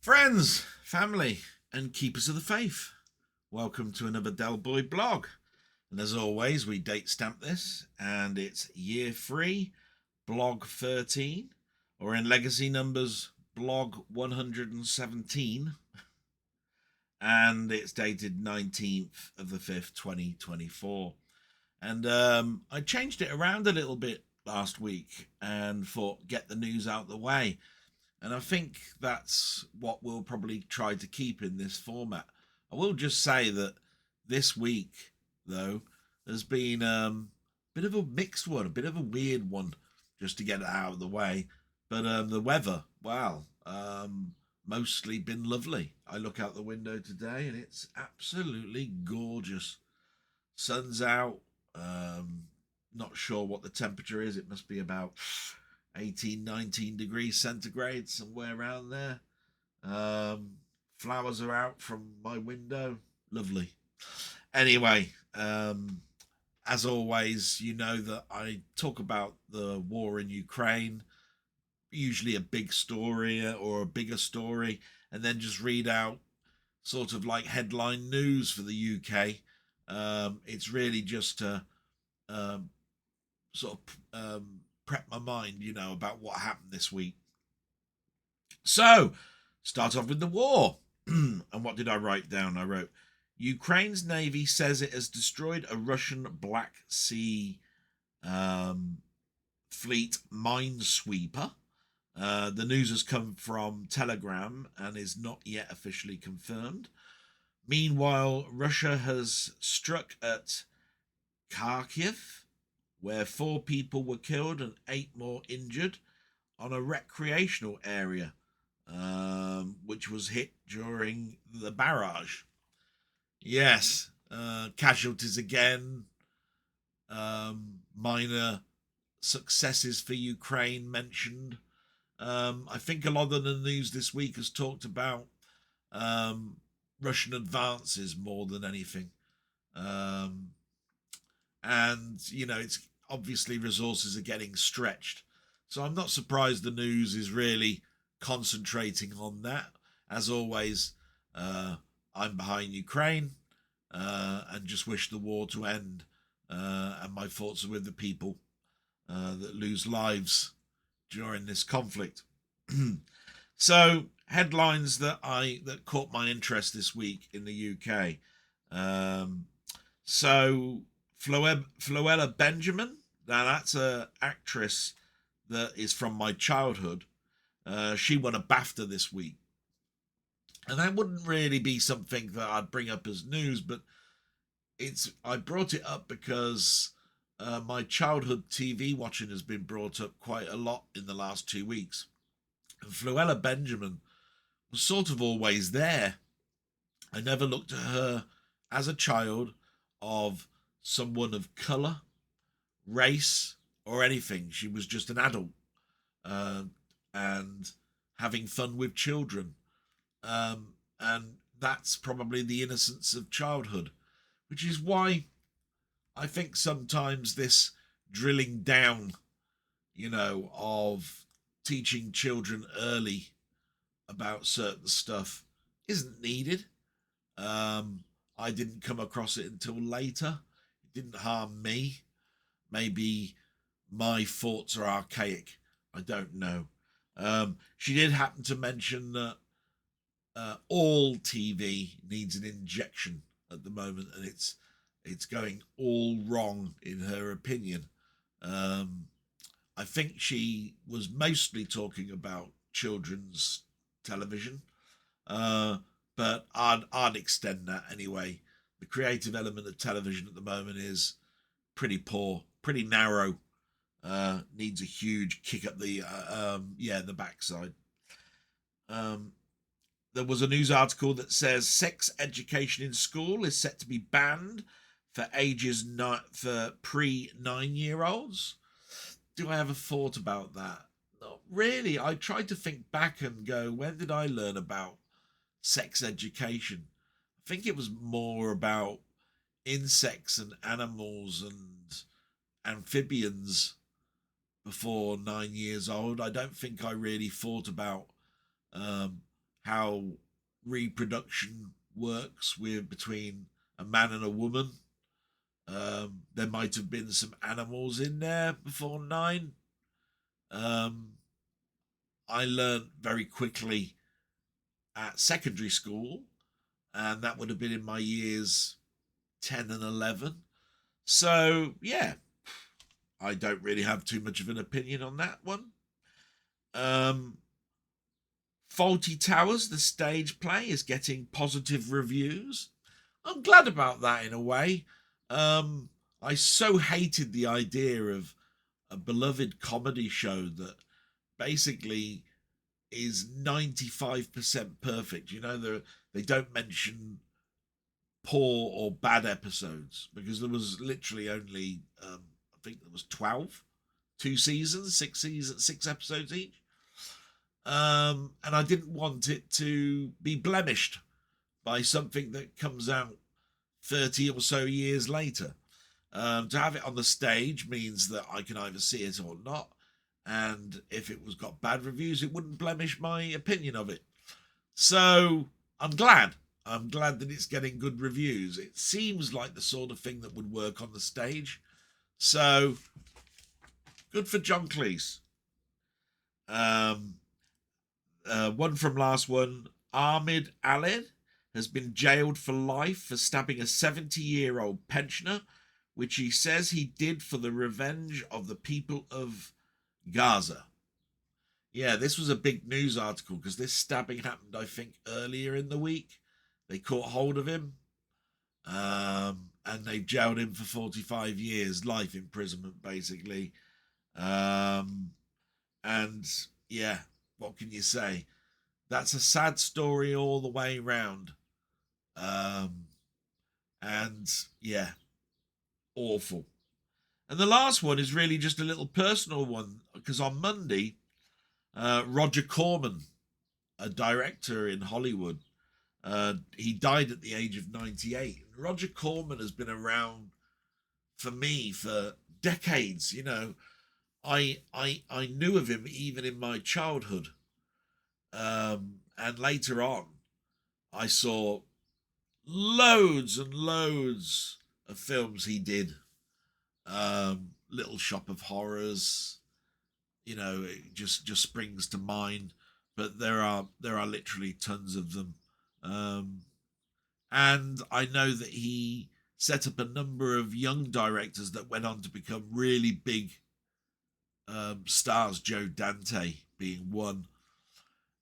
Friends, family, and keepers of the faith, welcome to another Del Boy blog. And as always, we date stamp this, and it's year 3, blog 13, or in legacy numbers, blog 117, and it's dated 19th of the 5th, 2024. And I changed it around a little bit last week and thought, get the news out the way. And I think that's what we'll probably try to keep in this format. I will just say that this week, though, has been a bit of a mixed one, a bit of a weird one, just to get it out of the way. But the weather, wow, mostly been lovely. I look out the window today and it's absolutely gorgeous. Sun's out. Not sure what the temperature is. It must be about 18, 19 degrees centigrade, somewhere around there. Flowers are out from my window. Lovely. Anyway, as always, you know that I talk about the war in Ukraine, usually a big story or a bigger story, and then just read out sort of like headline news for the UK. It's really just to sort of prep my mind, about what happened this week. So, start off with the war. And what did I write down? I wrote, Ukraine's Navy says it has destroyed a Russian Black Sea fleet minesweeper. The news has come from Telegram and is not yet officially confirmed. Meanwhile, Russia has struck at Kharkiv, where 4 people were killed and 8 more injured on a recreational area, which was hit during the barrage. Yes, casualties again, minor successes for Ukraine mentioned. I think a lot of the news this week has talked about Russian advances more than anything. And, it's obviously resources are getting stretched. So I'm not surprised the news is really concentrating on that. As always, I'm behind Ukraine and just wish the war to end. And my thoughts are with the people that lose lives during this conflict. So headlines that caught my interest this week in the UK. So Floella Benjamin, now that's an actress that is from my childhood. She won a BAFTA this week. And that wouldn't really be something that I'd bring up as news, but I brought it up because my childhood TV watching has been brought up quite a lot in the last 2 weeks. And Floella Benjamin was sort of always there. I never looked at her as a child of someone of colour, race, or anything. She was just an adult and having fun with children. And that's probably the innocence of childhood, which is why I think sometimes this drilling down, of teaching children early about certain stuff isn't needed. I didn't come across it until later. It didn't harm me. Maybe my thoughts are archaic. I don't know. She did happen to mention that all TV needs an injection at the moment, and it's going all wrong in her opinion. I think she was mostly talking about children's television, but I'd extend that anyway. The creative element of television at the moment is pretty poor, pretty narrow. Needs a huge kick up the backside. There was a news article that says sex education in school is set to be banned for ages for pre-9-year-olds. Do I have a thought about that? Not really. I tried to think back and go, when did I learn about sex education? I think it was more about insects and animals and amphibians before 9 years old. I don't think I really thought about how reproduction works with between a man and a woman. There might have been some animals in there before 9. I learned very quickly at secondary school, and that would have been in my years 10 and 11. So, yeah, I don't really have too much of an opinion on that one. Faulty Towers, the stage play, is getting positive reviews. I'm glad about that in a way. I so hated the idea of a beloved comedy show that basically is 95% perfect. You know, they don't mention poor or bad episodes, because there was literally only I think there was 12, 2 seasons, 6 episodes each. And I didn't want it to be blemished by something that comes out 30 or so years later. To have it on the stage means that I can either see it or not, and if it was got bad reviews, it wouldn't blemish my opinion of it. So I'm glad that it's getting good reviews. It seems like the sort of thing that would work on the stage. So good for John Cleese. One from last one, Ahmed Alid has been jailed for life for stabbing a 70-year-old pensioner, which he says he did for the revenge of the people of Gaza. Yeah, this was a big news article because this stabbing happened, I think, earlier in the week. They caught hold of him, and they jailed him for 45 years, life imprisonment, basically. And yeah, what can you say? That's a sad story all the way round. And yeah, awful. And the last one is really just a little personal one, because on Monday, Roger Corman, a director in Hollywood, he died at the age of 98. Roger Corman has been around for me for decades. You know, I knew of him even in my childhood, and later on, I saw loads and loads of films he did. Little Shop of Horrors, you know, it just springs to mind, but there are literally tons of them. And I know that he set up a number of young directors that went on to become really big stars, Joe Dante being one.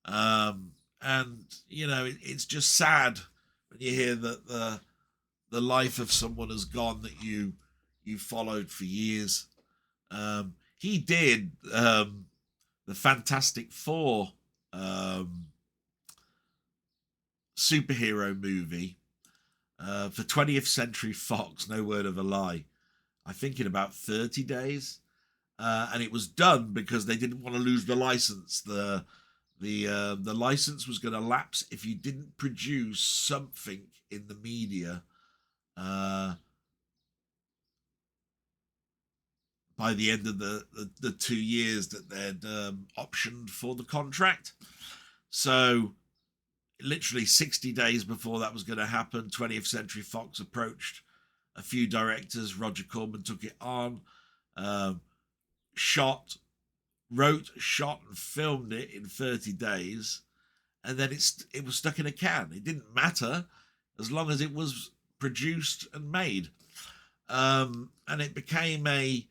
And you know, it's just sad when you hear that the life of someone has gone that you followed for years. He did the Fantastic Four superhero movie for 20th Century Fox, no word of a lie, I think in about 30 days. And it was done because they didn't want to lose the license. The license was going to lapse if you didn't produce something in the media by the end of the 2 years that they'd optioned for the contract. So literally 60 days before that was going to happen, 20th Century Fox approached a few directors. Roger Corman took it on, wrote, shot, and filmed it in 30 days, and then it was stuck in a can. It didn't matter as long as it was produced and made. And it became a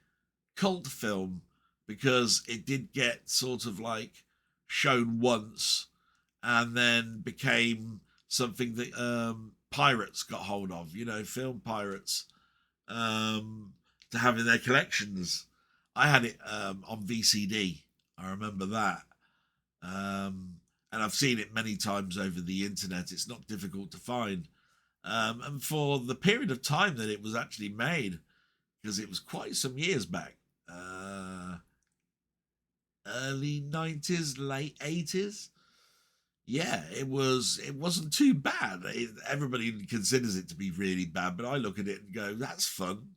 cult film because it did get sort of like shown once and then became something that pirates got hold of, you know, film pirates, to have in their collections. I had it on VCD. I remember that. And I've seen it many times over the internet. It's not difficult to find. And for the period of time that it was actually made, because it was quite some years back, early 90s, late 80s. Yeah, it wasn't too bad. Everybody considers it to be really bad, but I look at it and go, that's fun.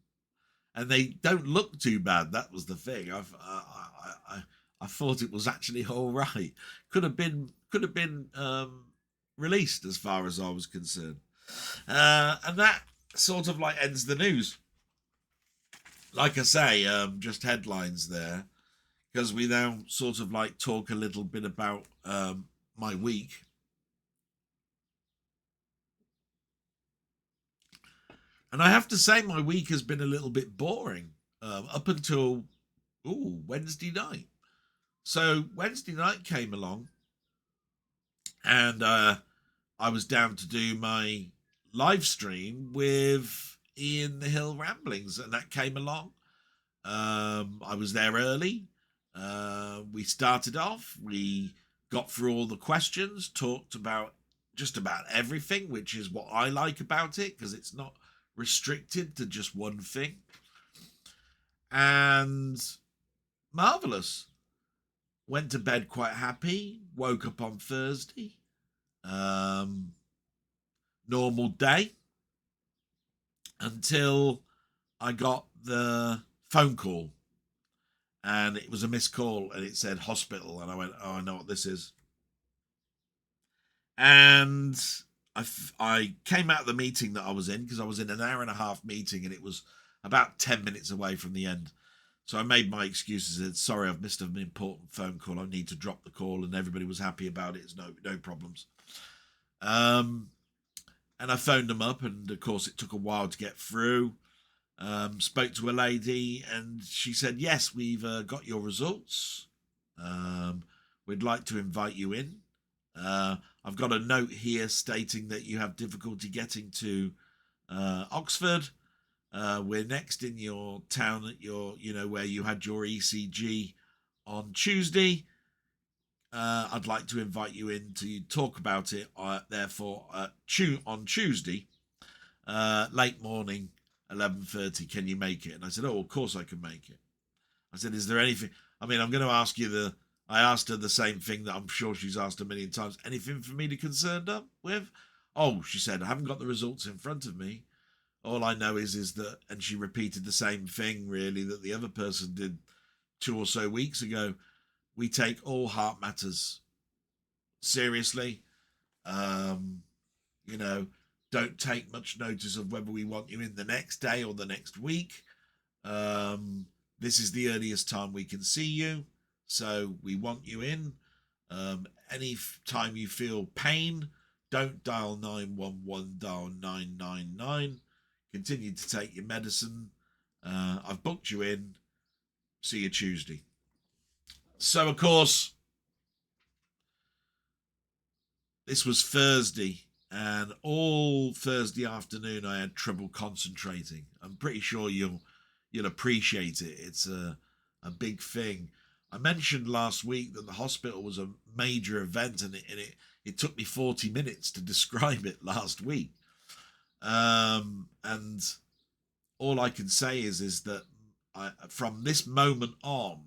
And they don't look too bad. That was the thing. I thought it was actually all right. Could have been released as far as I was concerned. And that sort of like ends the news. Like I say, just headlines there, because we now sort of like talk a little bit about my week. And I have to say my week has been a little bit boring up until Wednesday night. So Wednesday night came along, and I was down to do my live stream with Ian the Hill Ramblings, and that came along. I was there early. We started off. We got through all the questions, talked about just about everything, which is what I like about it, because it's not restricted to just one thing. And marvelous. Went to bed quite happy. Woke up on Thursday. Normal day until I got the phone call, and it was a missed call, and it said hospital, and I went, oh, I know what this is. And I came out of the meeting that I was in, because I was in an hour and a half meeting, and it was about 10 minutes away from the end. So I made my excuses and said, sorry, I've missed an important phone call. I need to drop the call. And everybody was happy about it. It's no problems. And I phoned them up, and of course it took a while to get through. Spoke to a lady, and she said, yes, we've got your results. We'd like to invite you in. I've got a note here stating that you have difficulty getting to Oxford. We're next in your town at where you had your ECG on Tuesday. I'd like to invite you in to talk about it. Therefore, on Tuesday, late morning, 11:30. Can you make it? And I said, oh, of course I can make it. I said, is there anything? I mean, I'm going to ask you I asked her the same thing that I'm sure she's asked a million times. Anything for me to concern her with? Oh, she said, I haven't got the results in front of me. All I know is that, and she repeated the same thing, really, that the other person did 2 or so weeks ago. We take all heart matters seriously. Don't take much notice of whether we want you in the next day or the next week. This is the earliest time we can see you, so we want you in. Any time you feel pain, don't dial 911, dial 999. Continue to take your medicine. I've booked you in. See you Tuesday. So, of course, this was Thursday, and all Thursday afternoon I had trouble concentrating. I'm pretty sure you'll appreciate it. It's a big thing. I mentioned last week that the hospital was a major event, and it took me 40 minutes to describe it last week. And all I can say is that from this moment on,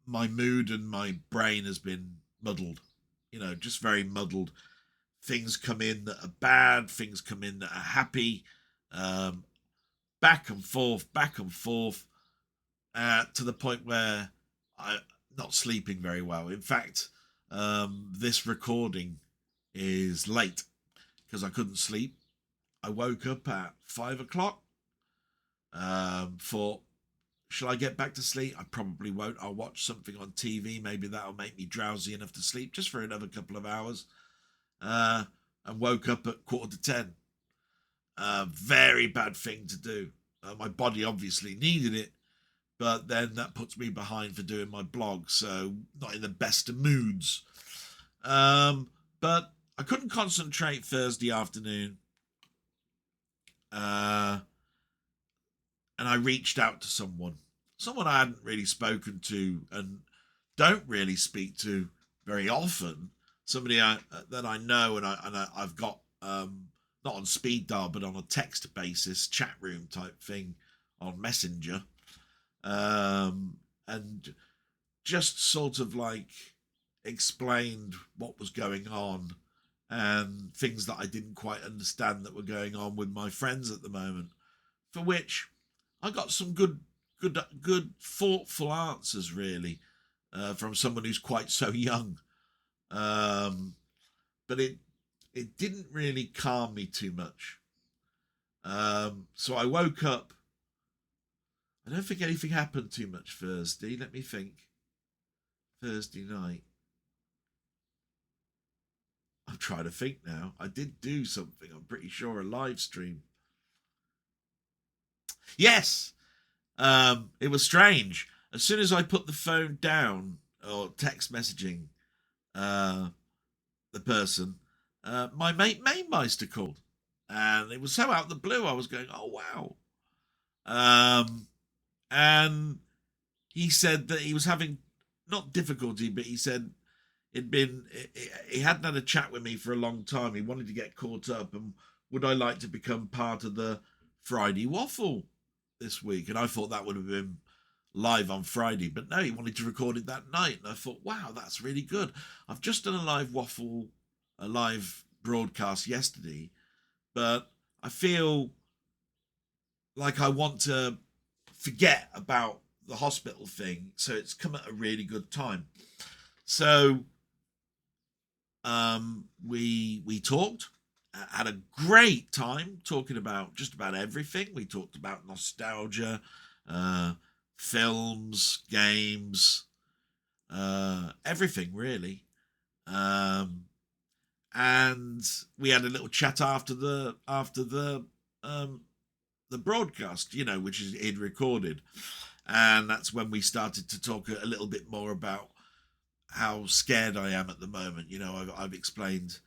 my mood and my brain has been muddled, just very muddled. Things come in that are bad, things come in that are happy, back and forth, to the point where I'm not sleeping very well. In fact, this recording is late because I couldn't sleep. I woke up at 5 o'clock. Thought, shall I get back to sleep? I probably won't. I'll watch something on TV. Maybe that'll make me drowsy enough to sleep just for another couple of hours. And woke up at 9:45. Very bad thing to do. My body obviously needed it, but then that puts me behind for doing my blog, so not in the best of moods. But I couldn't concentrate Thursday afternoon. And I reached out to someone I hadn't really spoken to and don't really speak to very often. Somebody that I know, and I've got not on speed dial, but on a text basis, chat room type thing on Messenger, and just sort of like explained what was going on and things that I didn't quite understand that were going on with my friends at the moment, for which I got some good thoughtful answers, really, from someone who's quite so young. but it didn't really calm me too much. So I woke up. I don't think anything happened too much Thursday. Let me think. Thursday night. I'm trying to think now. I did do something. I'm pretty sure a live stream. Yes. It was strange. As soon as I put the phone down or text messaging the person, my mate Mamemeister called, and it was so out of the blue. I was going, oh wow. And he said that he was having not difficulty, but he said he hadn't had a chat with me for a long time. He wanted to get caught up, and would I like to become part of the Friday Waffle this week? And I thought that would have been live on Friday, but no, he wanted to record it that night. And I thought, wow, that's really good. I've just done a live broadcast yesterday, but I feel like I want to forget about the hospital thing, so it's come at a really good time. So we talked, had a great time talking about just about everything. We talked about nostalgia, films, games, everything really. And we had a little chat after the broadcast, which he'd recorded. And that's when we started to talk a little bit more about how scared I am at the moment. I explained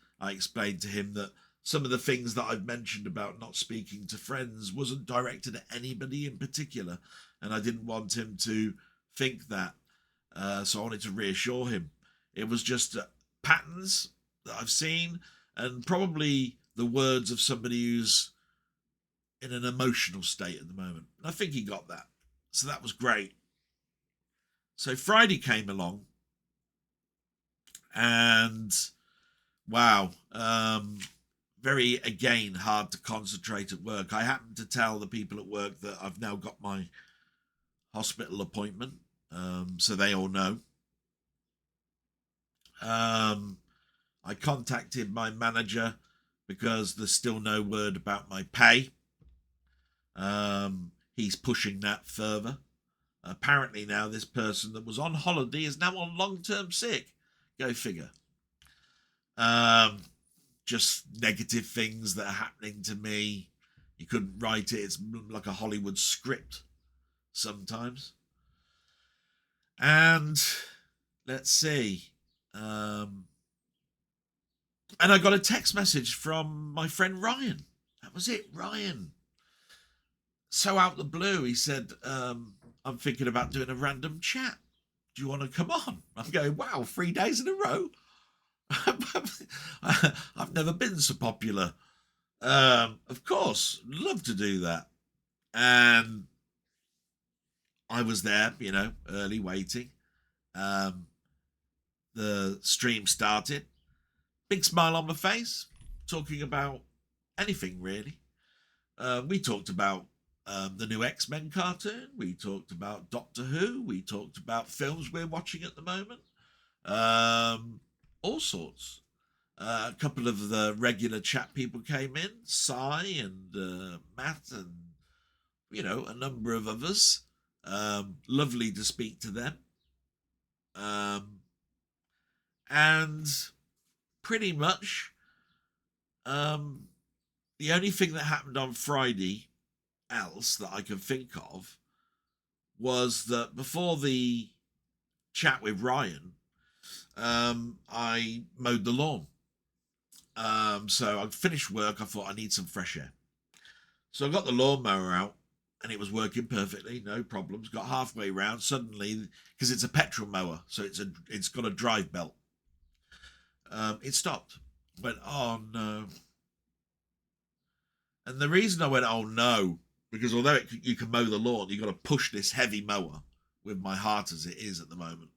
to him that some of the things that I've mentioned about not speaking to friends wasn't directed at anybody in particular, and I didn't want him to think that. So I wanted to reassure him. It was just patterns that I've seen, and probably the words of somebody who's in an emotional state at the moment. And I think he got that. So that was great. So Friday came along, and wow, very, again, hard to concentrate at work. I happened to tell the people at work that I've now got my hospital appointment, so they all know. I contacted my manager because there's still no word about my pay. He's pushing that further. Apparently now this person that was on holiday is now on long-term sick. Go figure. Just negative things that are happening to me. You couldn't write it. It's like a Hollywood script sometimes. And let's see. And I got a text message from my friend Ryan. That was it, Ryan. So out the blue, he said, I'm thinking about doing a random chat. Do you want to come on? I'm going, wow, 3 days in a row. I've never been so popular. Of course, love to do that. And I was there, early waiting. The stream started. Big smile on my face, talking about anything really. We talked about the new X-Men cartoon. We talked about Doctor Who. We talked about films we're watching at the moment. All sorts. A couple of the regular chat people came in, Cy and Matt and, a number of others. Lovely to speak to them. And pretty much the only thing that happened on Friday else that I can think of was that before the chat with Ryan, I mowed the lawn. So I'd finished work. I thought I need some fresh air. So I got the lawnmower out and it was working perfectly. No problems. Got halfway round. Suddenly, because it's a petrol mower, so it's got a drive belt. It stopped. Went, oh no. And the reason I went, oh no, because although you can mow the lawn, you've got to push this heavy mower with my heart as it is at the moment,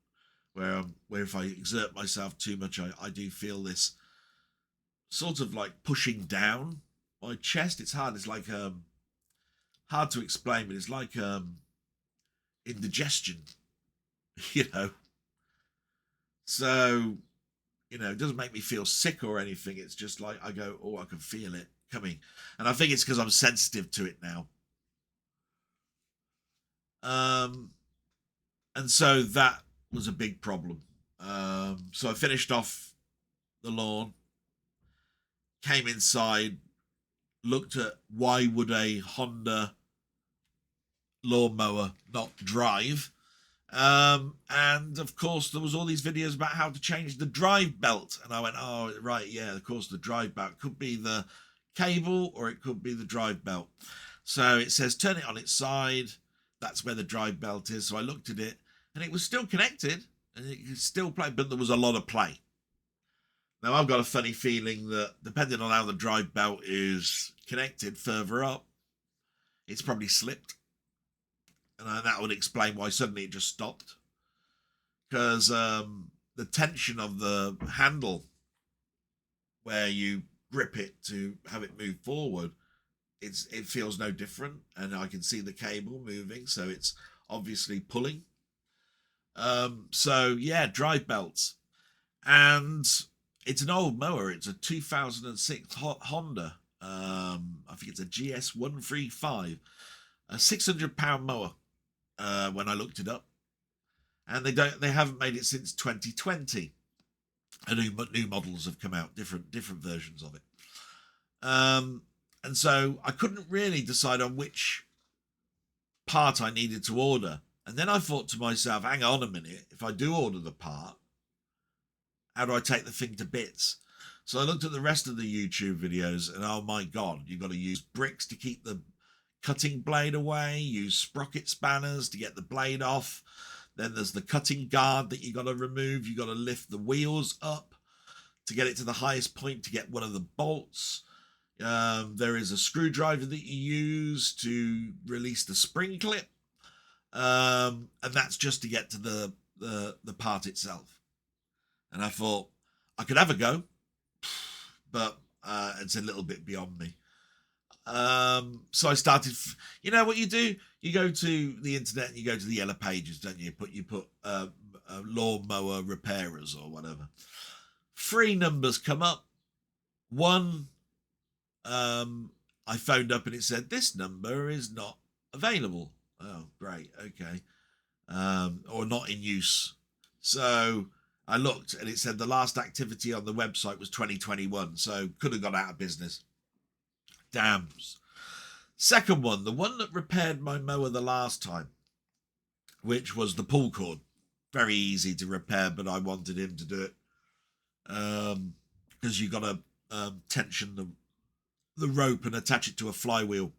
where if I exert myself too much, I do feel this sort of like pushing down my chest. It's hard. It's like hard to explain, but it's like indigestion, So You know, it doesn't make me feel sick or anything. It's just like I go, oh, I can feel it coming. And I think it's because I'm sensitive to it now. And so that was a big problem. So I finished off the lawn, came inside, looked at why would a Honda lawnmower not drive. And of course there was all these videos about how to change the drive belt, and I went, oh right, yeah, of course the drive belt could be the cable or it could be the drive belt. So it says turn it on its side, that's where the drive belt is. So I looked at it and it was still connected and it could still play, but there was a lot of play. Now I've got a funny feeling that depending on how the drive belt is connected further up, it's probably slipped. And that would explain why suddenly it just stopped. Because the tension of the handle, where you grip it to have it move forward, it feels no different. And I can see the cable moving, so it's obviously pulling. So yeah, drive belts. And it's an old mower. It's a 2006 Honda. I think it's a GS135, a £600 mower. When I looked it up, and they haven't made it since 2020. And new models have come out, different versions of it. And so I couldn't really decide on which part I needed to order. And then I thought to myself, hang on a minute, if I do order the part, how do I take the thing to bits? So I looked at the rest of the YouTube videos, and oh my god, you've got to use bricks to keep the cutting blade away, use sprocket spanners to get the blade off. Then there's the cutting guard that you got to remove. You got to lift the wheels up to get it to the highest point to get one of the bolts. There is a screwdriver that you use to release the spring clip, and that's just to get to the part itself. And I thought I could have a go, but it's a little bit beyond me. So I started, you know what you do? You go to the internet and you go to the yellow pages, don't you? You put lawnmower repairers or whatever. 3 numbers come up. One, I phoned up and it said, this number is not available. Oh, great. Okay. Or not in use. So I looked and it said the last activity on the website was 2021. So could have gone out of business. Dams. Second one, the one that repaired my mower the last time, which was the pull cord. Very easy to repair, but I wanted him to do it because you got to tension the rope and attach it to a flywheel.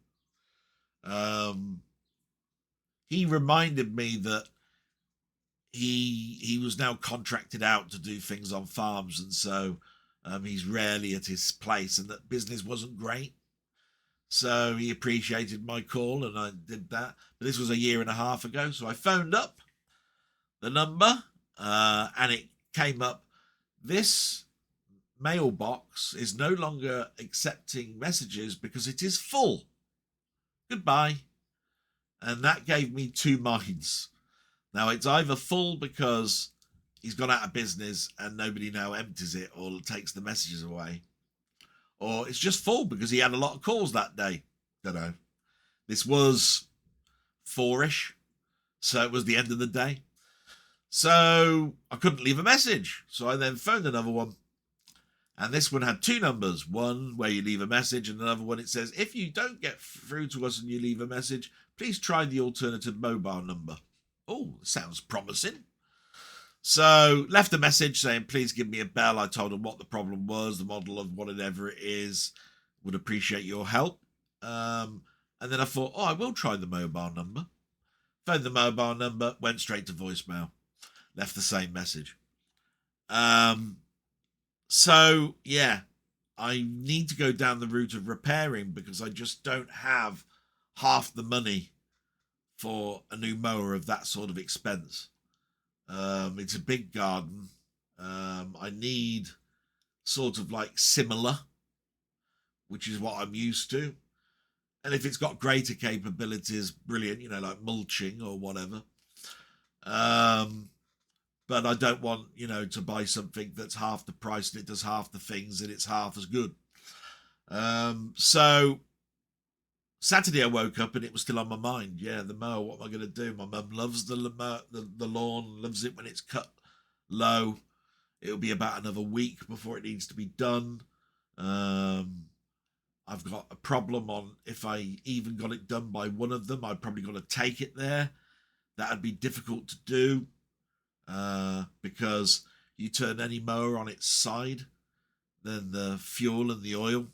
He reminded me that he was now contracted out to do things on farms, and so he's rarely at his place, and that business wasn't great. So he appreciated my call and I did that. But this was a year and a half ago. So I phoned up the number and it came up, this mailbox is no longer accepting messages because it is full. Goodbye. And that gave me 2 minds. Now it's either full because he's gone out of business and nobody now empties it or takes the messages away, or it's just full because he had a lot of calls that day. Don't know. This was 4ish, so it was the end of the day. So I couldn't leave a message. So I then phoned another one. And this one had 2 numbers. One where you leave a message, and another one it says, if you don't get through to us and you leave a message, please try the alternative mobile number. Oh, sounds promising. So left a message saying, please give me a bell. I told him what the problem was, the model of whatever it is, would appreciate your help. And then I thought, I will try the mobile number. Phoned the mobile number, went straight to voicemail, left the same message. So yeah, I need to go down the route of repairing because I just don't have half the money for a new mower of that sort of expense. It's a big garden. I need sort of like similar, which is what I'm used to. And if it's got greater capabilities, brilliant, like mulching or whatever. but I don't want, to buy something that's half the price and it does half the things and it's half as good. So Saturday I woke up and it was still on my mind. Yeah, the mower, what am I going to do? My mum loves the lawn, loves it when it's cut low. It'll be about another week before it needs to be done. I've got a problem on if I even got it done by one of them, I'd probably got to take it there. That'd be difficult to do because you turn any mower on its side, then the fuel and the oil,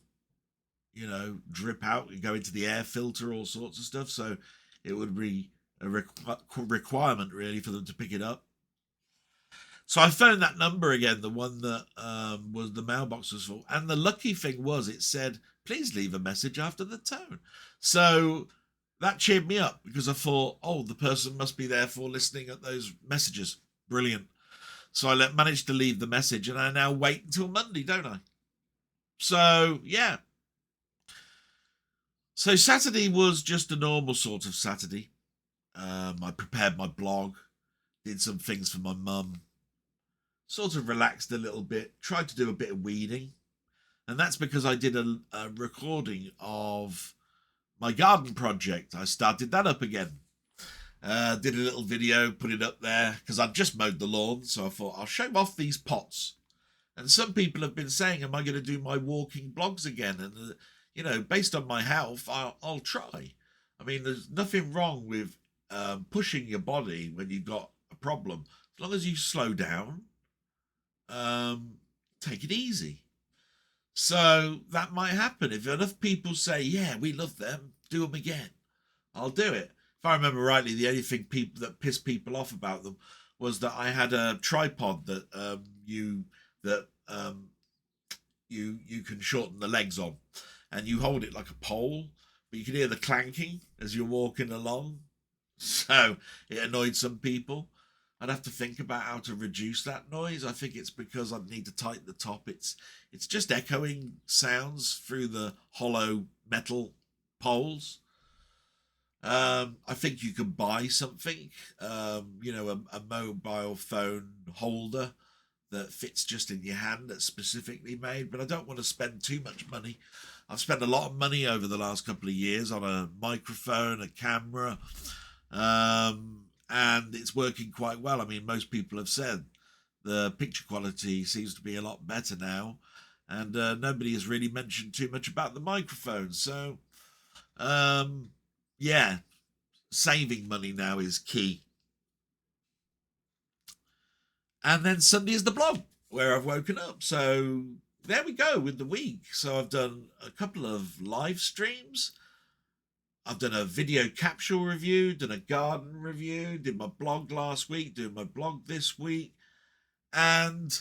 drip out and go into the air filter, all sorts of stuff. So it would be a requirement really for them to pick it up. So I phoned that number again, the one that was the mailbox was for. And the lucky thing was it said, please leave a message after the tone. So that cheered me up because I thought, oh, the person must be there for listening at those messages. Brilliant. So I managed to leave the message and I now wait until Monday, don't I? So, yeah. So Saturday was just a normal sort of Saturday. I prepared my blog, did some things for my mum, sort of relaxed a little bit, tried to do a bit of weeding. And that's because I did a recording of my garden project. I started that up again. Did a little video, put it up there, because I'd just mowed the lawn. So I thought, I'll show off these pots. And some people have been saying, am I going to do my walking blogs again? And, based on my health, I'll try. I mean, there's nothing wrong with pushing your body when you've got a problem. As long as you slow down, take it easy. So that might happen. If enough people say, yeah, we love them, do them again, I'll do it. If I remember rightly, the only thing that pissed people off about them was that I had a tripod that you can shorten the legs on, and you hold it like a pole, but you can hear the clanking as you're walking along. So it annoyed some people. I'd have to think about how to reduce that noise. I think it's because I'd need to tighten the top. It's just echoing sounds through the hollow metal poles. I think you can buy something, a mobile phone holder that fits just in your hand that's specifically made, but I don't want to spend too much money. I've spent a lot of money over the last couple of years on a microphone, a camera, and it's working quite well. I mean, most people have said the picture quality seems to be a lot better now, and nobody has really mentioned too much about the microphone. So, yeah, saving money now is key. And then Sunday is the blog where I've woken up. So there we go with the week. So I've done a couple of live streams. I've done a video capsule review, done a garden review, did my blog last week, doing my blog this week. And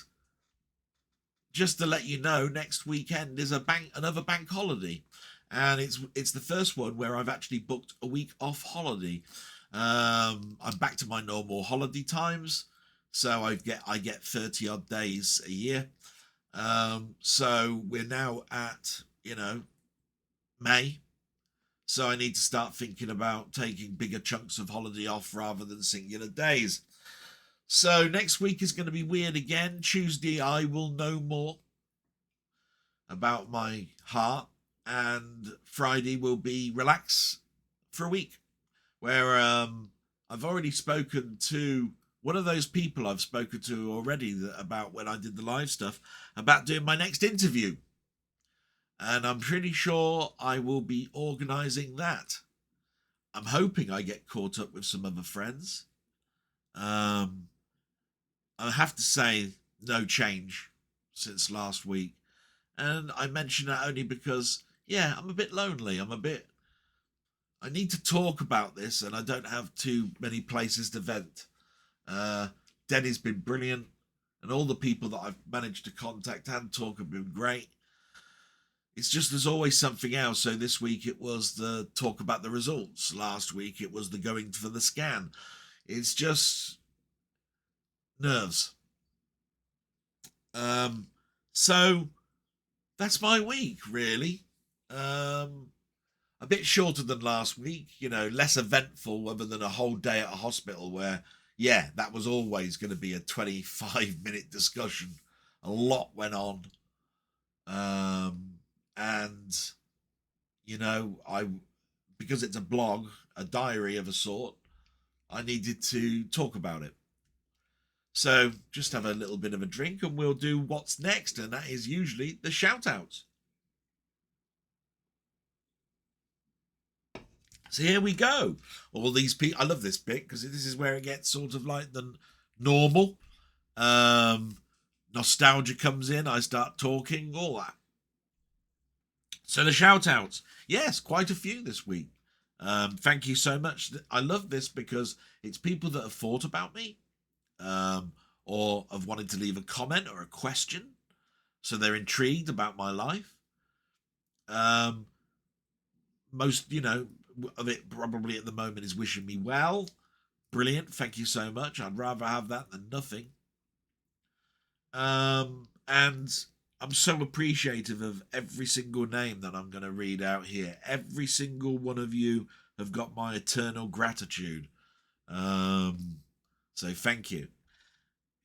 just to let you know, next weekend is another bank holiday. And it's the first one where I've actually booked a week off holiday. I'm back to my normal holiday times. So I get 30 odd days a year. So we're now at, May. So I need to start thinking about taking bigger chunks of holiday off rather than singular days. So next week is going to be weird again. Tuesday, I will know more about my heart. And Friday will be relax for a week. Where I've already spoken to one of those people I've spoken to already about when I did the live stuff, about doing my next interview. And I'm pretty sure I will be organising that. I'm hoping I get caught up with some other friends. I have to say, no change since last week. And I mention that only because, yeah, I'm a bit lonely. I need to talk about this and I don't have too many places to vent. Denny's been brilliant. And all the people that I've managed to contact and talk have been great. It's just there's always something else. So this week it was the talk about the results. Last week it was the going for the scan. It's just nerves. So that's my week, really. A bit shorter than last week, less eventful other than a whole day at a hospital where, yeah, that was always going to be a 25-minute discussion. A lot went on. And, you know, because it's a blog, a diary of a sort, I needed to talk about it. So just have a little bit of a drink and we'll do what's next. And that is usually the shout outs. So here we go. All these people, I love this bit because this is where it gets sort of like the normal. Nostalgia comes in. I start talking, all that. So the shout outs. Yes, quite a few this week. Thank you so much. I love this because it's people that have thought about me or have wanted to leave a comment or a question. So they're intrigued about my life. Most, of it probably at the moment is wishing me well. Brilliant. Thank you so much. I'd rather have that than nothing. And I'm so appreciative of every single name that I'm going to read out here. Every single one of you have got my eternal gratitude. So thank you.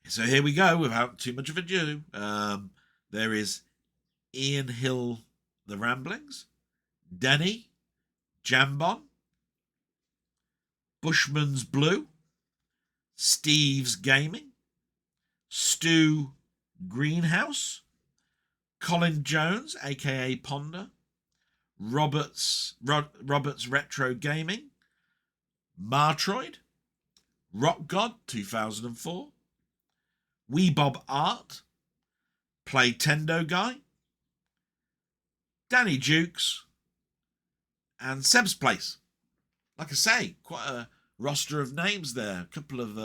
So here we go, without too much of ado. There is Ian Hill, The Ramblings, Denny, Jambon, Bushman's Blue, Steve's Gaming, Stu Greenhouse, Colin Jones, aka Ponder, Robert's Retro Gaming, Martroid, Rock God 2004, Weebob Art, Playtendoguy, Danny Jukes, and Seb's Place. Like I say, quite a roster of names there. A couple of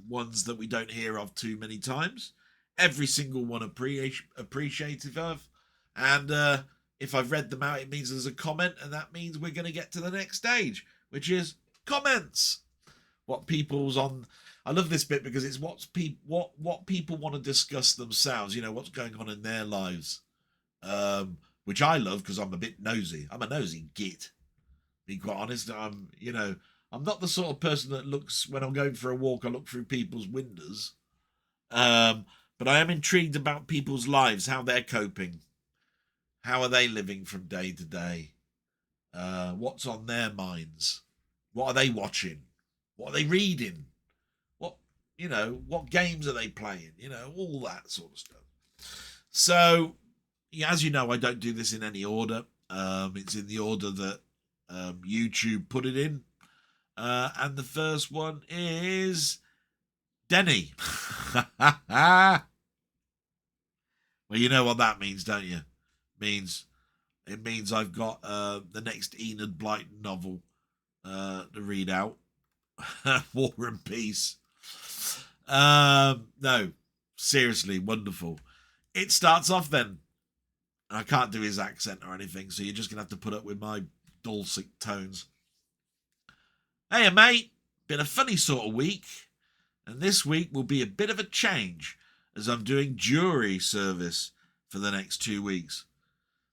ones that we don't hear of too many times. Every single one appreciative of. And if I've read them out, it means there's a comment, and that means we're going to get to the next stage, which is comments. What people's on. I love this bit because it's what people want to discuss themselves. You know, what's going on in their lives, which I love because I'm a bit nosy. I'm a nosy git. Be quite honest. I'm not the sort of person that looks when I'm going for a walk. I look through people's windows, but I am intrigued about people's lives, how they're coping, how are they living from day to day, what's on their minds, what are they watching, what are they reading, what games are they playing, all that sort of stuff. So, as you know, I don't do this in any order. It's in the order that YouTube put it in. And the first one is Denny. Well, you know what that means, don't you? It means I've got the next Enid Blyton novel to read out. War and Peace. No, seriously, wonderful. It starts off then. I can't do his accent or anything, so you're just going to have to put up with my dulcet tones. Hey, mate, been a funny sort of week, and this week will be a bit of a change as I'm doing jury service for the next 2 weeks.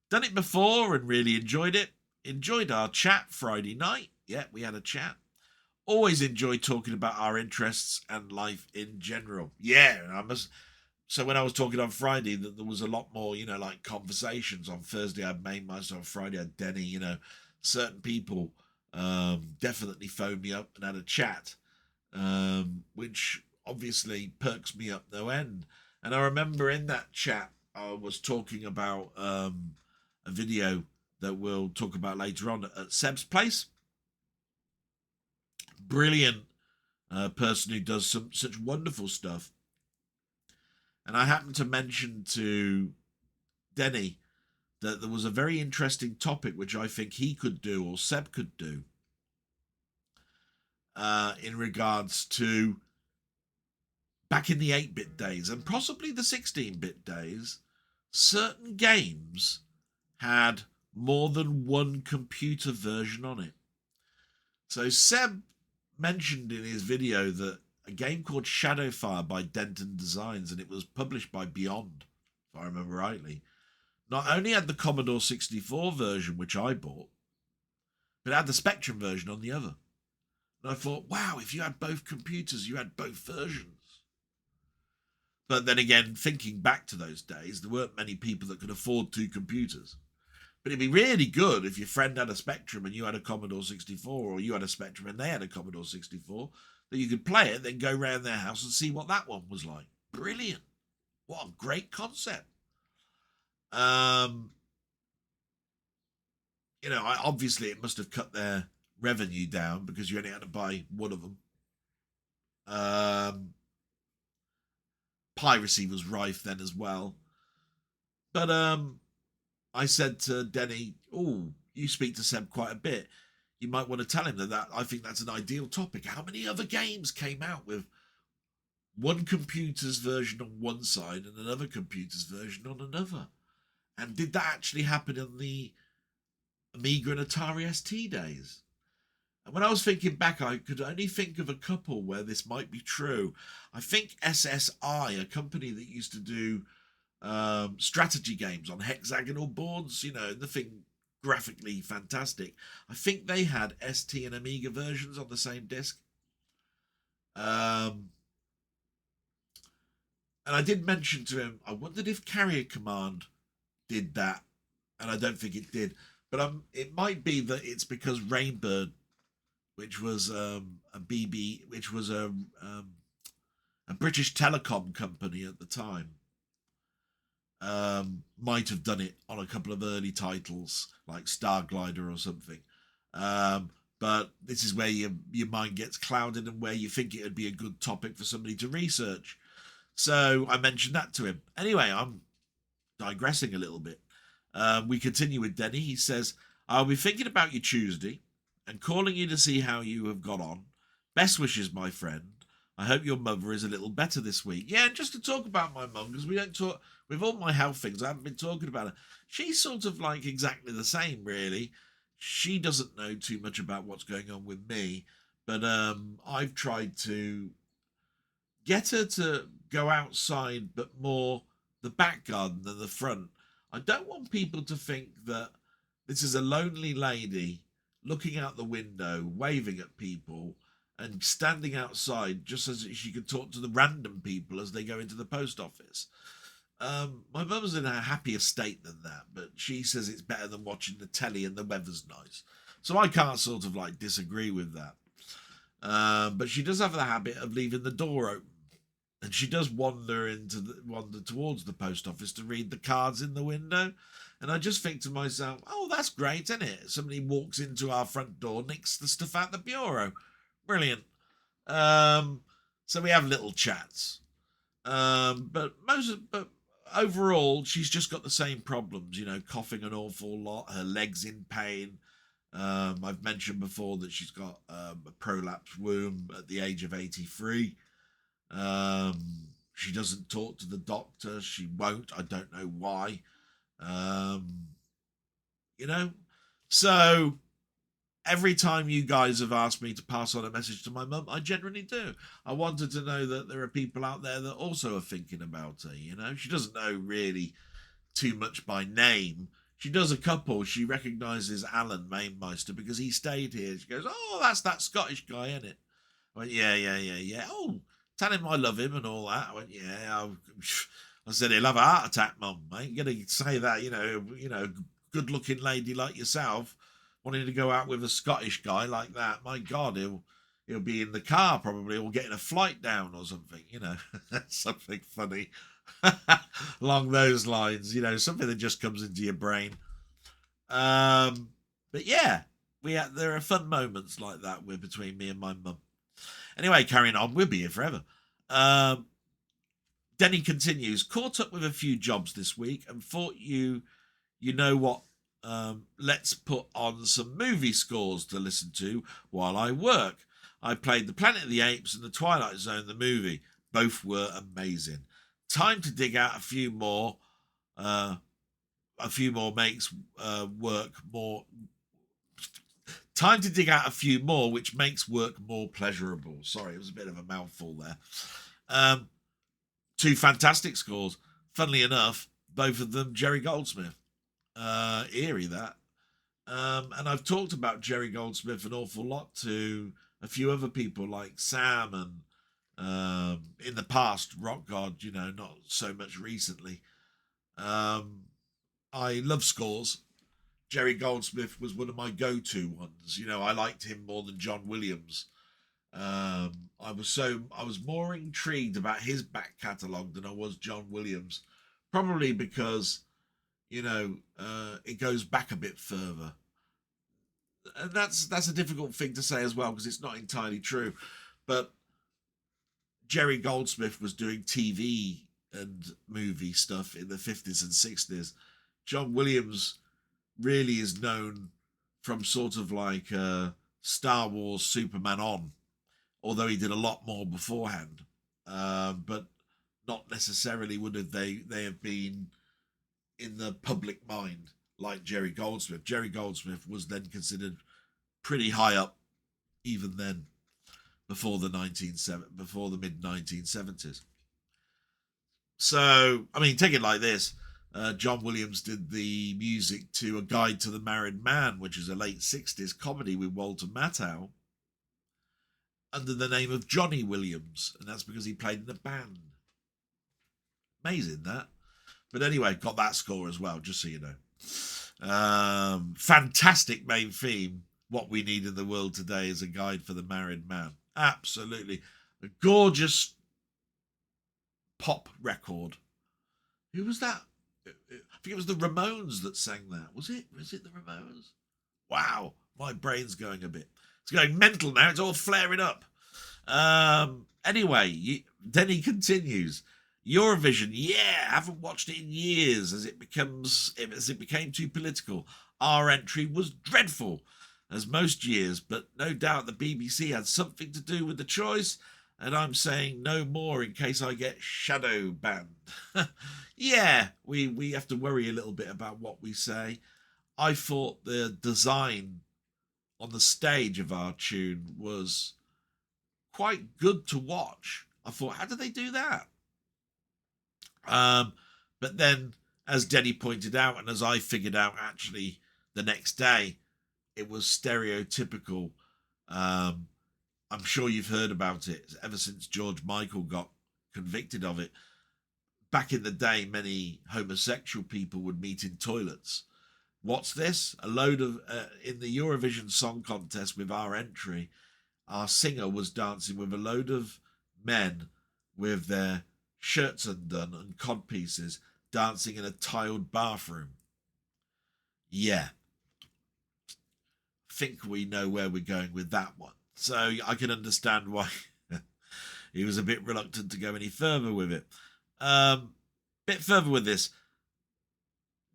Done it before and really enjoyed it. Enjoyed our chat Friday night. Yeah, we had a chat. Always enjoy talking about our interests and life in general. Yeah, So when I was talking on Friday, that there was a lot more, like conversations. On Thursday I had Mamemeister, on Friday I had Denny. Certain people definitely phoned me up and had a chat, which obviously perks me up no end. And I remember in that chat I was talking about a video that we'll talk about later on at Seb's Place. Brilliant person who does such wonderful stuff. And I happened to mention to Denny that there was a very interesting topic which I think he could do, or Seb could do, in regards to back in the 8-bit days and possibly the 16-bit days, certain games had more than one computer version on it. So Seb mentioned in his video that a game called Shadowfire by Denton Designs, and it was published by Beyond, if I remember rightly, not only had the Commodore 64 version, which I bought, but it had the Spectrum version on the other. And I thought, wow, if you had both computers, you had both versions. But then again, thinking back to those days, there weren't many people that could afford 2 computers. But it'd be really good if your friend had a Spectrum and you had a Commodore 64, or you had a Spectrum and they had a Commodore 64, that you could play it, then go round their house and see what that one was like. Brilliant. What a great concept. Obviously it must have cut their revenue down because you only had to buy one of them. Piracy was rife then as well. But I said to Denny, oh, you speak to Seb quite a bit. You might want to tell him that I think that's an ideal topic. How many other games came out with one computer's version on one side and another computer's version on another? And did that actually happen in the Amiga and Atari ST days? And when I was thinking back, I could only think of a couple where this might be true. I think SSI, a company that used to do strategy games on hexagonal boards, nothing graphically fantastic. I think they had ST and Amiga versions on the same disc. And I did mention to him, I wondered if Carrier Command did that, and I don't think it did. But it might be that it's because Rainbird, which was a British telecom company at the time, might have done it on a couple of early titles like Star Glider or something. But this is where your mind gets clouded and where you think it would be a good topic for somebody to research. So I mentioned that to him. Anyway, I'm digressing a little bit. We continue with Denny. He says, I'll be thinking about you Tuesday and calling you to see how you have got on. Best wishes, my friend. I hope your mother is a little better this week. Yeah, and just to talk about my mum, because we don't talk, with all my health things, I haven't been talking about her. She's sort of like exactly the same, really. She doesn't know too much about what's going on with me, but I've tried to get her to go outside, but more the back garden than the front. I don't want people to think that this is a lonely lady looking out the window, waving at people, and standing outside just as she could talk to the random people as they go into the post office. My mum's in a happier state than that, but she says it's better than watching the telly and the weather's nice. So I can't sort of like disagree with that. But she does have the habit of leaving the door open. And she does wander towards the post office to read the cards in the window. And I just think to myself, oh, that's great, isn't it? Somebody walks into our front door, nicks the stuff out the bureau. Brilliant. So we have little chats. But overall, she's just got the same problems, coughing an awful lot, her legs in pain. I've mentioned before that she's got a prolapsed womb at the age of 83. She doesn't talk to the doctor. She won't. I don't know why. So every time you guys have asked me to pass on a message to my mum, I generally do. I wanted to know that there are people out there that also are thinking about her. She doesn't know really too much by name. She does a couple. She recognises Alan Mamemeister because he stayed here. She goes, oh, that's that Scottish guy, isn't it? I went, yeah. Oh, tell him I love him and all that. I went, yeah. I said, he'll have a heart attack, Mum, mate. You're going to say that, good-looking lady like yourself wanting to go out with a Scottish guy like that. My God, he'll be in the car probably, or getting a flight down or something, something funny along those lines, something that just comes into your brain. But yeah, there are fun moments like that between me and my mum. Anyway, carrying on, we'll be here forever. Denny continues, caught up with a few jobs this week and thought you know what, let's put on some movie scores to listen to while I work. I played The Planet of the Apes and The Twilight Zone, the movie. Both were amazing. Time to dig out a few more makes work more. Time to dig out a few more, which makes work more pleasurable. Sorry, it was a bit of a mouthful there. 2 fantastic scores. Funnily enough, both of them Jerry Goldsmith. Eerie, that. And I've talked about Jerry Goldsmith an awful lot to a few other people like Sam and in the past Rock God, you know, not so much recently. I love scores. Jerry Goldsmith was one of my go-to ones. You know, I liked him more than John Williams. I was more intrigued about his back catalogue than I was John Williams, probably because, you know, it goes back a bit further. And that's a difficult thing to say as well, because it's not entirely true. But Jerry Goldsmith was doing TV and movie stuff in the 50s and 60s. John Williams really is known from sort of like Star Wars, Superman on, although he did a lot more beforehand. But not necessarily would have they have been in the public mind like Jerry Goldsmith. Jerry Goldsmith was then considered pretty high up even then, before the mid 1970s. So, I mean, take it like this. John Williams did the music to A Guide to the Married Man, which is a late 60s comedy with Walter Matthau, under the name of Johnny Williams, and that's because he played in a band. Amazing, that. But anyway, got that score as well, just so you know. Fantastic main theme. What we need in the world today is a guide for the married man. Absolutely. A gorgeous pop record. Who was that? I think it was the Ramones that sang that. Was it the Ramones? Wow, my brain's going a bit. It's going mental now. It's all flaring up. Anyway, Denny continues. Eurovision, yeah, haven't watched it in years as it became too political. Our entry was dreadful, as most years, but no doubt the BBC had something to do with the choice, and I'm saying no more in case I get shadow banned. Yeah, we have to worry a little bit about what we say. I thought the design on the stage of our tune was quite good to watch. I thought, how did they do that? But then, as Denny pointed out, and as I figured out actually the next day, it was stereotypical. I'm sure you've heard about it ever since George Michael got convicted of it. Back in the day, many homosexual people would meet in toilets. What's this? A load of in the Eurovision Song Contest with our entry, our singer was dancing with a load of men with their shirts undone and codpieces, dancing in a tiled bathroom. Yeah. Think we know where we're going with that one. So I can understand why he was a bit reluctant to go any further with it. Bit further with this.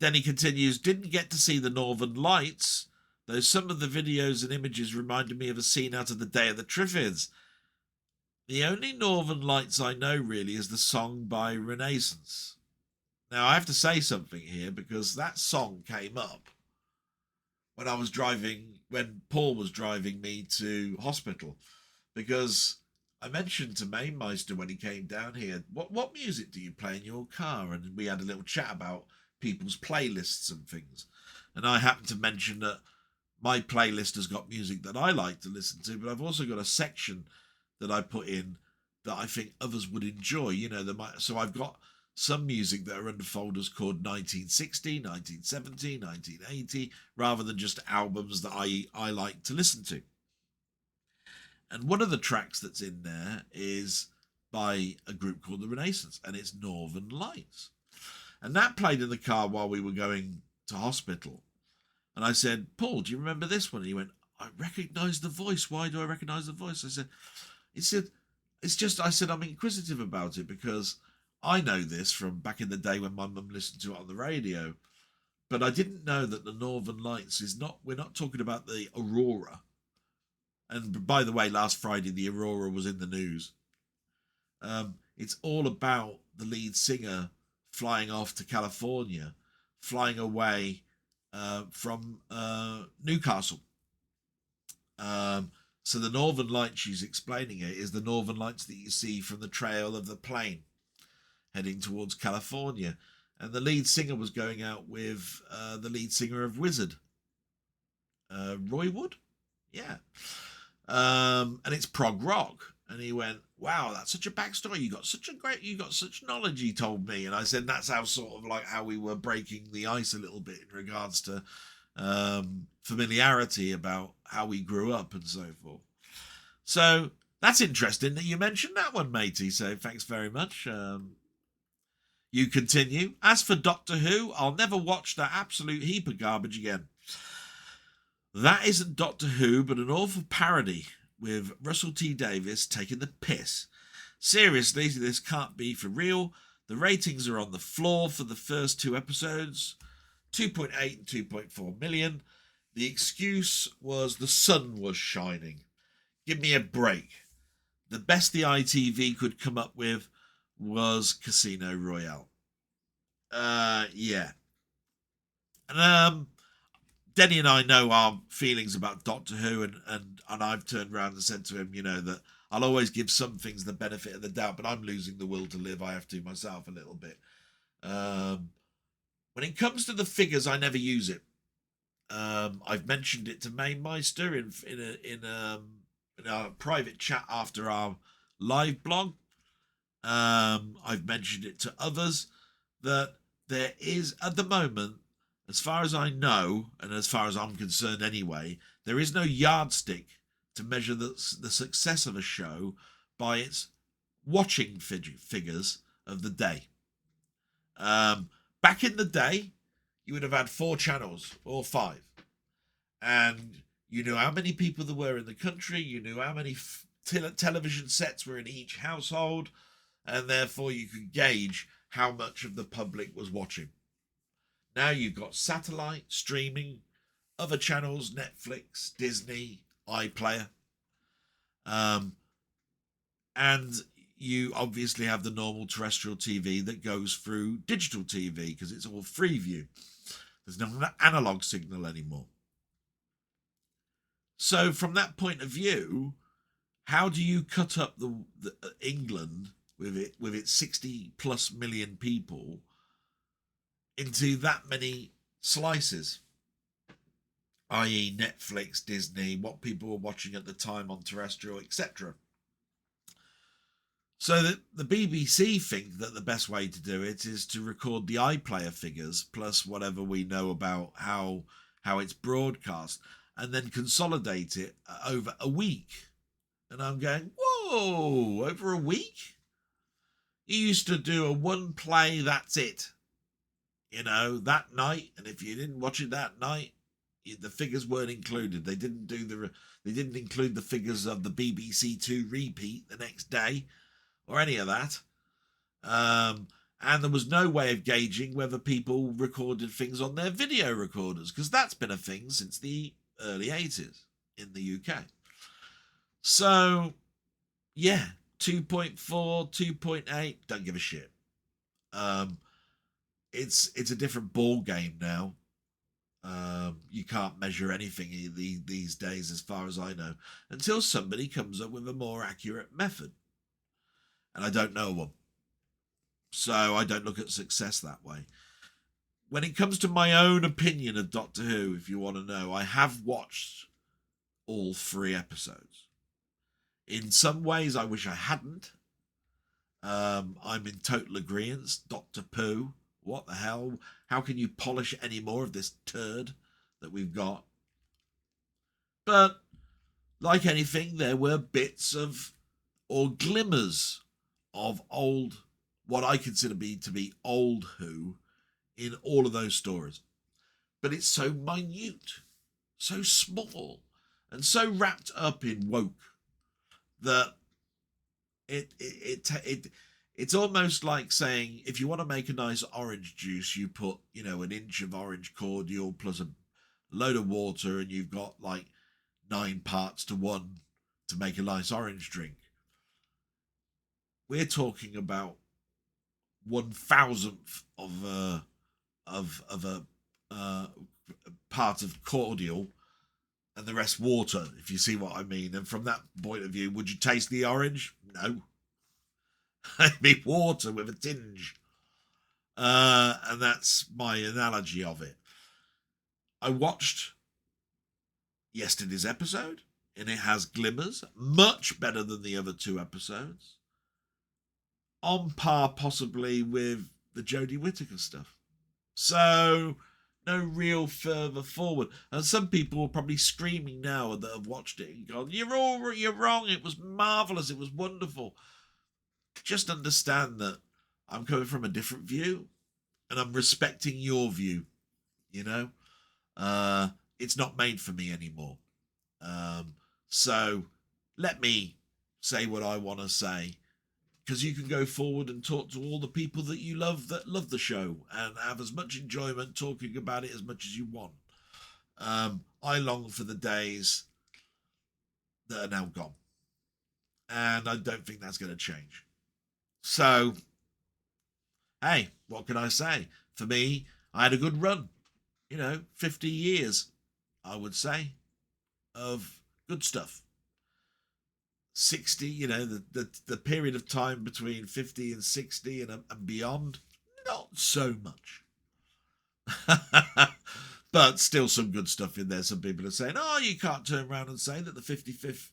Then he continues, didn't get to see the Northern Lights, though some of the videos and images reminded me of a scene out of the Day of the Triffids. The only Northern Lights I know really is the song by Renaissance. Now I have to say something here, because that song came up when Paul was driving me to hospital, because I mentioned to Mamemeister when he came down here, what music do you play in your car? And we had a little chat about people's playlists and things. And I happened to mention that my playlist has got music that I like to listen to, but I've also got a section that I put in that I think others would enjoy. You know, so I've got some music that are under folders called 1960, 1970, 1980, rather than just albums that I like to listen to. And one of the tracks that's in there is by a group called the Renaissance, and it's Northern Lights. And that played in the car while we were going to hospital. And I said, Paul, do you remember this one? And he went, I recognise the voice. Why do I recognise the voice? I said, I'm inquisitive about it because I know this from back in the day when my mum listened to it on the radio. But I didn't know that the Northern Lights we're not talking about the Aurora. And by the way, last Friday, the Aurora was in the news. It's all about the lead singer flying off to California, flying away from Newcastle. So the Northern Lights, she's explaining it, is the Northern Lights that you see from the trail of the plane heading towards California. And the lead singer was going out with the lead singer of Wizard, Roy Wood. Yeah. and it's prog rock. And he went, "Wow, that's such a backstory. You got such knowledge." He told me, and I said that's how sort of like how we were breaking the ice a little bit in regards to familiarity about how we grew up and so forth. So that's interesting that you mentioned that one, matey. So thanks very much. You continue. As for Doctor Who, I'll never watch that absolute heap of garbage again. That isn't Doctor Who, but an awful parody with Russell T Davies taking the piss. Seriously, this can't be for real. The ratings are on the floor for the first 2 episodes, 2.8 and 2.4 million. The excuse was the sun was shining. Give me a break. The best the ITV could come up with was Casino Royale. Yeah. And Denny and I know our feelings about Doctor Who, and I've turned around and said to him, that I'll always give some things the benefit of the doubt, but I'm losing the will to live. I have to myself a little bit. When it comes to the figures, I never use it. I've mentioned it to Mamemeister in a private chat after our live blog. I've mentioned it to others that there is, at the moment, as far as I know, and as far as I'm concerned anyway, there is no yardstick to measure the success of a show by its watching figures of the day. Back in the day, you would have had 4 channels or 5. And you knew how many people there were in the country. You knew how many television sets were in each household. And therefore you could gauge how much of the public was watching. Now you've got satellite, streaming, other channels, Netflix, Disney, iPlayer. And you obviously have the normal terrestrial TV that goes through digital TV because it's all Freeview. There's no analog signal anymore. So from that point of view, how do you cut up the England with its 60 plus million people into that many slices, i.e. Netflix, Disney, what people were watching at the time on terrestrial, etc. So that the BBC think that the best way to do it is to record the iPlayer figures plus whatever we know about how it's broadcast and then consolidate it over a week. And I'm going, whoa, over a week? You used to do a 1 play, that's it. That night, and if you didn't watch it that night, the figures weren't included. They didn't include the figures of the BBC Two repeat the next day, or any of that. And there was no way of gauging whether people recorded things on their video recorders, because that's been a thing since the early 80s in the UK. So, yeah, 2.4, 2.8, don't give a shit. It's a different ball game now. You can't measure anything these days, as far as I know, until somebody comes up with a more accurate method. And I don't know one. So I don't look at success that way. When it comes to my own opinion of Doctor Who, if you want to know, I have watched all 3 episodes. In some ways, I wish I hadn't. I'm in total agreement. Dr. Pooh, what the hell? How can you polish any more of this turd that we've got? But like anything, there were bits of, or glimmers of old, what I consider to be old Who in all of those stories. But it's so minute, so small, and so wrapped up in woke that it's almost like saying, if you want to make a nice orange juice, you put, an inch of orange cordial plus a load of water, and you've got like 9 parts to 1 to make a nice orange drink. We're talking about 1,000th of a part of cordial, and the rest water, if you see what I mean. And from that point of view, would you taste the orange? No. It'd be water with a tinge. And that's my analogy of it. I watched yesterday's episode. and it has glimmers, much better than the other 2 episodes. On par possibly with the Jodie Whittaker stuff. So no real further forward. And some people are probably screaming now that have watched it and gone, you're wrong, it was marvellous, it was wonderful. Just understand that I'm coming from a different view and I'm respecting your view, you know. It's not made for me anymore. So let me say what I want to say, because you can go forward and talk to all the people that you love that love the show and have as much enjoyment talking about it as much as you want. I long for the days that are now gone, and I don't think that's going to change. So, hey, what can I say? For me, I had a good run. 50 years, I would say, of good stuff. 60, the period of time between 50 and 60 and beyond, not so much. But still some good stuff in there. Some people are saying, oh, you can't turn around and say that the 55th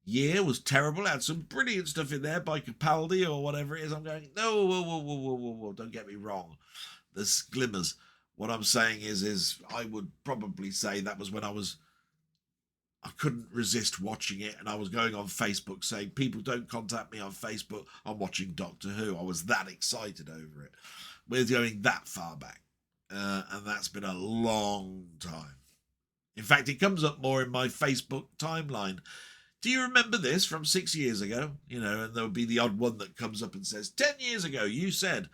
year was terrible. It had some brilliant stuff in there by Capaldi or whatever it is. I'm going, no, whoa, don't get me wrong. There's glimmers. What I'm saying is I would probably say that was when I couldn't resist watching it, and I was going on Facebook saying, people don't contact me on Facebook, I'm watching Doctor Who. I was that excited over it. We're going that far back, and that's been a long time. In fact, it comes up more in my Facebook timeline. Do you remember this from 6 years ago? And there'll be the odd one that comes up and says, 10 years ago, you said,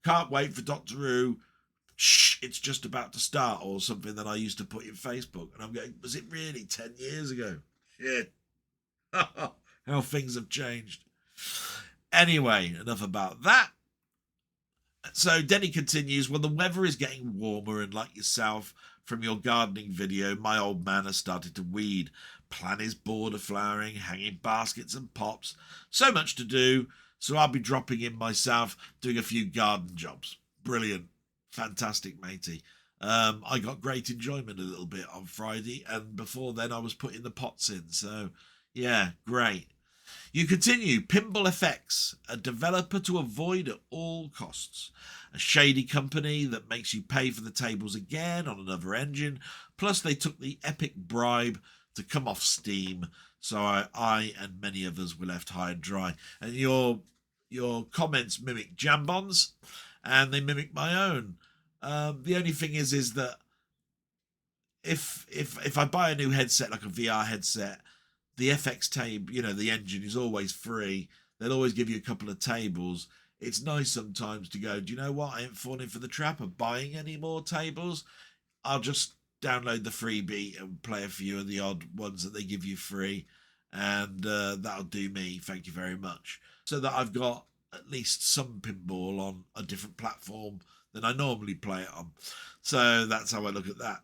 can't wait for Doctor Who, shh, it's just about to start, or something that I used to put in Facebook. And I'm going, was it really 10 years ago? Shit. How things have changed. Anyway, enough about that. So Denny continues, well, the weather is getting warmer, and like yourself, from your gardening video, my old man has started to weed, plan his border flowering, hanging baskets and pots. So much to do, so I'll be dropping in myself, doing a few garden jobs. Brilliant. Fantastic, matey. I got great enjoyment a little bit on Friday, and before then I was putting the pots in. So, yeah, great. You continue, Pinball Effects, a developer to avoid at all costs. A shady company that makes you pay for the tables again on another engine. Plus, they took the epic bribe to come off Steam. So I and many others were left high and dry. And your comments mimic Jambon's, and they mimic my own. The only thing is that if I buy a new headset, like a VR headset, the FX table, the engine is always free. They'll always give you a couple of tables. It's nice sometimes to go, do you know what? I ain't falling for the trap of buying any more tables. I'll just download the freebie and play a few of the odd ones that they give you free. And that'll do me. Thank you very much. So that I've got at least some pinball on a different platform than I normally play it on. So that's how I look at that.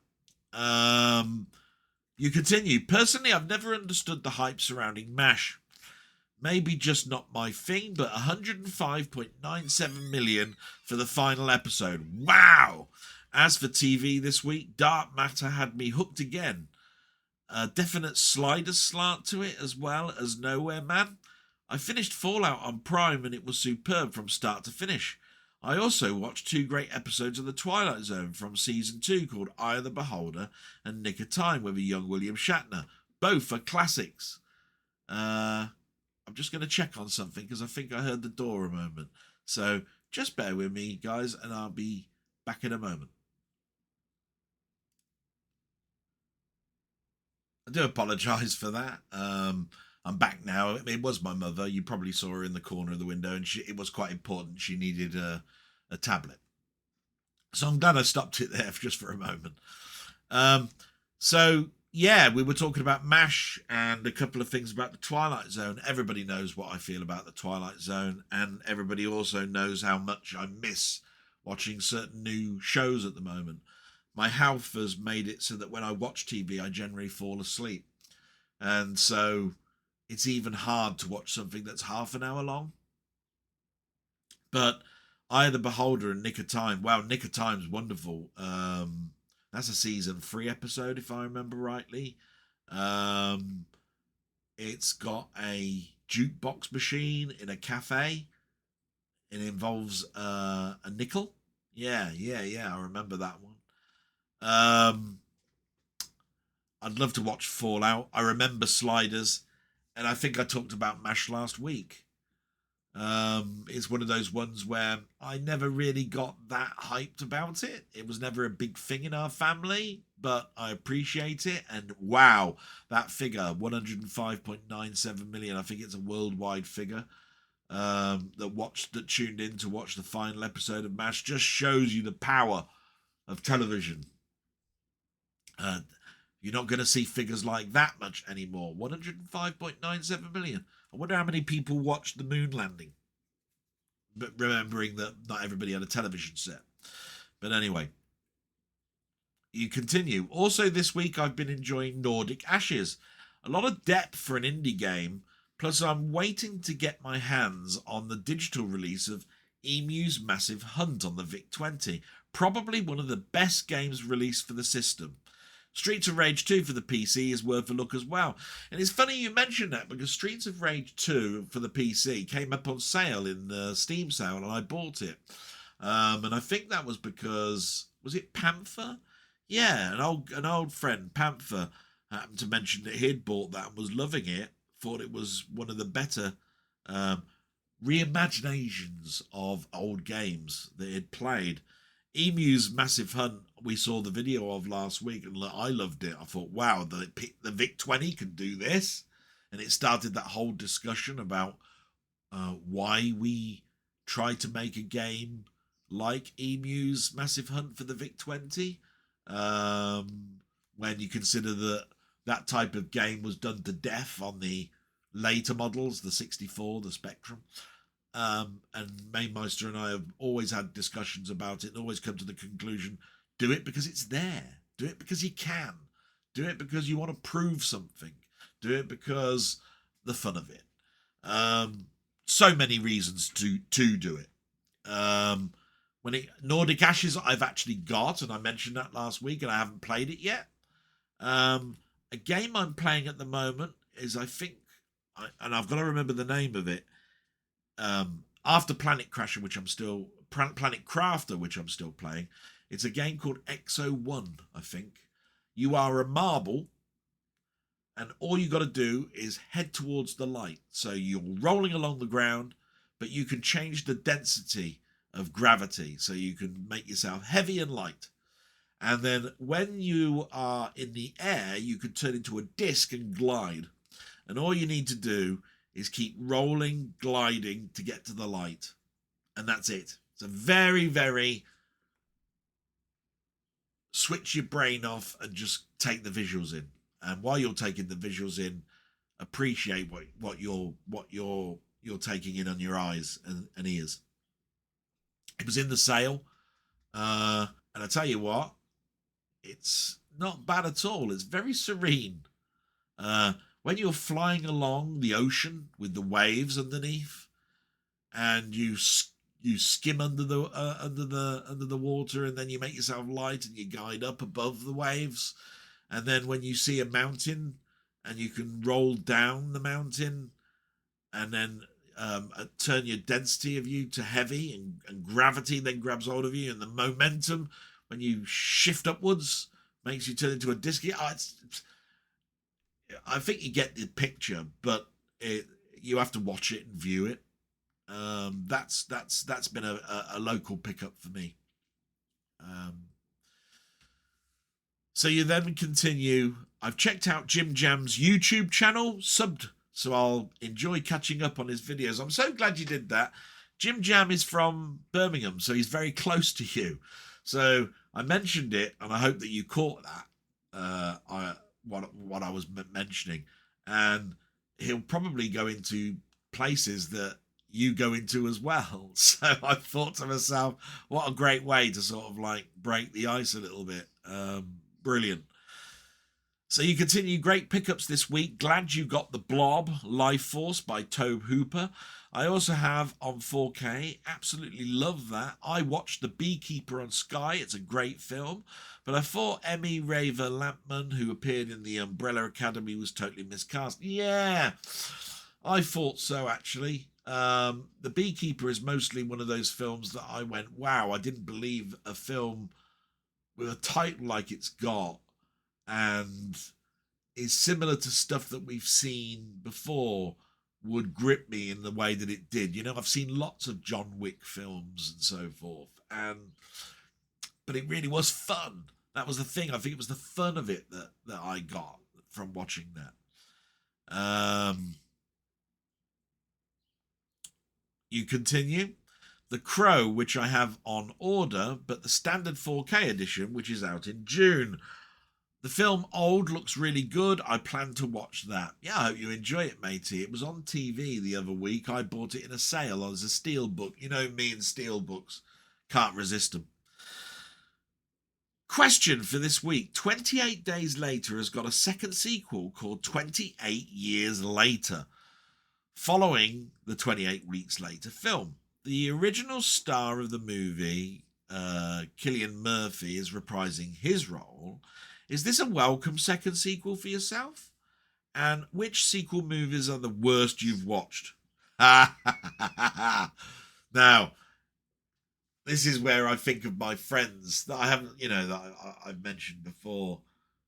You continue. Personally, I've never understood the hype surrounding MASH. Maybe just not my thing, but 105.97 million for the final episode. Wow! As for TV this week, Dark Matter had me hooked again. A definite slider slant to it, as well as Nowhere Man. I finished Fallout on Prime and it was superb from start to finish. I also watched 2 great episodes of The Twilight Zone from Season 2 called Eye of the Beholder and Nick of Time with a young William Shatner. Both are classics. I'm just going to check on something because I think I heard the door a moment. So just bear with me, guys, and I'll be back in a moment. I do apologise for that. I'm back now. It was my mother. You probably saw her in the corner of the window, and it was quite important. She needed a tablet. So I'm glad I stopped it there just for a moment. So, yeah, we were talking about MASH and a couple of things about the Twilight Zone. Everybody knows what I feel about the Twilight Zone, and everybody also knows how much I miss watching certain new shows at the moment. My health has made it so that when I watch TV, I generally fall asleep. And so it's even hard to watch something that's half an hour long. But Eye of the Beholder and Nick of Time. Wow, Nick of Time's wonderful. That's a season 3 episode, if I remember rightly. It's got a jukebox machine in a cafe. It involves a nickel. Yeah. I remember that one. I'd love to watch Fallout. I remember Sliders, and I think I talked about MASH last week. It's one of those ones where I never really got that hyped about it. It was never a big thing in our family, but I appreciate it. And wow, that figure, 105.97 million. I think it's a worldwide figure. That tuned in to watch the final episode of MASH just shows you the power of television. You're not going to see figures like that much anymore. 105.97 million. I wonder how many people watched the moon landing. But remembering that not everybody had a television set. But anyway, you continue. Also this week I've been enjoying Nordic Ashes. A lot of depth for an indie game. Plus I'm waiting to get my hands on the digital release of Emu's Massive Hunt on the VIC-20. Probably one of the best games released for the system. Streets of Rage 2 for the PC is worth a look as well. And it's funny you mention that because Streets of Rage 2 for the PC came up on sale in the Steam sale and I bought it. And I think that was because, was it Panther? Yeah, an old friend, Panther, happened to mention that he'd bought that and was loving it. Thought it was one of the better reimaginations of old games that he'd played. Emu's Massive Hunt, we saw the video of last week, and I loved it. I thought, wow, the VIC-20 can do this. And it started that whole discussion about why we try to make a game like Emu's Massive Hunt for the VIC-20. When you consider that type of game was done to death on the later models, the 64, the Spectrum. And Mamemeister and I have always had discussions about it and always come to the conclusion, do it because it's there. Do it because you can. Do it because you want to prove something. Do it because the fun of it. So many reasons to do it. Nordic Ashes I've actually got, and I mentioned that last week, and I haven't played it yet. A game I'm playing at the moment is, I think, and I've got to remember the name of it, after Planet Crafter, which I'm still playing. It's a game called XO1, I think. You are a marble, and all you got to do is head towards the light. So you're rolling along the ground, but you can change the density of gravity, so you can make yourself heavy and light. And then when you are in the air, you can turn into a disc and glide. And all you need to do is keep rolling, gliding to get to the light. And that's it. It's a very, very switch your brain off and just take the visuals in. And while you're taking the visuals in, appreciate what you're taking in on your eyes and ears. It was in the sale. And I tell you what, it's not bad at all. It's very serene. When you're flying along the ocean with the waves underneath, and you skim under the water, and then you make yourself light and you guide up above the waves, and then when you see a mountain, and you can roll down the mountain, and then turn your density of you to heavy, and gravity then grabs hold of you, and the momentum when you shift upwards makes you turn into a disc. I think you get the picture, but you have to watch it and view it. That's been a local pickup for me. So you then continue. I've checked out Jim Jam's YouTube channel, subbed, so I'll enjoy catching up on his videos. I'm so glad you did that. Jim Jam is from Birmingham, so he's very close to you. So I mentioned it, and I hope that you caught that. What I was mentioning, and he'll probably go into places that you go into as well. So I thought to myself, what a great way to sort of like break the ice a little bit. Brilliant. So you continue great pickups this week. Glad you got The Blob, Life Force by Tobe Hooper. I also have on 4K. Absolutely love that. I watched The Beekeeper on Sky. It's a great film. But I thought Emmy Raver Lampman, who appeared in The Umbrella Academy, was totally miscast. Yeah, I thought so, actually. The Beekeeper is mostly one of those films that I went, wow, I didn't believe a film with a title like it's got and is similar to stuff that we've seen before would grip me in the way that it did. You know, I've seen lots of John Wick films and so forth, but it really was fun. That was the thing. I think it was the fun of it that I got from watching that. You continue. The Crow, which I have on order, but the standard 4K edition, which is out in June. The film Old looks really good. I plan to watch that. Yeah, I hope you enjoy it, matey. It was on TV the other week. I bought it in a sale as a steelbook. You know me and steelbooks. Can't resist them. Question for this week. 28 Days Later has got a second sequel called 28 Years Later, following the 28 Weeks Later film. The original star of the movie, Cillian Murphy, is reprising his role. Is this a welcome second sequel for yourself? And which sequel movies are the worst you've watched? Now, this is where I think of my friends that I haven't, that I've mentioned before,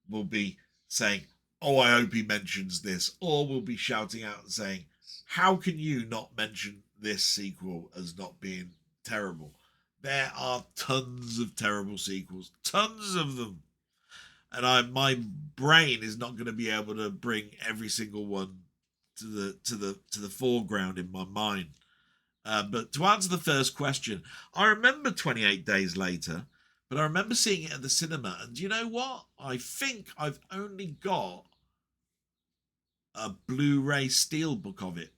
will be saying, oh, I hope he mentions this, or will be shouting out and saying, how can you not mention this sequel as not being terrible? There are tons of terrible sequels, tons of them. And my brain is not going to be able to bring every single one to the foreground in my mind. But to answer the first question, I remember 28 Days Later, but I remember seeing it at the cinema. And do you know what? I think I've only got a Blu-ray steelbook of it,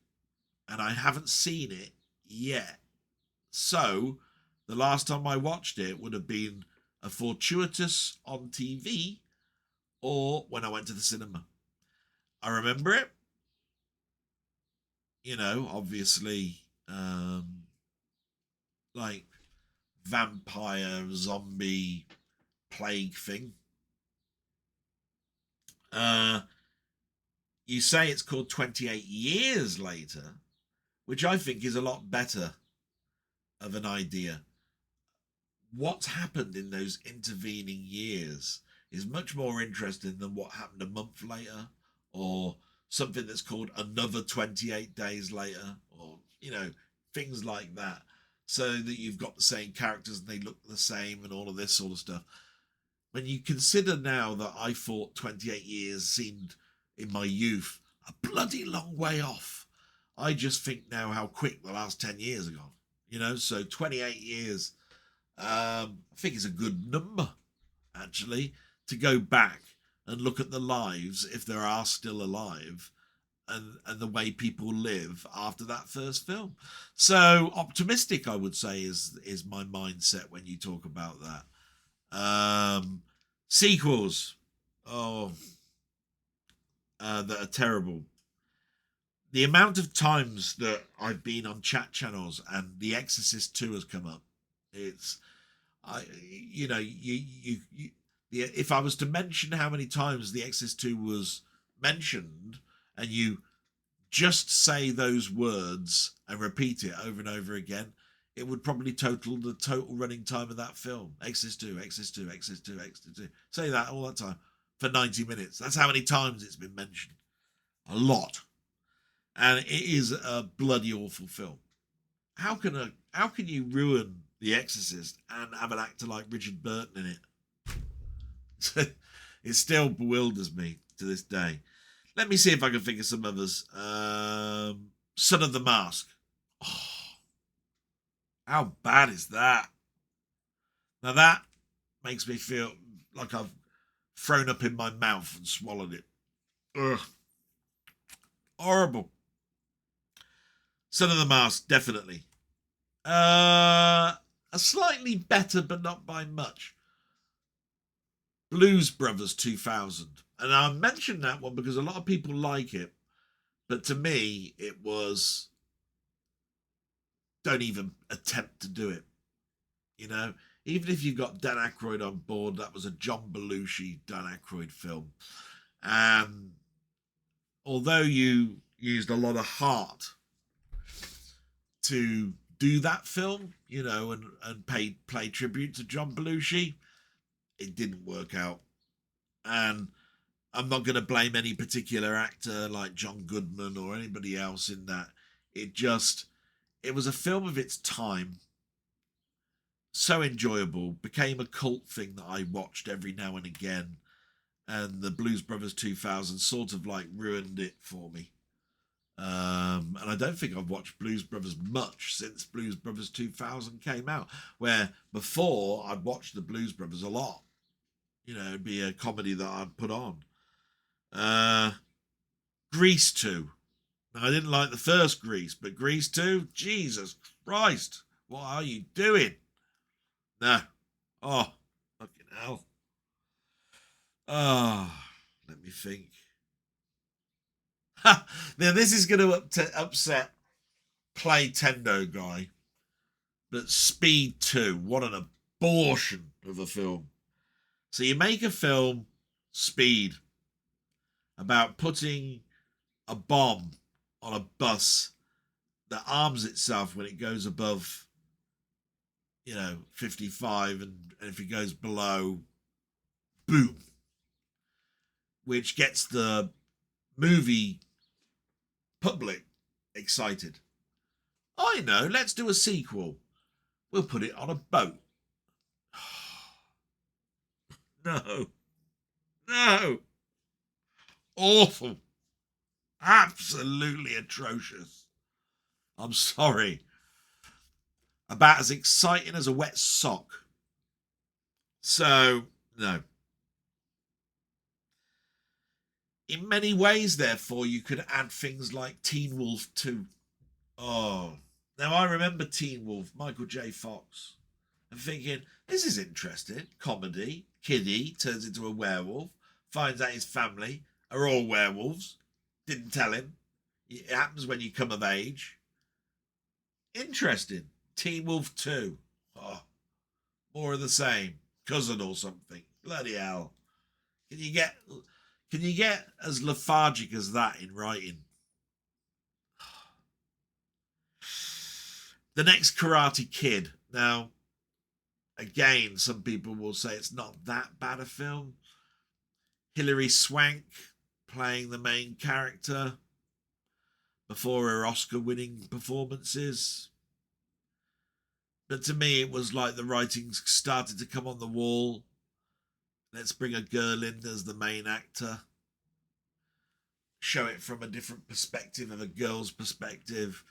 and I haven't seen it yet. So the last time I watched it would have been a fortuitous on TV or when I went to the cinema. I remember it. Obviously, like vampire, zombie, plague thing. You say it's called 28 Years Later, which I think is a lot better of an idea. What's happened in those intervening years is much more interesting than what happened a month later, or something that's called Another 28 Days Later, or things like that, so that you've got the same characters and they look the same and all of this sort of stuff. When you consider now that I thought 28 years seemed in my youth a bloody long way off, I just think now how quick the last 10 years are gone. So 28 years, I think it's a good number, actually, to go back and look at the lives, if there are still alive, and the way people live after that first film. So optimistic, I would say, is my mindset when you talk about that. Sequels, that are terrible. The amount of times that I've been on chat channels and The Exorcist 2 has come up, if I was to mention how many times The Exorcist 2 was mentioned, and you just say those words and repeat it over and over again, it would probably total the total running time of that film. Exorcist 2, Exorcist 2, Exorcist 2, Exorcist 2. Say that all that time for 90 minutes. That's how many times it's been mentioned. A lot. And it is a bloody awful film. How can you ruin The Exorcist and have an actor like Richard Burton in it? It still bewilders me to this day. Let me see if I can think of some others. Son of the Mask. Oh, how bad is that? Now that makes me feel like I've thrown up in my mouth and swallowed it. Ugh. Horrible. Son of the Mask, definitely. A slightly better, but not by much. Blues Brothers 2000. And I mentioned that one because a lot of people like it. But to me, it was, don't even attempt to do it. You know, even if you got Dan Aykroyd on board, that was a John Belushi, Dan Aykroyd film. And although you used a lot of heart to do that film, you know, and play tribute to John Belushi, it didn't work out. And I'm not going to blame any particular actor like John Goodman or anybody else in that. It was a film of its time, so enjoyable, became a cult thing that I watched every now and again, and the Blues Brothers 2000 sort of like ruined it for me. And I don't think I've watched Blues Brothers much since Blues Brothers 2000 came out, where before I'd watched the Blues Brothers a lot. You know, it'd be a comedy that I'd put on. Grease 2. Now, I didn't like the first Grease, but Grease 2, Jesus Christ, what are you doing? No. Oh, fucking hell. Oh, let me think. Now, this is going to upset Playtendoguy, but Speed 2, what an abortion of a film. So you make a film, Speed, about putting a bomb on a bus that arms itself when it goes above, 55, and if it goes below, boom, which gets the movie public excited. I know, let's do a sequel. We'll put it on a boat. No. Awful. Absolutely atrocious. I'm sorry. About as exciting as a wet sock. So, no. In many ways, therefore, you could add things like Teen Wolf 2. Oh. Now, I remember Teen Wolf, Michael J. Fox, and thinking, this is interesting. Comedy. Kiddie turns into a werewolf, finds out his family are all werewolves. Didn't tell him. It happens when you come of age. Interesting. Teen Wolf 2. Oh, more of the same. Cousin or something. Bloody hell. Can you get as lethargic as that in writing? The next Karate Kid. Now, again, some people will say it's not that bad a film. Hilary Swank playing the main character before her Oscar-winning performances. But to me, it was like the writings started to come on the wall. Let's bring a girl in as the main actor. Show it from a different perspective, of a girl's perspective.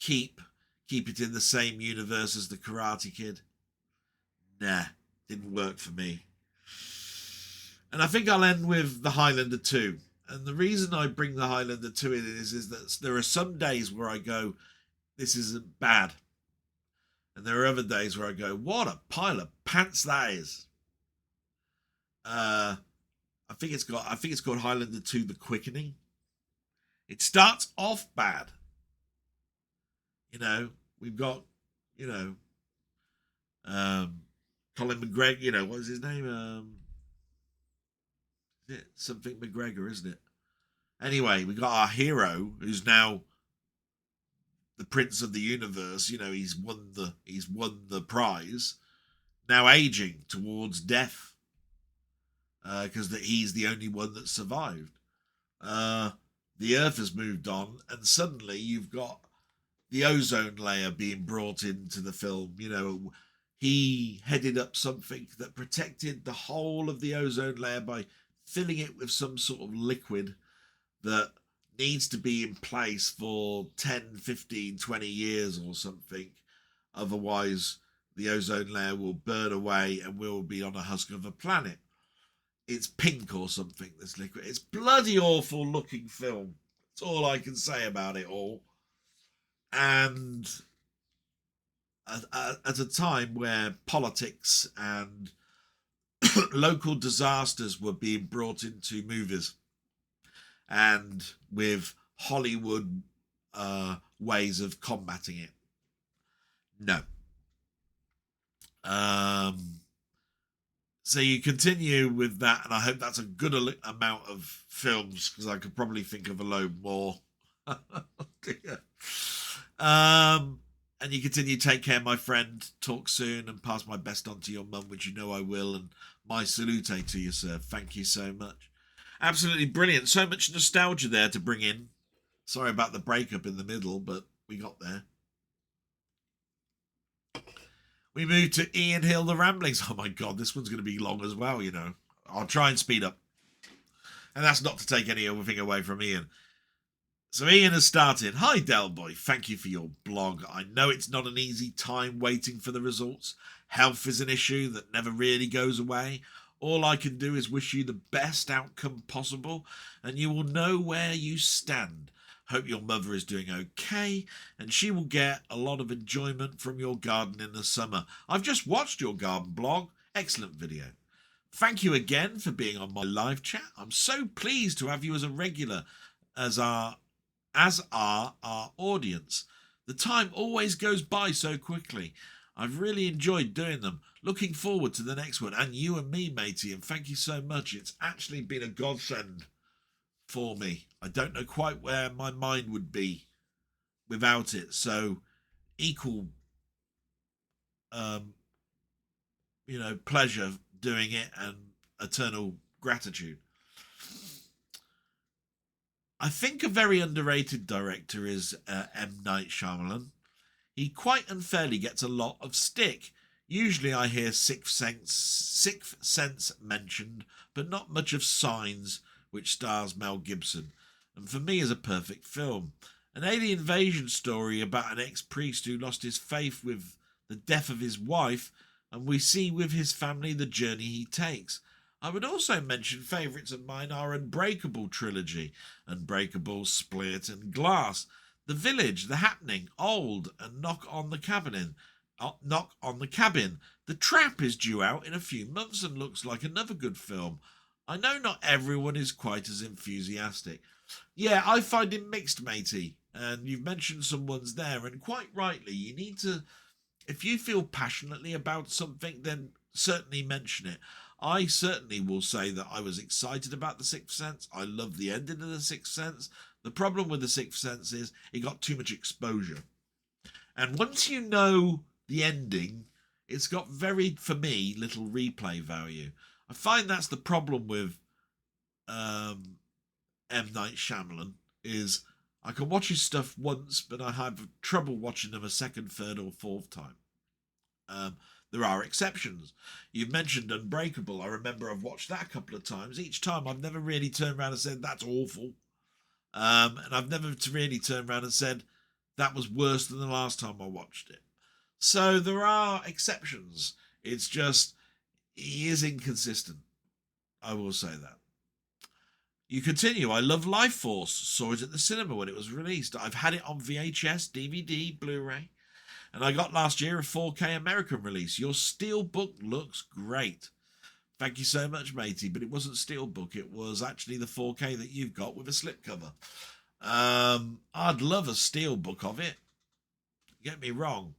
Keep it in the same universe as the Karate Kid. Nah, didn't work for me. And I think I'll end with the Highlander 2. And the reason I bring the Highlander 2 in is that there are some days where I go, this isn't bad. And there are other days where I go, what a pile of pants that is. I think it's called Highlander 2 The Quickening. It starts off bad. We've got, Colin McGregor, what is his name? Is it something McGregor, isn't it? Anyway, we got our hero who's now the Prince of the Universe. He's won the prize. Now aging towards death, because he's the only one that survived. The Earth has moved on, and suddenly you've got the ozone layer being brought into the film. He headed up something that protected the whole of the ozone layer by filling it with some sort of liquid that needs to be in place for 10, 15, 20 years or something. Otherwise, the ozone layer will burn away and we'll be on a husk of a planet. It's pink or something, this liquid. It's bloody awful looking film. That's all I can say about it all. And at a time where politics and local disasters were being brought into movies, and with Hollywood ways of combating it. No. So you continue with that, and I hope that's a good amount of films, because I could probably think of a load more. And you continue, take care, my friend, talk soon, and pass my best on to your mum, which you know I will, and my salute to you, sir. Thank you so much. Absolutely brilliant. So much nostalgia there to bring in. Sorry about the breakup in the middle, but we got there. We move to Ian Hill, The Ramblings. Oh my God, this one's going to be long as well, you know. I'll try and speed up. And that's not to take anything away from Ian. So Ian has started. Hi, Delboy. Thank you for your blog. I know it's not an easy time waiting for the results. Health is an issue that never really goes away. All I can do is wish you the best outcome possible, and you will know where you stand. Hope your mother is doing okay, and she will get a lot of enjoyment from your garden in the summer. I've just watched your garden blog. Excellent video. Thank you again for being on my live chat. I'm so pleased to have you as a regular, as are our audience. The time always goes by so quickly. I've really enjoyed doing them. Looking forward to the next one. And you and me, matey, and thank you so much. It's actually been a godsend for me. I don't know quite where my mind would be without it. So equal pleasure doing it, and eternal gratitude. I think a very underrated director is M. Night Shyamalan. He quite unfairly gets a lot of stick. Usually I hear Sixth Sense mentioned, but not much of Signs, which stars Mel Gibson, and for me is a perfect film. An alien invasion story about an ex-priest who lost his faith with the death of his wife, and we see with his family the journey he takes. I would also mention favourites of mine are Unbreakable trilogy, Unbreakable, Split and Glass, The Village, The Happening, Old, and Knock on the Cabin. The Trap is due out in a few months and looks like another good film. I know not everyone is quite as enthusiastic. Yeah, I find him mixed, matey, and you've mentioned some ones there, and quite rightly, you need to, if you feel passionately about something, then certainly mention it. I certainly will say that I was excited about The Sixth Sense. I love the ending of The Sixth Sense. The problem with The Sixth Sense is it got too much exposure. And once you know the ending, it's got very, for me, little replay value. I find that's the problem with M. Night Shyamalan, is I can watch his stuff once, but I have trouble watching them a second, third or fourth time. There are exceptions. You've mentioned Unbreakable. I remember I've watched that a couple of times. Each time I've never really turned around and said, that's awful. And I've never really turned around and said, that was worse than the last time I watched it. So there are exceptions. It's just, he is inconsistent. I will say that. You continue. I love Life Force. Saw it at the cinema when it was released. I've had it on VHS, DVD, Blu-ray. And I got last year a 4K American release. Your steelbook looks great. Thank you so much, matey. But it wasn't steelbook. It was actually the 4K that you've got with a slipcover. I'd love a steelbook of it. Get me wrong.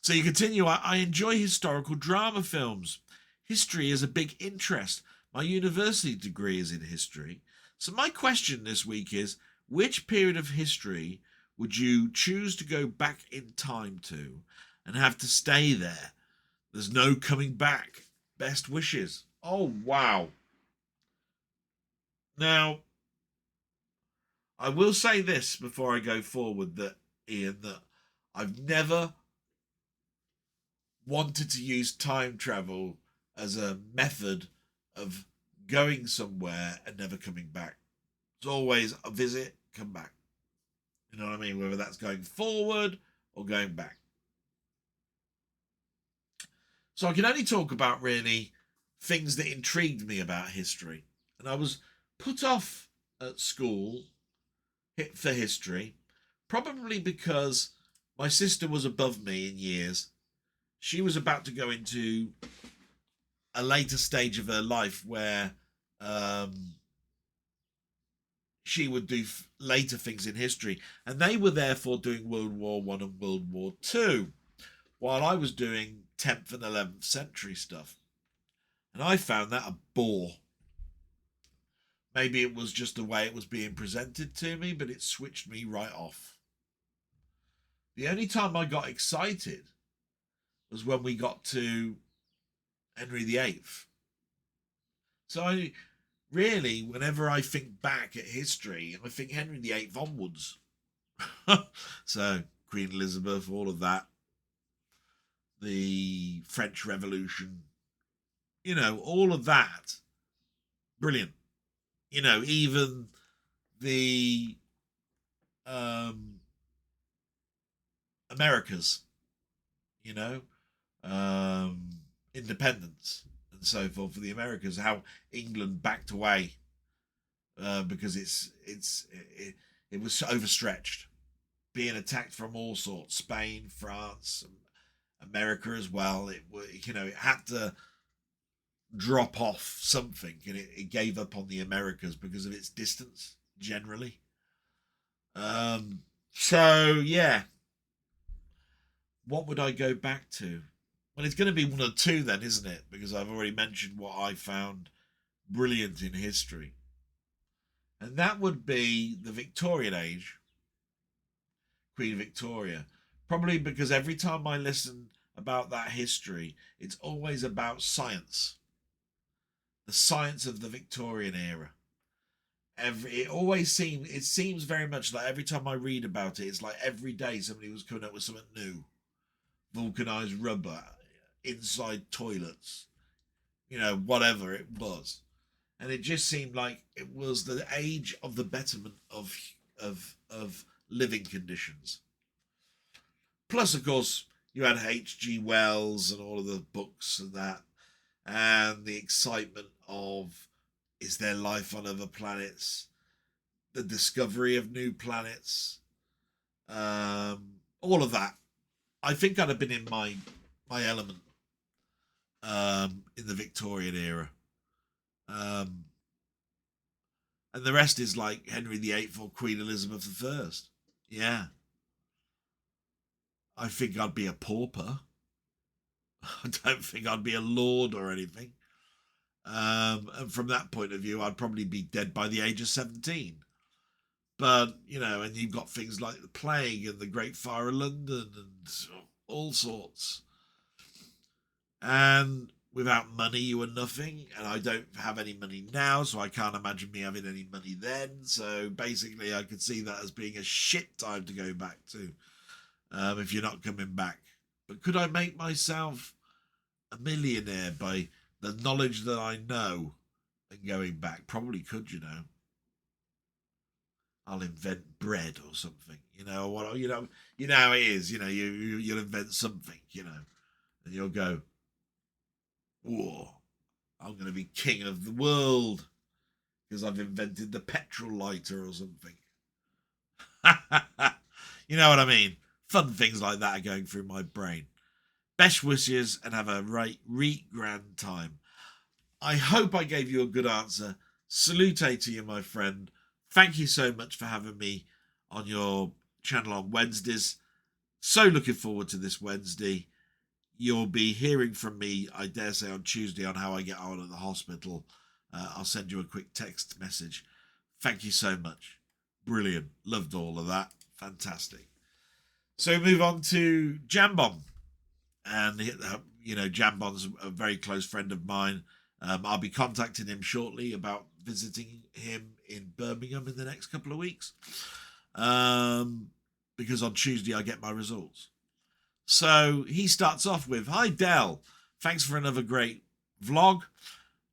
So you continue. I enjoy historical drama films. History is a big interest. My university degree is in history. So my question this week is, which period of history would you choose to go back in time to and have to stay there? There's no coming back. Best wishes. Oh, wow. Now, I will say this before I go forward, that Ian, that I've never wanted to use time travel as a method of going somewhere and never coming back. It's always a visit, come back. You know what I mean? Whether that's going forward or going back. So I can only talk about really things that intrigued me about history. And I was put off at school for history, probably because my sister was above me in years. She was about to go into a later stage of her life where she would do later things in history, and they were therefore doing World War One and World War Two, while I was doing 10th and 11th century stuff, and I found that a bore. Maybe it was just the way it was being presented to me, but it switched me right off. The only time I got excited was when we got to Henry VIII. So I really, whenever I think back at history, I think Henry VIII onwards. So Queen Elizabeth, all of that, the French Revolution, all of that, brilliant. Even the Americas, independence and so forth for the Americas, how England backed away because it was overstretched, being attacked from all sorts, Spain, France, America as well. It had to drop off something, and it gave up on the Americas because of its distance generally. So yeah, what would I go back to? Well, it's going to be one or two then, isn't it? Because I've already mentioned what I found brilliant in history, and that would be the Victorian age, Queen Victoria. Probably because every time I listen about that history, it's always about science, the science of the Victorian era. It seems very much like every time I read about it, it's like every day somebody was coming up with something new. Vulcanized rubber, inside toilets, whatever it was. And it just seemed like it was the age of the betterment of living conditions. Plus, of course, you had H.G. Wells and all of the books and that, and the excitement of, is there life on other planets? The discovery of new planets, all of that. I think I'd have been in my element in the Victorian era. And the rest is like Henry VIII or Queen Elizabeth I. Yeah. I think I'd be a pauper. I don't think I'd be a lord or anything. And from that point of view, I'd probably be dead by the age of 17. But, and you've got things like the plague and the Great Fire of London and all sorts. And without money, you were nothing. And I don't have any money now, so I can't imagine me having any money then. So basically, I could see that as being a shit time to go back to if you're not coming back. But could I make myself a millionaire by the knowledge that I know and going back? Probably could, I'll invent bread or something, what, how it is, you'll invent something, and you'll go, whoa, I'm going to be king of the world because I've invented the petrol lighter or something. You know what I mean? Fun things like that are going through my brain. Best wishes and have a right grand time. I hope I gave you a good answer. Salute to you, my friend. Thank you so much for having me on your channel on Wednesdays. So looking forward to this Wednesday. You'll be hearing from me, I dare say, on Tuesday on how I get on at the hospital. I'll send you a quick text message. Thank you so much. Brilliant. Loved all of that. Fantastic. So move on to Jambon. And, Jambon's a very close friend of mine. I'll be contacting him shortly about visiting him in Birmingham in the next couple of weeks. Because on Tuesday I get my results. So he starts off with, "Hi Del, thanks for another great vlog.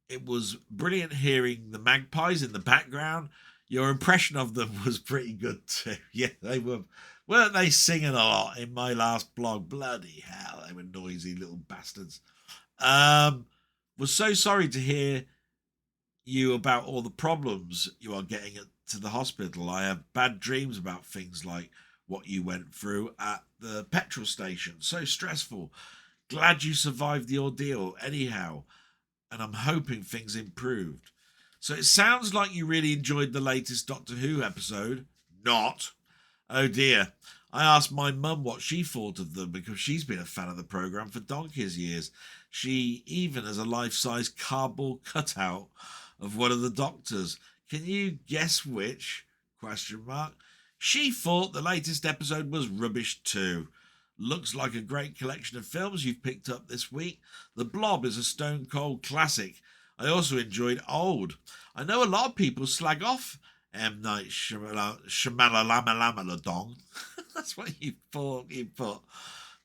It was brilliant hearing the magpies in the background. Your impression of them was pretty good too." Yeah, they were. Weren't they singing a lot in my last blog? Bloody hell, they were noisy little bastards. Was so sorry to hear you about all the problems you are getting to the hospital. I have bad dreams about things like what you went through at the petrol station. So stressful. Glad you survived the ordeal. Anyhow, and I'm hoping things improved. So it sounds like you really enjoyed the latest Doctor Who episode. Not. Oh dear. I asked my mum what she thought of them because she's been a fan of the programme for donkey's years. She even has a life-size cardboard cutout of one of the Doctors. Can you guess which? Question mark. She thought the latest episode was rubbish too. Looks like a great collection of films you've picked up this week. The Blob is a stone cold classic. I also enjoyed Old. I know a lot of people slag off M. Night Shyamalan. That's what you put. But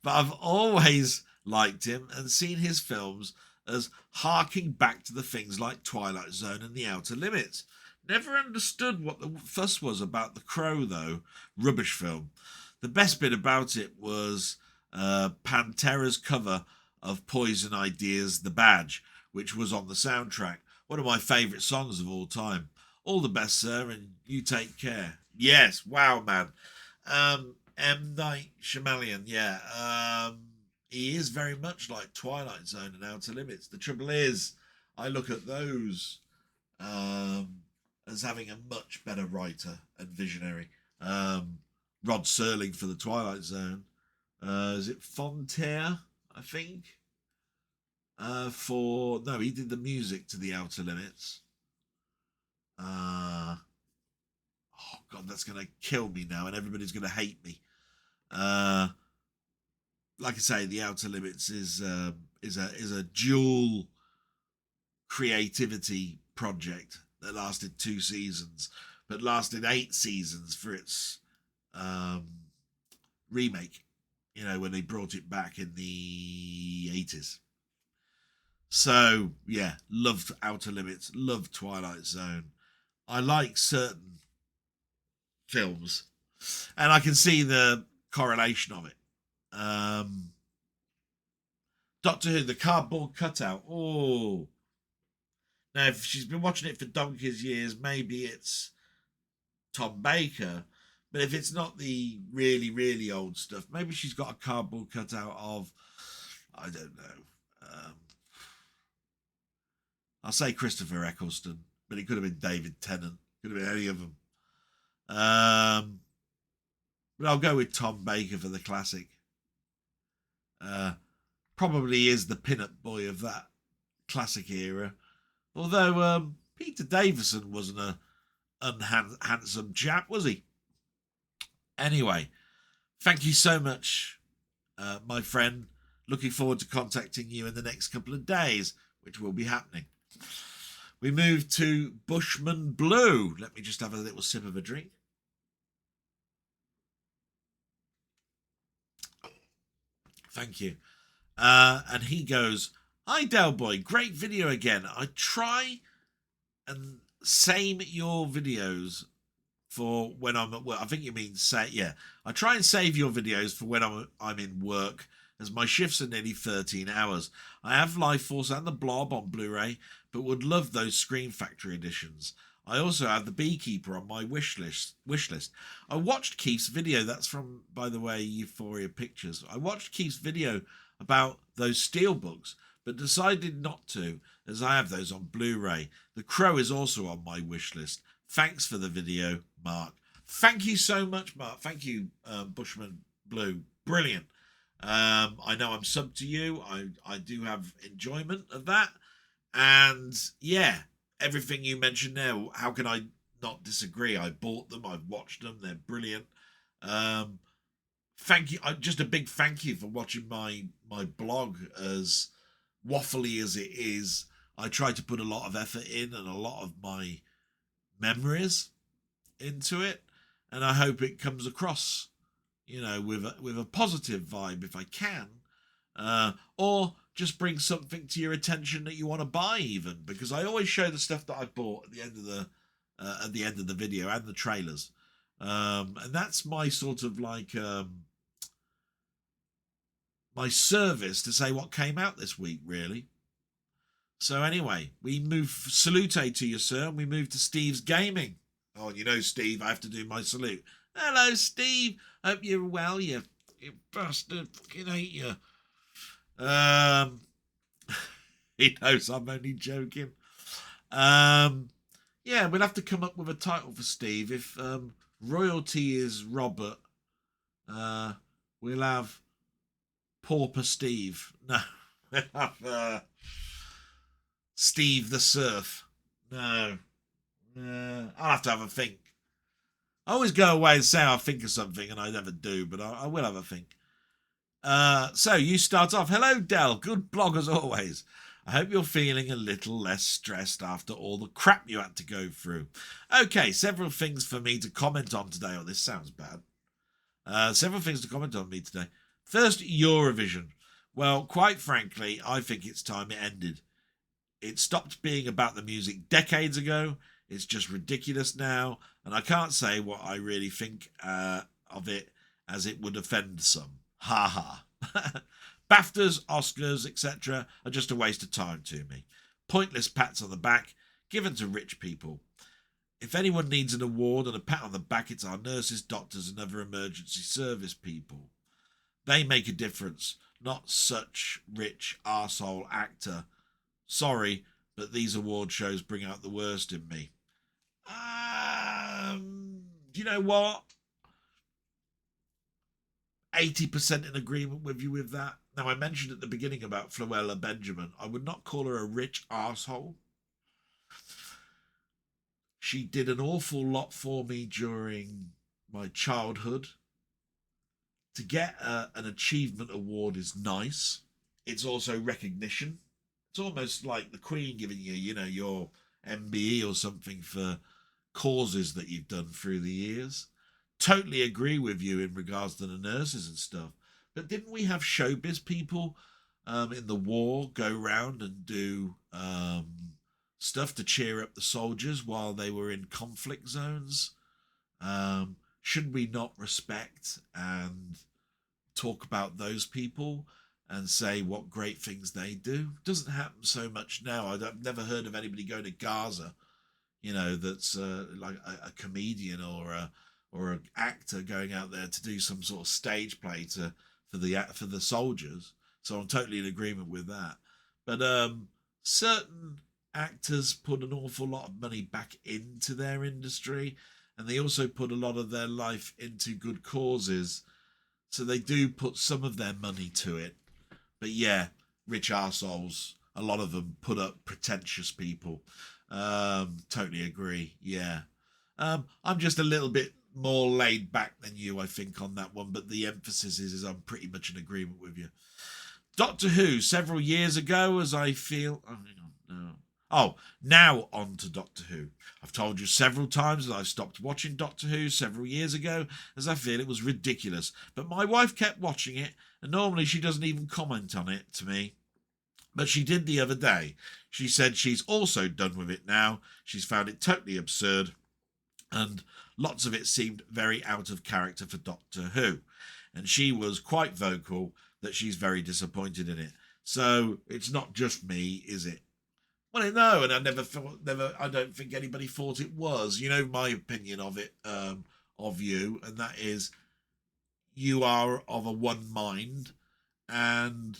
I've always liked him and seen his films as harking back to the things like Twilight Zone and The Outer Limits. Never understood what the fuss was about The Crow, though. Rubbish film. The best bit about it was Pantera's cover of Poison Ideas' The Badge, which was on the soundtrack. One of my favourite songs of all time. All the best, sir, and you take care. Yes, wow, man. M. Night Shyamalan, yeah. He is very much like Twilight Zone and Outer Limits. The trouble is, I look at those as having a much better writer and visionary. Rod Serling for the Twilight Zone. Is it Fonterre, I think? No, he did the music to The Outer Limits. Oh God, that's gonna kill me now, and everybody's gonna hate me. Like I say, The Outer Limits is a dual creativity project that lasted 2 seasons, but lasted 8 seasons for its remake. You know, when they brought it back in the 80s. So yeah, loved Outer Limits, loved Twilight Zone. I like certain films, and I can see the correlation of it. Doctor Who, the cardboard cutout. Oh, now if she's been watching it for donkey's years, maybe it's Tom Baker. But if it's not the really, really old stuff, maybe she's got a cardboard cutout of, I don't know. I'll say Christopher Eccleston, but it could have been David Tennant. Could have been any of them. But I'll go with Tom Baker for the classic. Probably is the pin-up boy of that classic era. Although Peter Davison wasn't a unhandsome chap, was he? Anyway, thank you so much, my friend. Looking forward to contacting you in the next couple of days, which will be happening. We move to Bushman Blue. Let me just have a little sip of a drink. Thank you. And he goes, "Hi, Delboy. Great video again. I try and same your videos for when I'm at work." I think you mean say, yeah. "I try and save your videos for when I'm in work, as my shifts are nearly 13 hours. I have Life Force and the Blob on Blu-ray, but would love those Screen Factory editions. I also have the Beekeeper on my wish list. I watched Keith's video." That's from, by the way, Euphoria Pictures. "I watched Keith's video about those steelbooks, but decided not to, as I have those on Blu-ray. The Crow is also on my wish list. Thanks for the video, Mark." Thank you so much, Mark. Thank you, Bushman Blue. Brilliant. I know I'm subbed to you. I do have enjoyment of that. And yeah, everything you mentioned there, how can I not disagree? I bought them. I've watched them. They're brilliant. Thank you. Just a big thank you for watching my blog, as waffly as it is. I try to put a lot of effort in and a lot of my memories into it, and I hope it comes across, you know, with a positive vibe if I can, or just bring something to your attention that you want to buy, even, because I always show the stuff that I bought at the end of the video and the trailers, and that's my sort of like my service to say what came out this week, really. So anyway, we move, salute to you, sir, and we move to Steve's Gaming. Oh, you know, Steve, I have to do my salute. Hello, Steve. Hope you're well, you bastard. Fucking hate you. He knows I'm only joking. Yeah, we'll have to come up with a title for Steve. If royalty is Robert, we'll have Pauper Steve. No, we'll have Steve the Surf. No, I'll have to have a think. I always go away and say I'll think of something, and I never do, but I will have a think. So you start off. Hello, Del. Good blog as always. I hope you're feeling a little less stressed after all the crap you had to go through. Okay, several things for me to comment on today. Oh, this sounds bad. Several things to comment on me today. First, Eurovision. Well, quite frankly, I think it's time it ended. It stopped being about the music decades ago. It's just ridiculous now, and I can't say what I really think of it, as it would offend some. Ha ha. BAFTAs, Oscars, etc. are just a waste of time to me. Pointless pats on the back given to rich people. If anyone needs an award and a pat on the back, it's our nurses, doctors and other emergency service people. They make a difference, not such rich arsehole actor. Sorry, but these award shows bring out the worst in me. Do you know what? 80% in agreement with you with that. Now, I mentioned at the beginning about Floella Benjamin. I would not call her a rich arsehole. She did an awful lot for me during my childhood. To get an achievement award is nice. It's also recognition. It's almost like the Queen giving you, your MBE or something for causes that you've done through the years. Totally agree with you in regards to the nurses and stuff. But didn't we have showbiz people in the war go round and do stuff to cheer up the soldiers while they were in conflict zones? Should we not respect and talk about those people and say what great things they do? It doesn't happen so much now. I've never heard of anybody going to Gaza, that's like a comedian or an actor going out there to do some sort of stage play for the soldiers. So I'm totally in agreement with that. But certain actors put an awful lot of money back into their industry, and they also put a lot of their life into good causes. So they do put some of their money to it. But yeah, rich arseholes, a lot of them put up pretentious people. Totally agree. Yeah. I'm just a little bit more laid back than you, I think, on that one, but the emphasis is I'm pretty much in agreement with you. Doctor Who, several years ago, as I feel... Oh, hang on, no. Oh, now on to Doctor Who. I've told you several times that I stopped watching Doctor Who several years ago, as I feel it was ridiculous. But my wife kept watching it, and normally she doesn't even comment on it to me. But she did the other day. She said she's also done with it now. She's found it totally absurd, and lots of it seemed very out of character for Doctor Who. And she was quite vocal that she's very disappointed in it. So it's not just me, is it? Well, no, and I don't think anybody thought it was. You know my opinion of it, of you, and that is you are of a one mind, and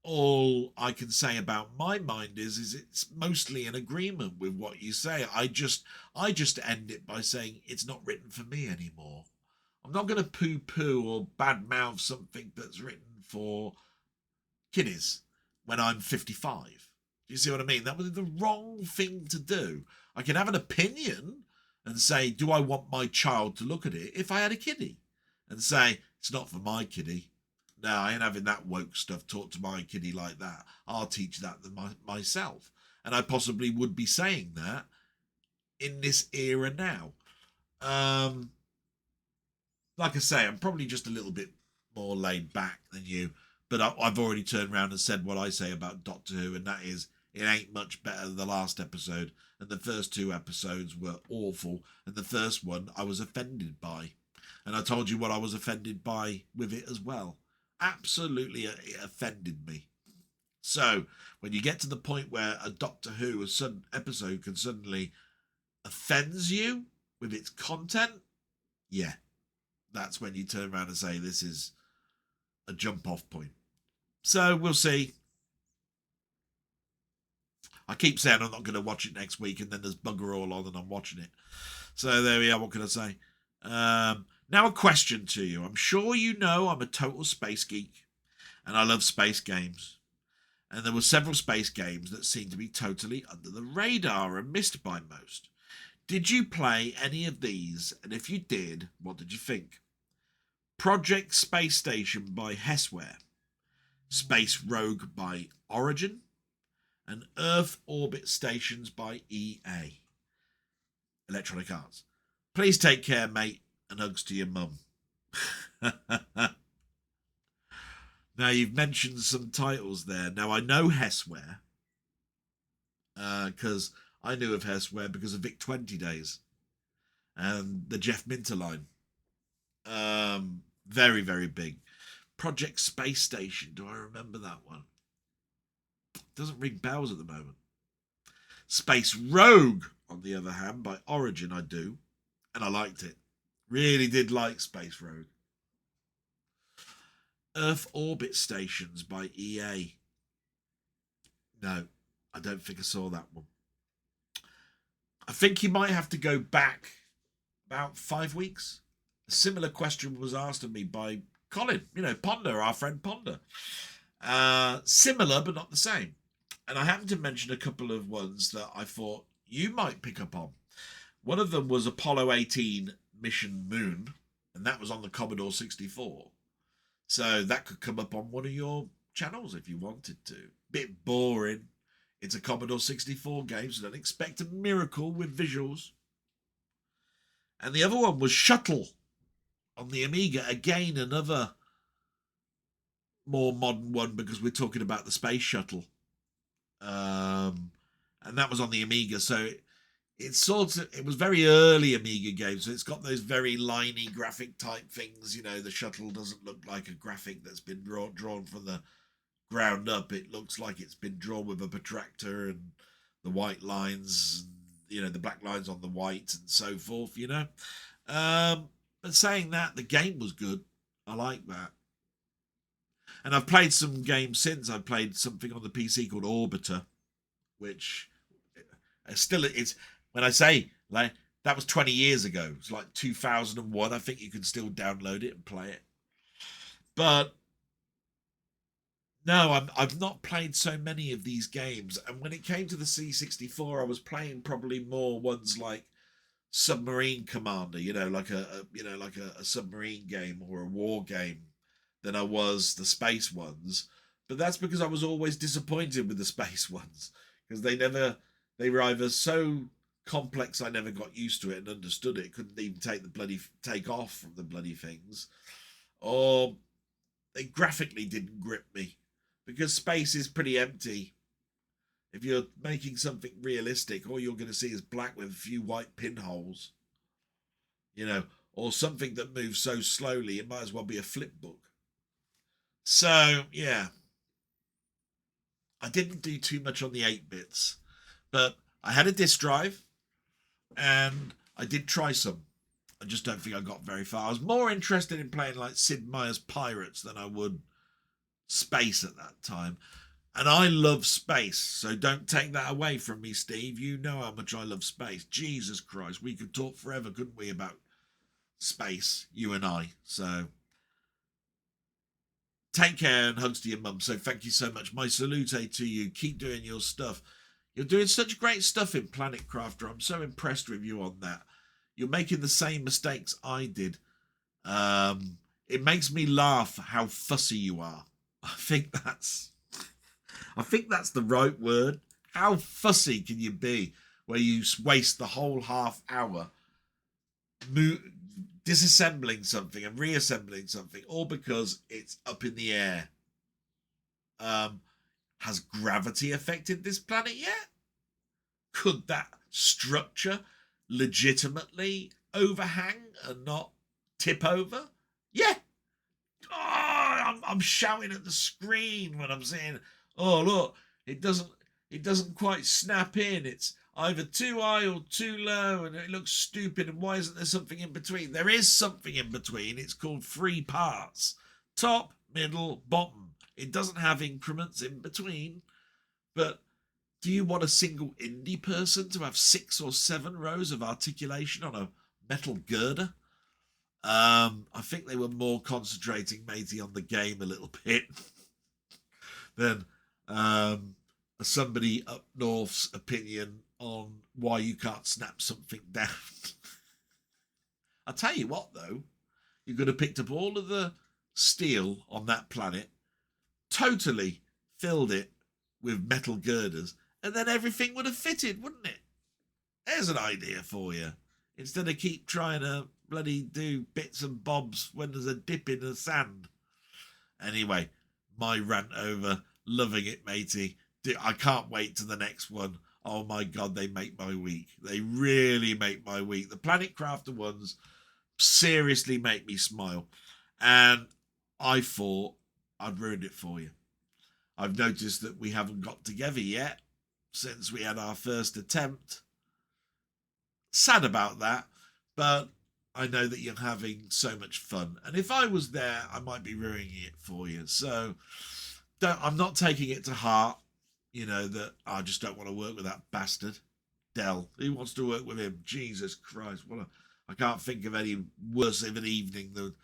all I can say about my mind is it's mostly in agreement with what you say. I just end it by saying it's not written for me anymore. I'm not going to poo-poo or badmouth something that's written for kiddies when I'm 55. Do you see what I mean? That was the wrong thing to do. I can have an opinion and say, do I want my child to look at it if I had a kiddie? And say, it's not for my kiddie. No, I ain't having that woke stuff taught to my kiddie like that. I'll teach that myself. And I possibly would be saying that in this era now. Like I say, I'm probably just a little bit more laid back than you. But I've already turned around and said what I say about Doctor Who, and that is it ain't much better than the last episode. And the first two episodes were awful. And the first one I was offended by. And I told you what I was offended by with it as well. Absolutely, it offended me. So when you get to the point where a Doctor Who, a sudden episode can suddenly offends you with its content, yeah, that's when you turn around and say this is a jump off point. So we'll see. keep saying I'm not going to watch it next week, and then there's bugger all on and I'm watching it. So there we are. What can I say? Now a question to you. I'm sure you know I'm a total space geek and I love space games. And there were several space games that seemed to be totally under the radar and missed by most. Did you play any of these? And if you did, what did you think? Project Space Station by Hessware, Space Rogue by Origin, and Earth Orbit Stations by EA. Electronic Arts. Please take care, mate, and hugs to your mum. Now, you've mentioned some titles there. Now, I know Hessware, because I knew of Hessware because of Vic-20 days and the Jeff Minter line. Very, very big. Project Space Station. Do I remember that one? Doesn't ring bells at the moment. Space Rogue, on the other hand, by Origin, I do. And I liked it. Really did like Space Rogue. Earth Orbit Stations by EA. No, I don't think I saw that one. I think you might have to go back about 5 weeks. A similar question was asked of me by Colin, Ponder, our friend Ponder. Similar, but not the same. And I happened to mention a couple of ones that I thought you might pick up on. One of them was Apollo 18 Mission Moon, and that was on the Commodore 64. So that could come up on one of your channels if you wanted to. Bit boring. It's a Commodore 64 game, so don't expect a miracle with visuals. And the other one was Shuttle on the Amiga. Again, another more modern one because we're talking about the space shuttle. And that was on the Amiga. So it was very early Amiga game. So it's got those very liney graphic type things. The shuttle doesn't look like a graphic that's been drawn from the ground up. It looks like it's been drawn with a protractor and the white lines, the black lines on the white and so forth, But saying that, the game was good. I like that. And I've played some games since. I've played something on the PC called Orbiter, which still it's when I say like that was 20 years ago. It's like 2001. I think you can still download it and play it. But no, I've not played so many of these games. And when it came to the C64, I was playing probably more ones like Submarine Commander, like a submarine game or a war game, than I was the space ones. But that's because I was always disappointed with the space ones because they were either so complex I never got used to it and understood it, couldn't even take off from the bloody things, or they graphically didn't grip me because space is pretty empty. If you're making something realistic, all you're going to see is black with a few white pinholes, or something that moves so slowly it might as well be a flip book. So, yeah, I didn't do too much on the 8-bits, but I had a disk drive and I did try some. I just don't think I got very far. I was more interested in playing like Sid Meier's Pirates than I would space at that time. And I love space, so don't take that away from me, Steve. You know how much I love space. Jesus Christ, we could talk forever, couldn't we, about space, you and I. So take care and hugs to your mum. So thank you so much. My salute to you. Keep doing your stuff. You're doing such great stuff in Planet Crafter. I'm so impressed with you on that. You're making the same mistakes I did. It makes me laugh how fussy you are. I think that's the right word. How fussy can you be where you waste the whole half hour disassembling something and reassembling something, all because it's up in the air? Has gravity affected this planet yet? Could that structure legitimately overhang and not tip over? Yeah. Oh, I'm shouting at the screen when I'm saying, oh, look, it doesn't quite snap in. It's either too high or too low, and it looks stupid. And why isn't there something in between? There is something in between. It's called 3 parts. Top, middle, bottom. It doesn't have increments in between, but Do you want a single indie person to have 6 or 7 rows of articulation on a metal girder? I think they were more concentrating, matey, on the game a little bit than somebody up north's opinion on why you can't snap something down. I'll tell you what, though, you could have picked up all of the steel on that planet, totally filled it with metal girders, and then everything would have fitted, wouldn't it? There's an idea for you. Instead of keep trying to bloody do bits and bobs when there's a dip in the sand. Anyway, my rant over. Loving it, matey. I can't wait to the next one. Oh my God, they make my week. They really make my week. The Planet Crafter ones seriously make me smile. And I thought I'd ruined it for you. I've noticed that we haven't got together yet since we had our first attempt. Sad about that, but I know that you're having so much fun. And if I was there, I might be ruining it for you. So I'm not taking it to heart, you know, that I just don't want to work with that bastard. Dell. Who wants to work with him? Jesus Christ. I can't think of any worse of an evening than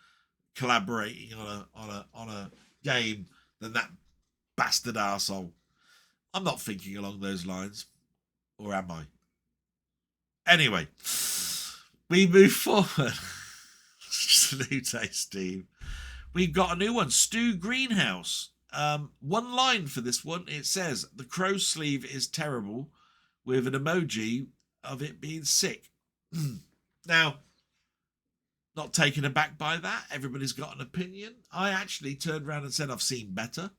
collaborating on a game than that bastard arsehole. I'm not thinking along those lines. Or am I? Anyway, we move forward. Salute, Steve. We've got a new one, Stu Greenhouse. One line for this one. It says, the crow sleeve is terrible, with an emoji of it being sick. Now, not taken aback by that. Everybody's got an opinion. I actually turned around and said I've seen better.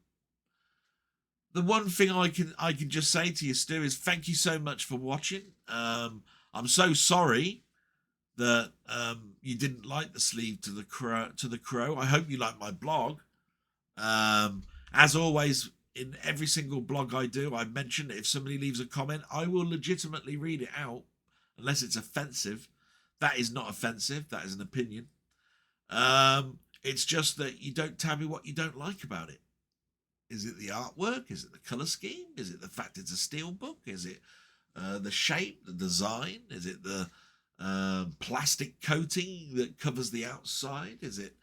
The one thing I can just say to you, Stu, is thank you so much for watching. I'm so sorry that you didn't like the sleeve to the crow. I hope you like my blog. As always, in every single blog I do, I mention that if somebody leaves a comment, I will legitimately read it out, unless it's offensive. That is not offensive. That is an opinion. It's just that you don't tell me what you don't like about it. Is it the artwork? Is it the colour scheme? Is it the fact it's a steelbook? Is it the shape, the design? Is it the plastic coating that covers the outside? Is it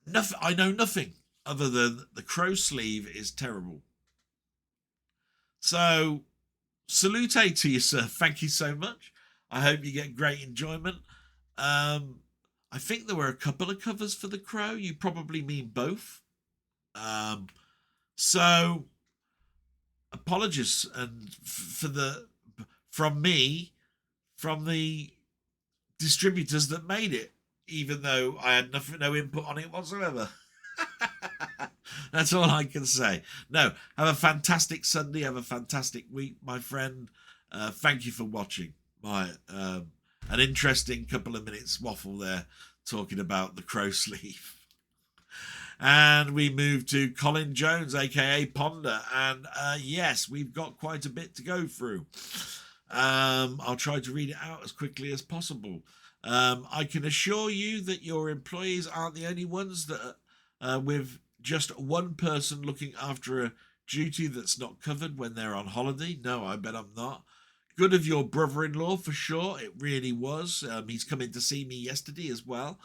nothing? I know nothing other than the crow sleeve is terrible. So, salute to you, sir. Thank you so much. I hope you get great enjoyment. I think there were a couple of covers for the crow. You probably mean both. So, apologies and from the distributors that made it, even though I had no input on it whatsoever. That's all I can say. No, have a fantastic Sunday. Have a fantastic week, my friend. Thank you for watching my an interesting couple of minutes waffle there talking about the crow sleeve. And we move to Colin Jones, aka Ponder. And yes, we've got quite a bit to go through. I'll try to read it out as quickly as possible. I can assure you that your employees aren't the only ones that with just one person looking after a duty that's not covered when they're on holiday. No, I bet I'm not. Good of your brother-in-law, for sure. It really was. He's come in to see me yesterday as well.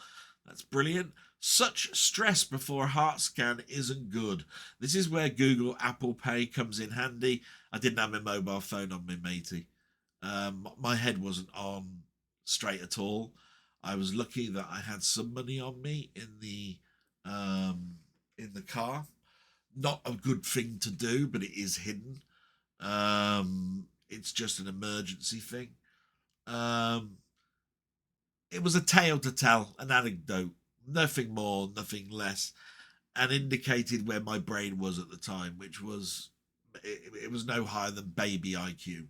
That's brilliant. Such stress before a heart scan isn't good. This is where Google Apple Pay comes in handy. I didn't have my mobile phone on me, matey. My head wasn't on straight at all. I was lucky that I had some money on me in the car. Not a good thing to do, but it is hidden. It's just an emergency thing. It was a tale to tell, an anecdote, nothing more, nothing less, and indicated where my brain was at the time, which was it was no higher than baby IQ.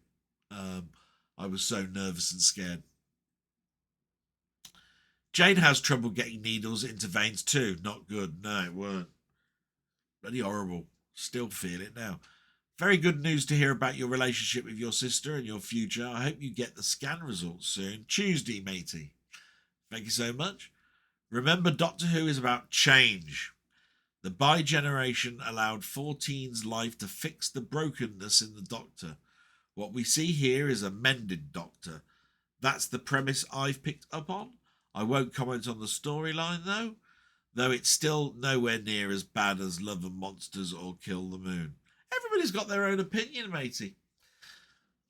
I was so nervous and scared. Jane has trouble getting needles into veins too. Not good. No, it weren't. Bloody horrible. Still feel it now. Very good news to hear about your relationship with your sister and your future. I hope you get the scan results soon. Tuesday, matey. Thank you so much. Remember, Doctor Who is about change. The bi generation allowed 14's life to fix the brokenness in the Doctor. What we see here is a mended Doctor. That's the premise I've picked up on. I won't comment on the storyline though it's still nowhere near as bad as Love and Monsters or Kill the Moon. Everybody's got their own opinion, matey.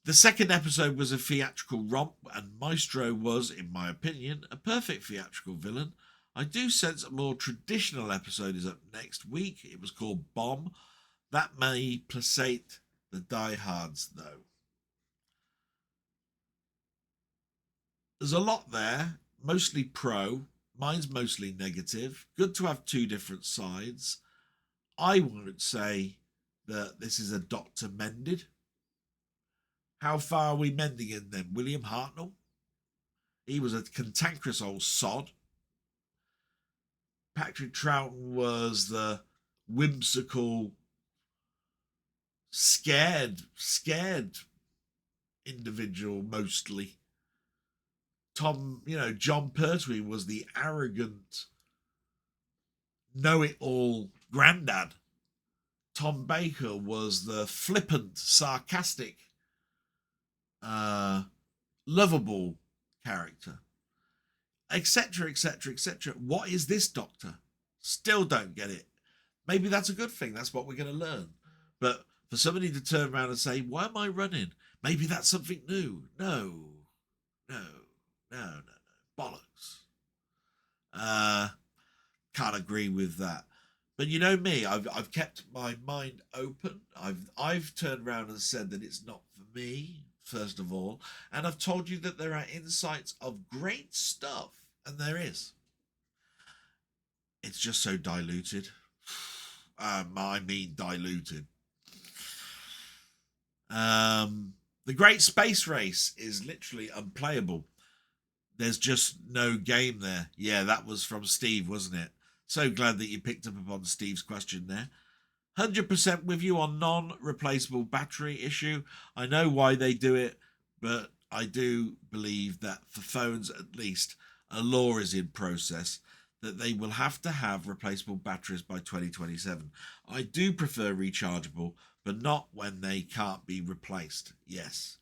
The second episode was a theatrical romp, and Maestro was, in my opinion, a perfect theatrical villain. I do sense a more traditional episode is up next week. It was called Bomb. That may placate the diehards, though. There's a lot there, mostly pro. Mine's mostly negative. Good to have two different sides. I would say that this is a Doctor mended. How far are we mending in then? William Hartnell? He was a cantankerous old sod. Patrick Troughton was the whimsical, scared individual mostly. John Pertwee was the arrogant, know-it-all granddad. Tom Baker was the flippant, sarcastic, lovable character, etc, etc, etc. What is this Doctor? Still don't get it. Maybe that's a good thing. That's what we're going to learn. But for somebody to turn around and say, why am I running? Maybe that's something new. No. Bollocks. Can't agree with that. But you know me, I've kept my mind open. I've turned around and said that it's not for me, first of all, and I've told you that there are insights of great stuff, and there is. It's just so diluted. I mean diluted. The Great Space Race is literally unplayable. There's just no game there. Yeah, that was from Steve, wasn't it? So glad that you picked up upon Steve's question there. 100% with you on non-replaceable battery issue. I know why they do it, but I do believe that for phones at least, a law is in process that they will have to have replaceable batteries by 2027. I do prefer rechargeable, but not when they can't be replaced. Yes.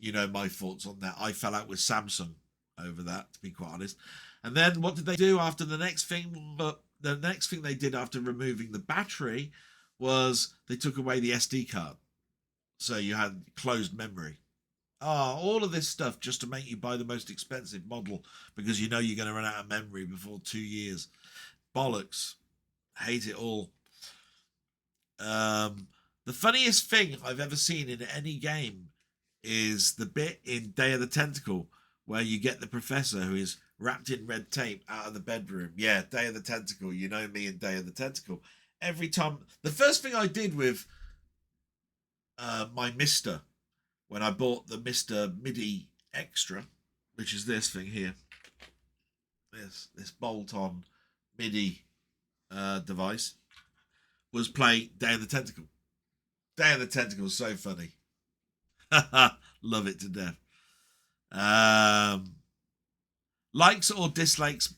You know my thoughts on that. I fell out with Samsung over that, to be quite honest. And then what did they do after the next thing? But the next thing they did after removing the battery was they took away the SD card. So you had closed memory. All of this stuff just to make you buy the most expensive model because you know you're going to run out of memory before 2 years. Bollocks. Hate it all. The funniest thing I've ever seen in any game is the bit in Day of the Tentacle where you get the professor who is wrapped in red tape out of the bedroom. Yeah, Day of the Tentacle. You know me in Day of the Tentacle. Every time, the first thing I did with my Mister, when I bought the Mister MIDI Extra, which is this thing here, this bolt-on MIDI device, was play Day of the Tentacle. Day of the Tentacle is so funny. Love it to death. Likes or dislikes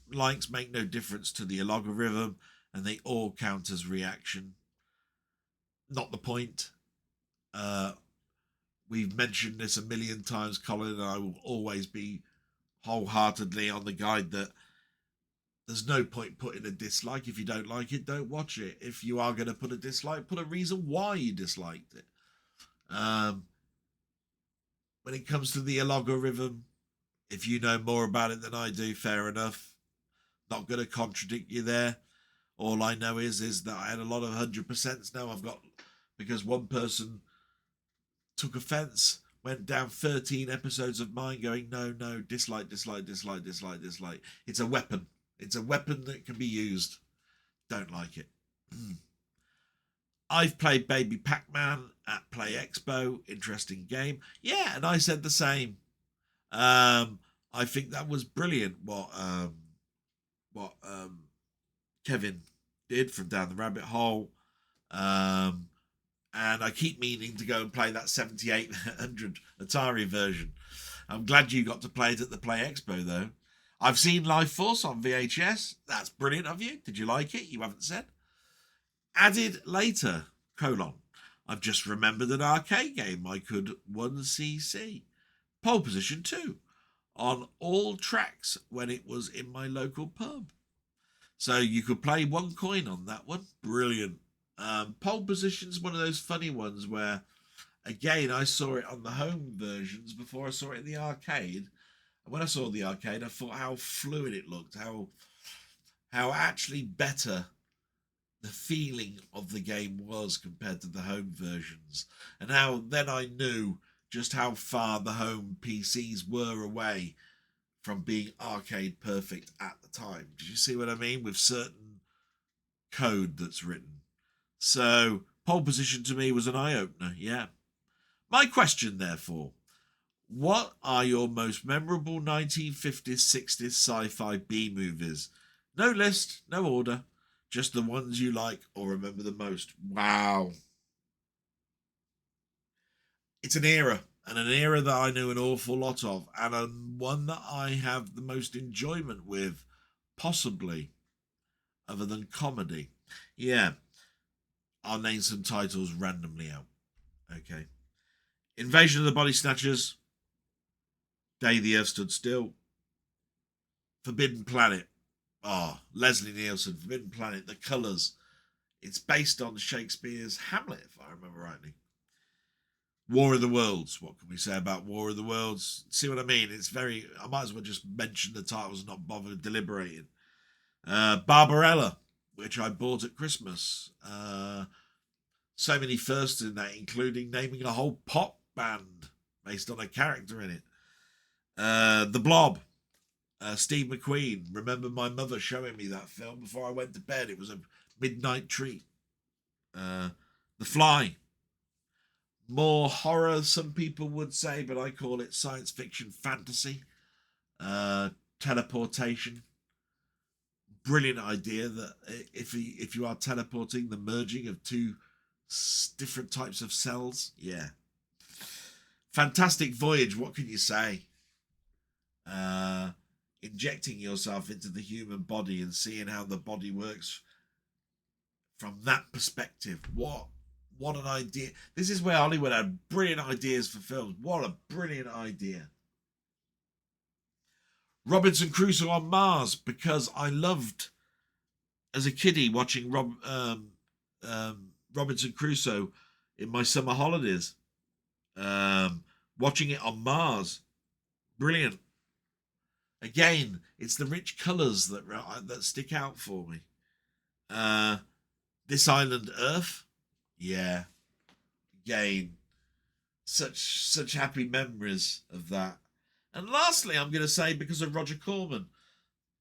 make no difference to the algorithm, and they all count as reaction. Not the point. We've mentioned this a million times, Colin, and I will always be wholeheartedly on the guide that there's no point putting a dislike. If you don't like it, don't watch it. If you are going to put a dislike, put a reason why you disliked it. When it comes to the algorithm, if you know more about it than I do, fair enough. Not going to contradict you there. All I know is that I had a lot of 100%s now. I've got, because one person took offence, went down 13 episodes of mine going, no, dislike. It's a weapon. It's a weapon that can be used. Don't like it. I've played Baby Pac-Man at Play Expo. Interesting game. Yeah, and I said the same. I think that was brilliant what Kevin did from Down the Rabbit Hole. And I keep meaning to go and play that 7800 Atari version. I'm glad you got to play it at the Play Expo, though. I've seen Life Force on VHS. That's brilliant of you. Did you like it? You haven't said. Added later, : I've just remembered an arcade game I could 1cc. Pole position 2 on all tracks when it was in my local pub. So you could play 1 coin on that one. Brilliant. Pole position's one of those funny ones where, again, I saw it on the home versions before I saw it in the arcade. And when I saw the arcade, I thought how fluid it looked, how actually better the feeling of the game was compared to the home versions. And how then I knew just how far the home PCs were away from being arcade perfect at the time. Did you see what I mean? With certain code that's written. So pole position to me was an eye-opener, yeah. My question, therefore, what are your most memorable 1950s, 60s sci-fi B movies? No list, no order, just the ones you like or remember the most. Wow. It's an era, and an era that I knew an awful lot of, and one that I have the most enjoyment with, possibly, other than comedy. Yeah, I'll name some titles randomly out. Okay. Invasion of the Body Snatchers, Day the Earth Stood Still, Forbidden Planet. Leslie Nielsen, Forbidden Planet, The Colours. It's based on Shakespeare's Hamlet, if I remember rightly. War of the Worlds. What can we say about War of the Worlds? See what I mean? It's very... I might as well just mention the titles and not bother deliberating. Barbarella, which I bought at Christmas. So many firsts in that, including naming a whole pop band based on a character in it. The Blob. Steve McQueen. Remember my mother showing me that film before I went to bed. It was a midnight treat. The Fly. More horror, some people would say, but I call it science fiction fantasy. Teleportation. Brilliant idea that if you are teleporting, the merging of two different types of cells. Yeah. Fantastic Voyage. What can you say? Injecting yourself into the human body and seeing how the body works from that perspective. What an idea. This is where Hollywood had brilliant ideas for films. What a brilliant idea. Robinson Crusoe on Mars, because I loved, as a kiddie, watching Robinson Crusoe in my summer holidays. Watching it on Mars. Brilliant. Again, it's the rich colours that stick out for me. This Island Earth. Yeah. Again, such happy memories of that. And lastly, I'm going to say, because of Roger Corman,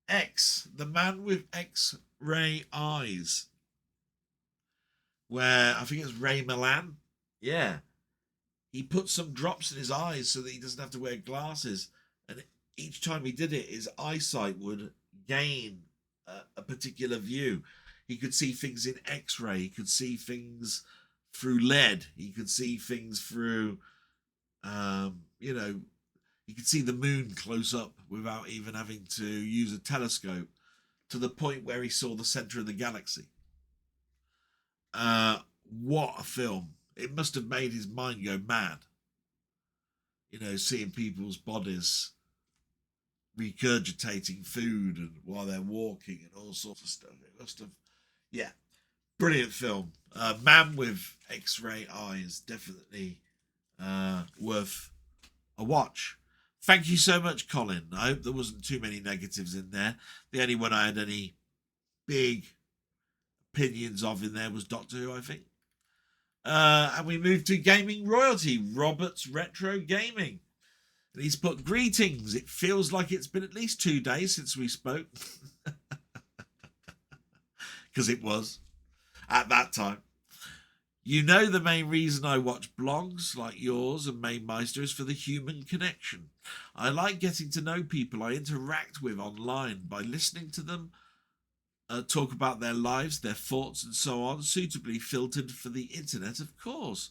X, the man with X-ray eyes, where I think it's Ray Milland. Yeah. He put some drops in his eyes so that he doesn't have to wear glasses. And each time he did it, his eyesight would gain a particular view. He could see things in X-ray. He could see things through lead. He could see things through, he could see the moon close up without even having to use a telescope, to the point where he saw the center of the galaxy. What a film. It must have made his mind go mad. Seeing people's bodies regurgitating food and while they're walking and all sorts of stuff. It must have, yeah. Brilliant film. Man with X-ray eyes. Definitely worth a watch. Thank you so much, Colin. I hope there wasn't too many negatives in there. The only one I had any big opinions of in there was Doctor Who, I think. And we moved to Gaming Royalty, Robert's Retro Gaming. And he's put, greetings. It feels like it's been at least 2 days since we spoke. Because it was at that time. The main reason I watch blogs like yours and Mamemeister is for the human connection. I like getting to know people I interact with online by listening to them talk about their lives, their thoughts and so on, suitably filtered for the internet, of course.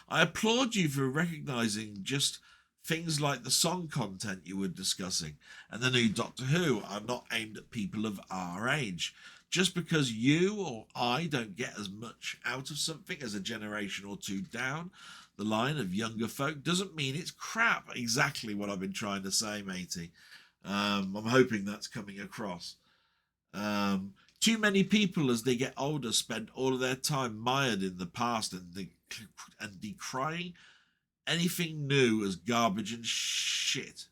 I applaud you for recognising just Things like the song content you were discussing and the new Doctor Who are not aimed at people of our age. Just because you or I don't get as much out of something as a generation or two down the line of younger folk doesn't mean it's crap. Exactly what I've been trying to say, matey. I'm hoping that's coming across. Too many people, as they get older, spend all of their time mired in the past and decrying anything new as garbage and shit.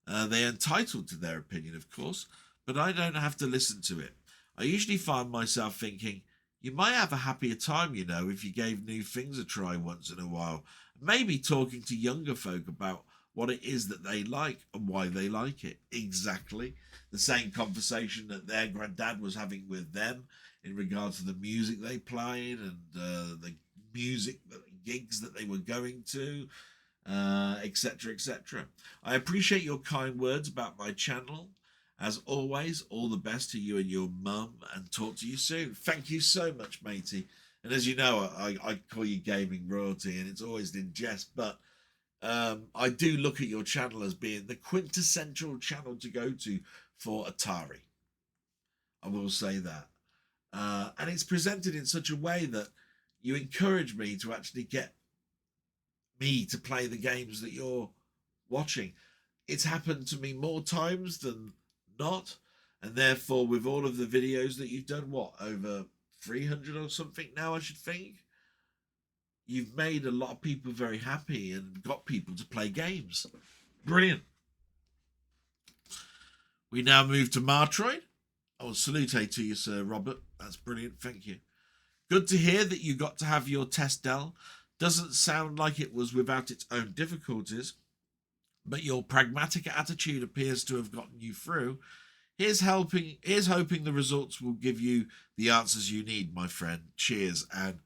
They're entitled to their opinion, of course, but I don't have to listen to it. I usually find myself thinking, you might have a happier time, you know, if you gave new things a try once in a while. Maybe talking to younger folk about what it is that they like and why they like it. Exactly. The same conversation that their granddad was having with them in regards to the music they played and the music gigs that they were going to, etc., etc. I appreciate your kind words about my channel. As always, all the best to you and your mum, and talk to you soon. Thank you so much, matey. And as you know, I call you gaming royalty, and it's always in jest, but I do look at your channel as being the quintessential channel to go to for Atari. I will say that. And it's presented in such a way that you encourage me to actually get me to play the games that you're watching. It's happened to me more times than not, and therefore with all of the videos that you've done, what, over 300 or something now, I should think, you've made a lot of people very happy and got people to play games. Brilliant. We now move to Martroid. Oh, salute to you, Sir Robert. That's brilliant. Thank you. Good to hear that you got to have your test, Dell. Doesn't sound like it was without its own difficulties, but your pragmatic attitude appears to have gotten you through. Here's hoping the results will give you the answers you need, my friend. Cheers, and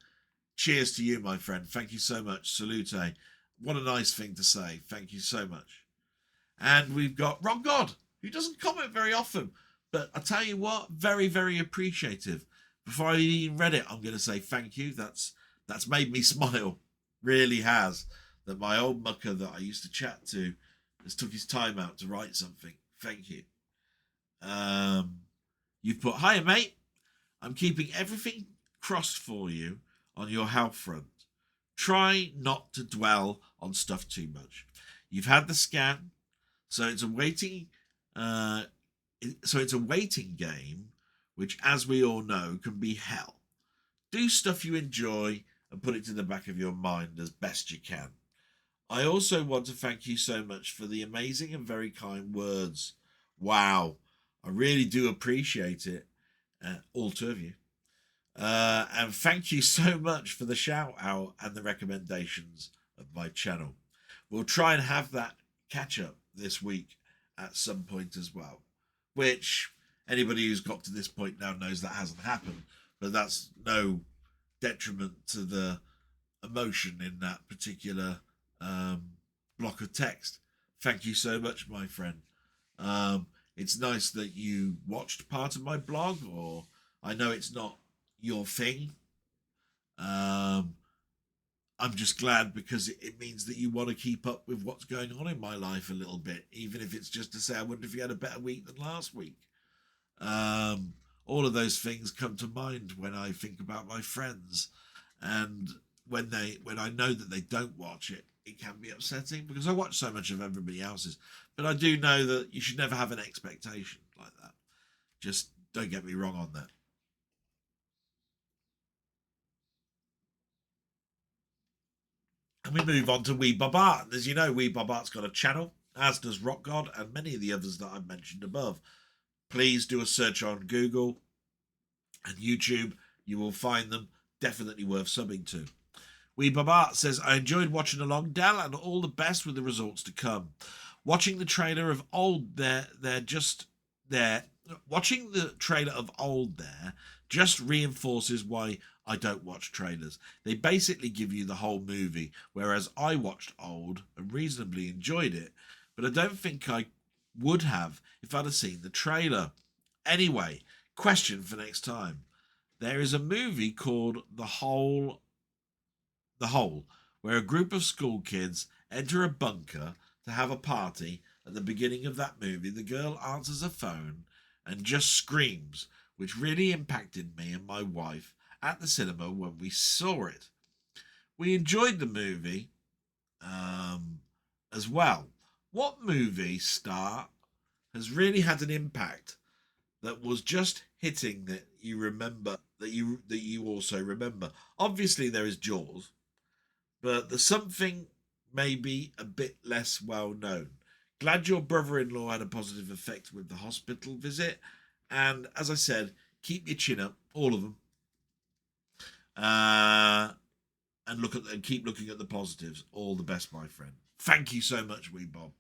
cheers to you, my friend. Thank you so much. Salute. What a nice thing to say. Thank you so much. And we've got Rock God, who doesn't comment very often, but I tell you what, very, very appreciative. Before I even read it, I'm going to say thank you. That's made me smile. Really has. That my old mucker that I used to chat to has took his time out to write something. Thank you. You've put, hiya, mate. I'm keeping everything crossed for you on your health front. Try not to dwell on stuff too much. You've had the scan, so it's a waiting game, which, as we all know, can be hell. Do stuff you enjoy and put it to the back of your mind as best you can. I also want to thank you so much for the amazing and very kind words. Wow, I really do appreciate it, all two of you. And thank you so much for the shout out and the recommendations of my channel. We'll try and have that catch up this week at some point as well, which anybody who's got to this point now knows that hasn't happened, but that's no detriment to the emotion in that particular block of text. Thank you so much, my friend. It's nice that you watched part of my blog, or I know it's not your thing. I'm just glad because it means that you want to keep up with what's going on in my life a little bit, even if it's just to say, I wonder if you had a better week than last week. All of those things come to mind when I think about my friends, and when I know that they don't watch it, it can be upsetting because I watch so much of everybody else's. But I do know that you should never have an expectation like that. Just don't get me wrong on that. And we move on to Wee Bob Art. And as you know, Wee Bob Art's got a channel, as does Rock God and many of the others that I've mentioned above. Please do a search on Google and YouTube. You will find them. Definitely worth subbing to. Wee Bob Art says, I enjoyed watching along, Dal, and all the best with the results to come. Watching the trailer of Old watching the trailer of Old there just reinforces why I don't watch trailers. They basically give you the whole movie, whereas I watched Old and reasonably enjoyed it, but I don't think I would have if I'd have seen the trailer. Anyway, question for next time. There is a movie called The Hole, where a group of school kids enter a bunker to have a party. At the beginning of that movie, the girl answers a phone and just screams, which really impacted me and my wife at the cinema when we saw it. We enjoyed the movie as well. What movie star has really had an impact that was just hitting that you remember, that you also remember? Obviously there is Jaws, but there's something maybe a bit less well known. Glad your brother-in-law had a positive effect with the hospital visit, and as I said, keep your chin up, all of them, and keep looking at the positives. All the best, my friend. Thank you so much, wee Bob.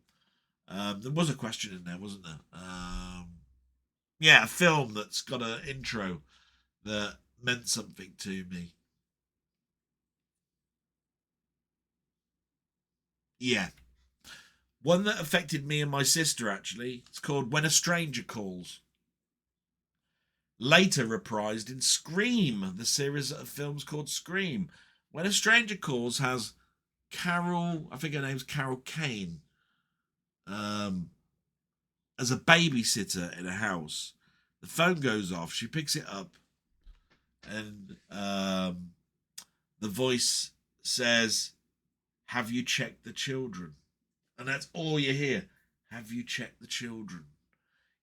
There was a question in there, wasn't there? Yeah, a film that's got an intro that meant something to me. Yeah. One that affected me and my sister, actually. It's called When a Stranger Calls. Later reprised in Scream, the series of films called Scream. When a Stranger Calls has Carol, I think her name's Carol Kane, as a babysitter in a house. The phone goes off. She picks it up, and the voice says, "Have you checked the children?" And that's all you hear. "Have you checked the children?"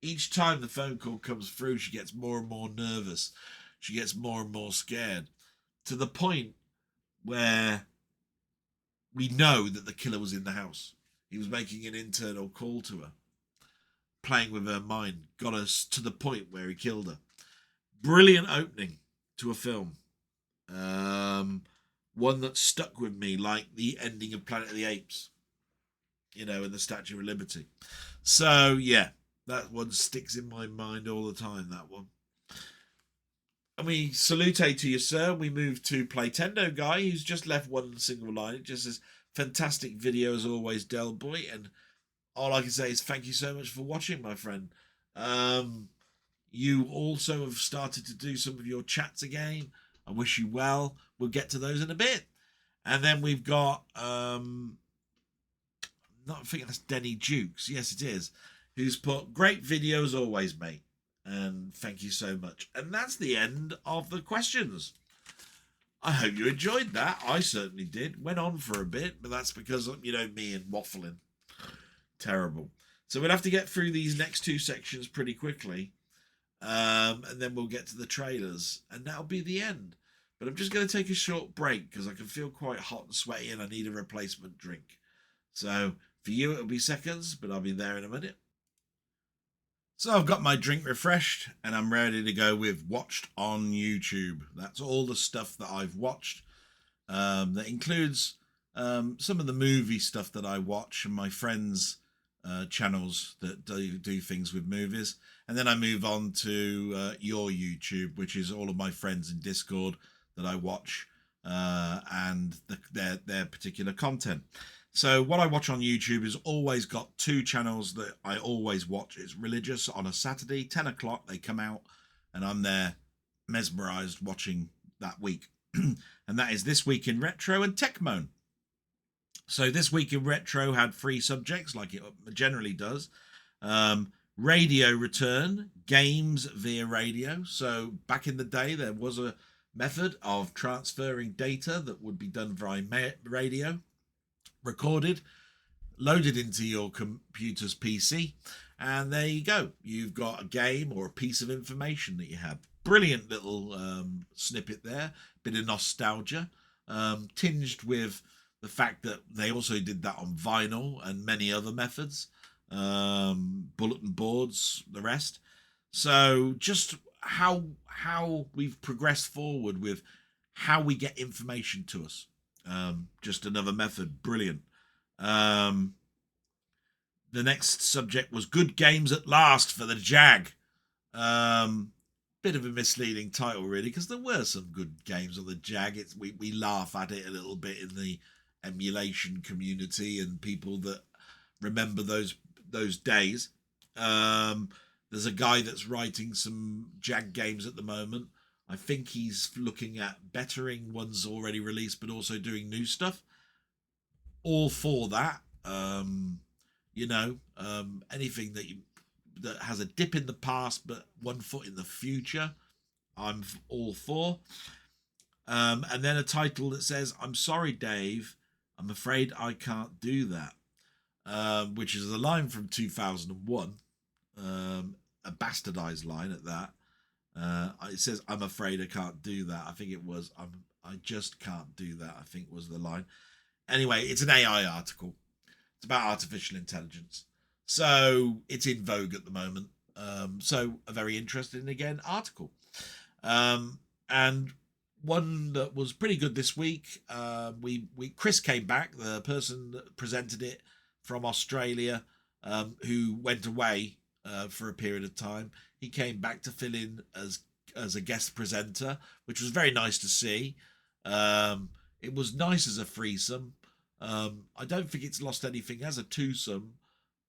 Each time the phone call comes through, she gets more and more nervous. She gets more and more scared, to the point where we know that the killer was in the house. He was making an internal call to her, playing with her mind, got us to the point where he killed her. Brilliant opening to a film. One that stuck with me like the ending of Planet of the Apes, and the Statue of Liberty. So, yeah, that one sticks in my mind all the time, that one. And we salute to you, sir. We move to Playtendoguy, who's just left one single line. It just says, fantastic video as always, Del Boy. And all I can say is thank you so much for watching, my friend. You also have started to do some of your chats again. I wish you well. We'll get to those in a bit. And then we've got, not thinking that's Denny Dukes. Yes, it is. Who's put, great video as always, mate. And thank you so much. And that's the end of the questions. I hope you enjoyed that. I certainly did. Went on for a bit, but that's because, me and waffling. Terrible. So we'll have to get through these next two sections pretty quickly. And then we'll get to the trailers. And that'll be the end. But I'm just going to take a short break because I can feel quite hot and sweaty and I need a replacement drink. So for you, it'll be seconds, but I'll be there in a minute. So I've got my drink refreshed and I'm ready to go with watched on YouTube. That's all the stuff that I've watched. That includes some of the movie stuff that I watch and my friends' channels that do things with movies. And then I move on to your YouTube, which is all of my friends in Discord that I watch and their particular content. So what I watch on YouTube is always got two channels that I always watch. It's religious on a Saturday, 10 o'clock, they come out, and I'm there mesmerized watching that week. And that is This Week in Retro and Techmoan. So This Week in Retro had 3 subjects, like it generally does. Radio return, games via radio. So back in the day, there was a method of transferring data that would be done via radio, recorded, loaded into your computer's PC, and there you go. You've got a game or a piece of information that you have. Brilliant little snippet there. Bit of nostalgia, tinged with the fact that they also did that on vinyl and many other methods, bulletin boards, the rest. So just how we've progressed forward with how we get information to us. Just another method. Brilliant. The next subject was Good Games at Last for the Jag. Bit of a misleading title, really, because there were some good games on the Jag. We laugh at it a little bit in the emulation community and people that remember those days. There's a guy that's writing some Jag games at the moment. I think he's looking at bettering ones already released, but also doing new stuff. all for that. Anything that has a dip in the past but one foot in the future, I'm all for. And then a title that says, "I'm sorry, Dave, I'm afraid I can't do that," which is a line from 2001, a bastardized line at that. It says, "I'm afraid I can't do that." I think it was, I just can't do that, I think was the line. Anyway, it's an AI article. It's about artificial intelligence. So it's in vogue at the moment. So a very interesting, again, article. And one that was pretty good this week. Chris came back, the person that presented it from Australia, who went away for a period of time. He came back to fill in as a guest presenter, which was very nice to see. It was nice as a threesome. I don't think it's lost anything as a twosome,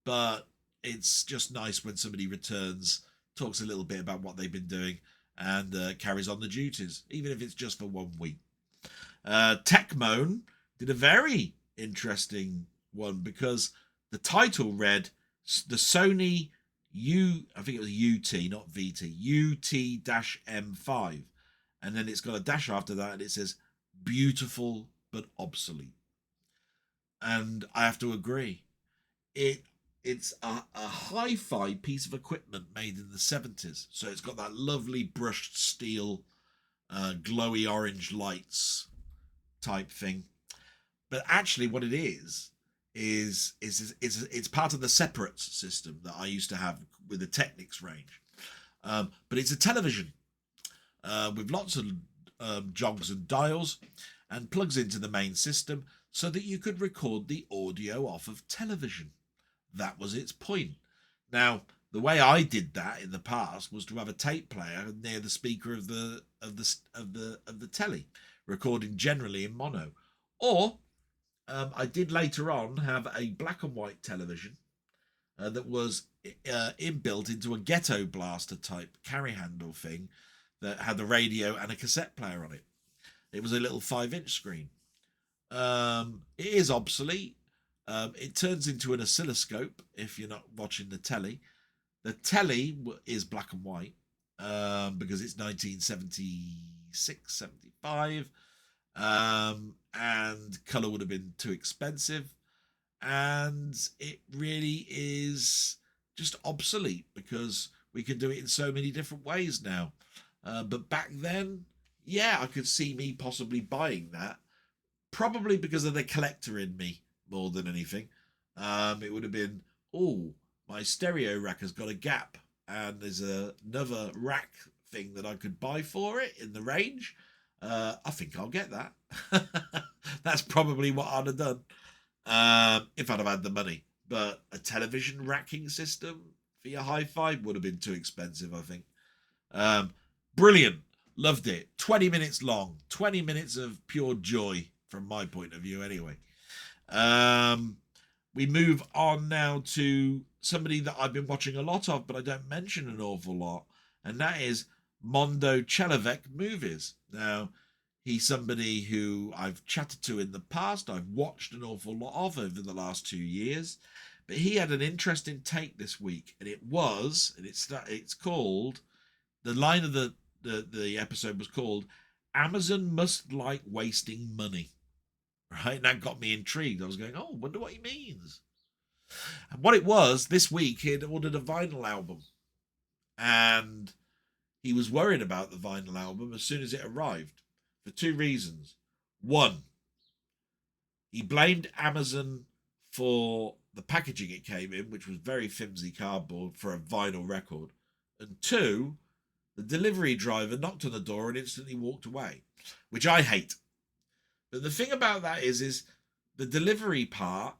but it's just nice when somebody returns, talks a little bit about what they've been doing, and carries on the duties, even if it's just for 1 week. Techmoan did a very interesting one, because the title read the Sony I think it was UT, not VT, UT-M5, and then it's got a dash after that, and it says beautiful but obsolete. And I have to agree. It's a hi-fi piece of equipment made in the 70s. So it's got that lovely brushed steel, glowy orange lights type thing. But actually what it is it's part of the separates system that I used to have with the Technics range. But it's a television with lots of jogs and dials, and plugs into the main system so that you could record the audio off of television. That was its point. Now, the way I did that in the past was to have a tape player near the speaker of the telly, recording generally in mono. Or I did later on have a black and white television that was inbuilt into a ghetto blaster type carry handle thing that had the radio and a cassette player on it. It was a little 5-inch screen. It is obsolete. It turns into an oscilloscope if you're not watching the telly. The telly is black and white because it's 1976, 75, and colour would have been too expensive. And it really is just obsolete because we can do it in so many different ways now. But back then, yeah, I could see me possibly buying that, probably because of the collector in me more than anything. It would have been, oh, my stereo rack has got a gap and there's another rack thing that I could buy for it in the range. I think I'll get that. That's probably what I'd have done if I'd have had the money. But a television racking system for your hi-fi would have been too expensive, I think. Brilliant. Loved it. 20 minutes long. 20 minutes of pure joy from my point of view anyway. We move on now to somebody that I've been watching a lot of, but I don't mention an awful lot, and that is Mondo Chelovek Movies. Now, he's somebody who I've chatted to in the past, I've watched an awful lot of over the last 2 years, but he had an interesting take this week, and it's called, the line of the episode was called, Amazon Must Like Wasting Money. Right, and that got me intrigued. I was going, oh, wonder what he means. And what it was, this week he had ordered a vinyl album, and he was worried about the vinyl album as soon as it arrived for 2 reasons. One, he blamed Amazon for the packaging it came in, which was very flimsy cardboard for a vinyl record. And 2, the delivery driver knocked on the door and instantly walked away, which I hate. But the thing about that is the delivery part,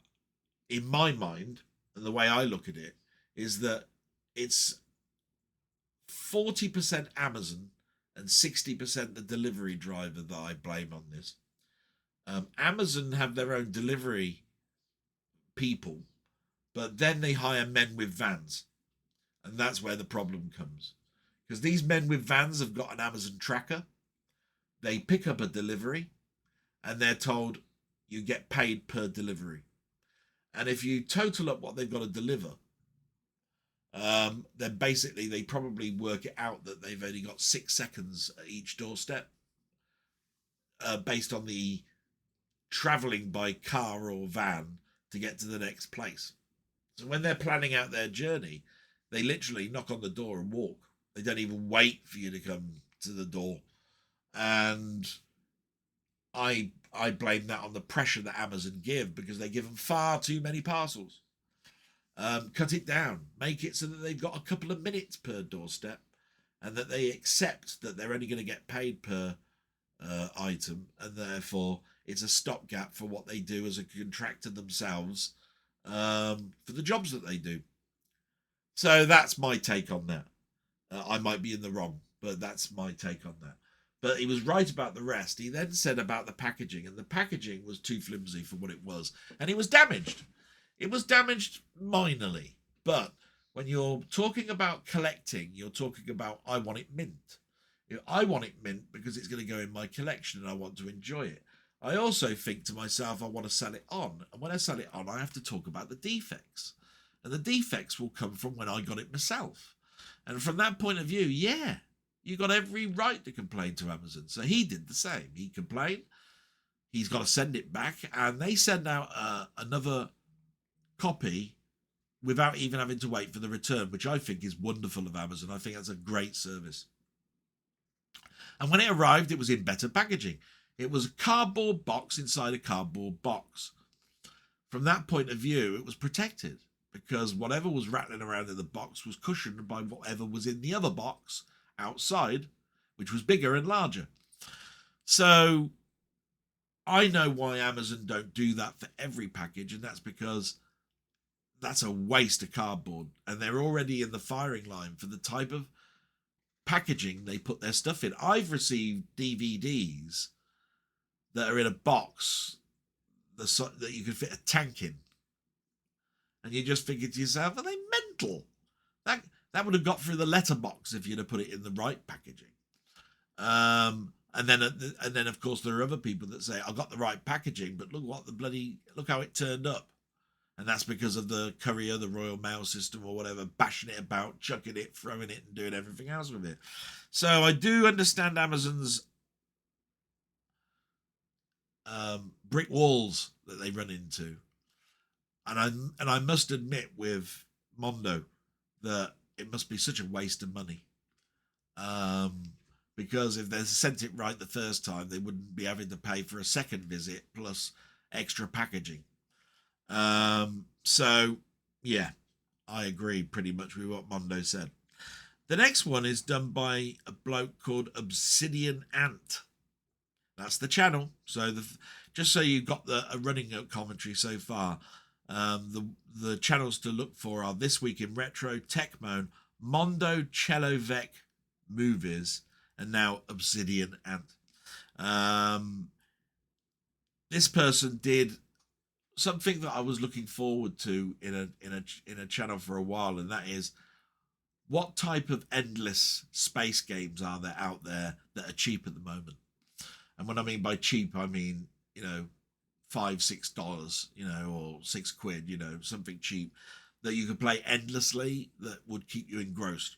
in my mind, and the way I look at it, is that it's 40% Amazon and 60% the delivery driver that I blame on this. Amazon have their own delivery people, but then they hire men with vans. And that's where the problem comes. Because these men with vans have got an Amazon tracker. They pick up a delivery, and they're told, you get paid per delivery. And if you total up what they've got to deliver, then basically they probably work it out that they've only got 6 seconds at each doorstep, based on the traveling by car or van to get to the next place. So when they're planning out their journey, they literally knock on the door and walk. They don't even wait for you to come to the door. And I blame that on the pressure that Amazon give, because they give them far too many parcels. Cut it down, make it so that they've got a couple of minutes per doorstep, and that they accept that they're only going to get paid per item, and therefore it's a stopgap for what they do as a contractor themselves, for the jobs that they do. So that's my take on that. I might be in the wrong, but that's my take on that. But he was right about the rest. He then said about the packaging, and the packaging was too flimsy for what it was, and it was damaged. It was damaged minorly, but when you're talking about collecting, you're talking about, I want it mint. I want it mint because it's going to go in my collection and I want to enjoy it. I also think to myself, I want to sell it on. And when I sell it on, I have to talk about the defects. And the defects will come from when I got it myself. And from that point of view, yeah, you got every right to complain to Amazon. So he did the same. He complained. He's got to send it back. And they send out another copy without even having to wait for the return, which I think is wonderful of Amazon. I think that's a great service. And when it arrived, it was in better packaging. It was a cardboard box inside a cardboard box. From that point of view, it was protected, because whatever was rattling around in the box was cushioned by whatever was in the other box outside, which was bigger and larger. So I know why Amazon don't do that for every package, and that's because that's a waste of cardboard, and they're already in the firing line for the type of packaging they put their stuff in. I've received DVDs that are in a box that you could fit a tank in, and you just thinking to yourself, are they mental? That would have got through the letterbox if you'd have put it in the right packaging. And then of course there are other people that say, I got the right packaging, but look how it turned up. And that's because of the courier, the Royal Mail system or whatever, bashing it about, chucking it, throwing it, and doing everything else with it. So I do understand Amazon's brick walls that they run into. And I must admit with Mondo that it must be such a waste of money. Because if they sent it right the first time, they wouldn't be having to pay for a second visit plus extra packaging. So yeah, I agree pretty much with what Mondo said. The next one is done by a bloke called Obsidian Ant. That's the channel. So just so you've got a running commentary so far, the channels to look for are This Week in Retro, Techmoan, Mondo, Cellovec Movies, and now Obsidian Ant. This person did something that I was looking forward to in a channel for a while, and that is, what type of endless space games are there out there that are cheap at the moment? And what I mean by cheap, I mean, $5, $6, or £6, something cheap that you could play endlessly that would keep you engrossed.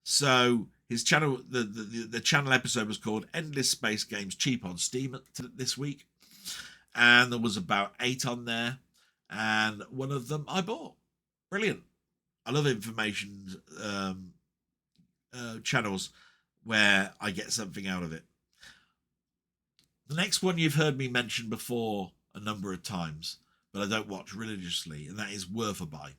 So his channel, the channel episode was called Endless Space Games Cheap on Steam this week. And there was about 8 on there, and one of them I bought. Brilliant. I love information channels where I get something out of it. The next one you've heard me mention before a number of times, but I don't watch religiously, and that is Worth a Buy.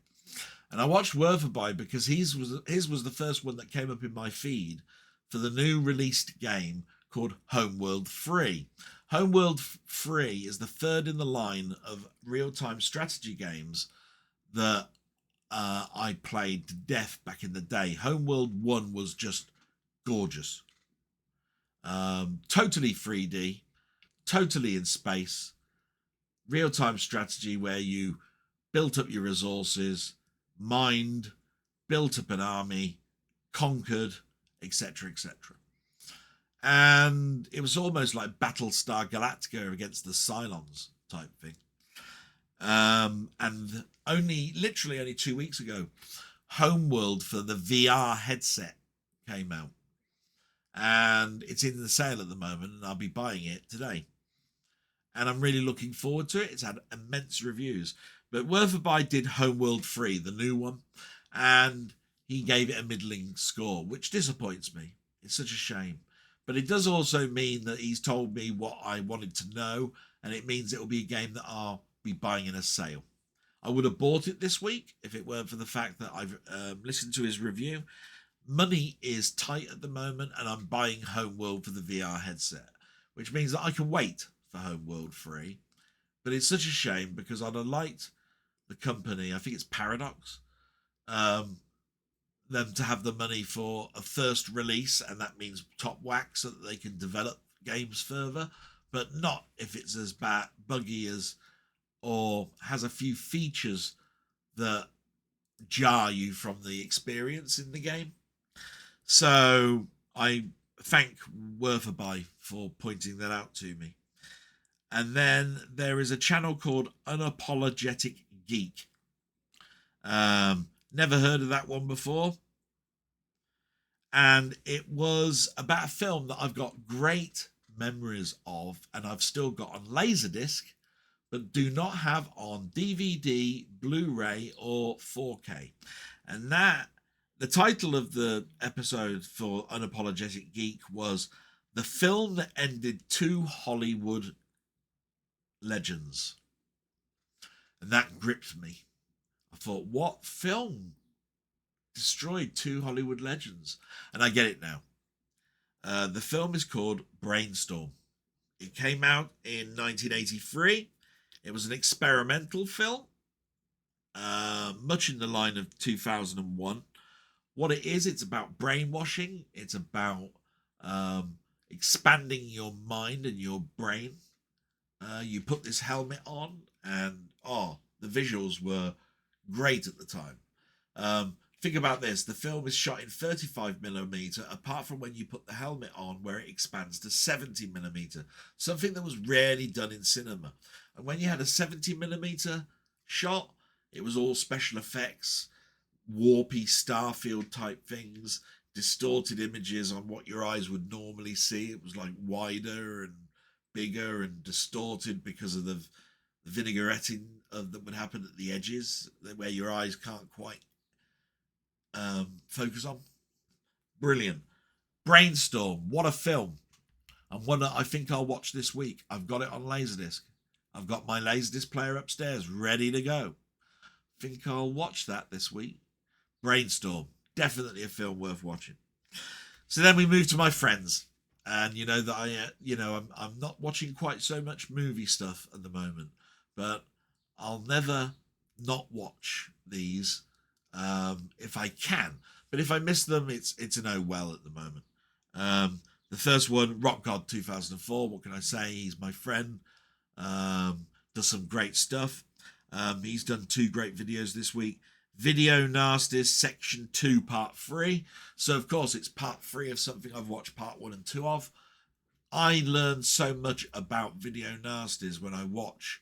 And I watched Worth a Buy because his was the first one that came up in my feed for the new released game called Homeworld 3. Homeworld 3 is the third in the line of real-time strategy games that I played to death back in the day. Homeworld 1 was just gorgeous. Totally 3D, totally in space, real-time strategy where you built up your resources, mined, built up an army, conquered, etc., etc. And it was almost like Battlestar Galactica against the Cylons type thing. And literally only 2 weeks ago, Homeworld for the VR headset came out. And it's in the sale at the moment, and I'll be buying it today. And I'm really looking forward to it. It's had immense reviews. But Wertherby did Homeworld 3, the new one, and he gave it a middling score, which disappoints me. It's such a shame. But it does also mean that he's told me what I wanted to know, and it means it will be a game that I'll be buying in a sale. I would have bought it this week if it weren't for the fact that I've listened to his review. Money is tight at the moment, and I'm buying Homeworld for the VR headset, which means that I can wait for Homeworld 3. But it's such a shame because I'd have liked the company, I think it's Paradox, them to have the money for a first release, and that means top whack so that they can develop games further, but not if it's as buggy as or has a few features that jar you from the experience in the game. So I thank Wertherby for pointing that out to me. And then there is a channel called Unapologetic Geek. Never heard of that one before. And it was about a film that I've got great memories of, and I've still got on Laserdisc, but do not have on DVD, Blu-ray, or 4K. And the title of the episode for Unapologetic Geek was The Film That Ended Two Hollywood Legends. And that gripped me. I thought, what film destroyed two Hollywood legends? And I get it now. The film is called Brainstorm. It came out in 1983. It was an experimental film, much in the line of 2001. What it is, it's about brainwashing. It's about expanding your mind and your brain. You put this helmet on, and the visuals were great at the time. Think about this. The film is shot in 35mm, apart from when you put the helmet on, where it expands to 70mm, something that was rarely done in cinema. And when you had a 70mm shot, it was all special effects, warpy Starfield type things, distorted images on what your eyes would normally see. It was like wider and bigger and distorted because of the vignetting that would happen at the edges, where your eyes can't quite focus on. Brilliant. Brainstorm, what a film. And one that I think I'll watch this week. I've got it on Laserdisc. I've got my Laserdisc player upstairs ready to go. Think I'll watch that this week. Brainstorm, definitely a film worth watching. So then we move to my friends, and you know that I'm not watching quite so much movie stuff at the moment, but I'll never not watch these if I can. But if I miss them, it's an oh well at the moment. The first one, Rock God 2004. What can I say? He's my friend. Does some great stuff. He's done 2 great videos this week. Video Nasties Section 2 Part 3. So of course it's Part 3 of something I've watched Part 1 and 2 of. I learned so much about Video Nasties when I watch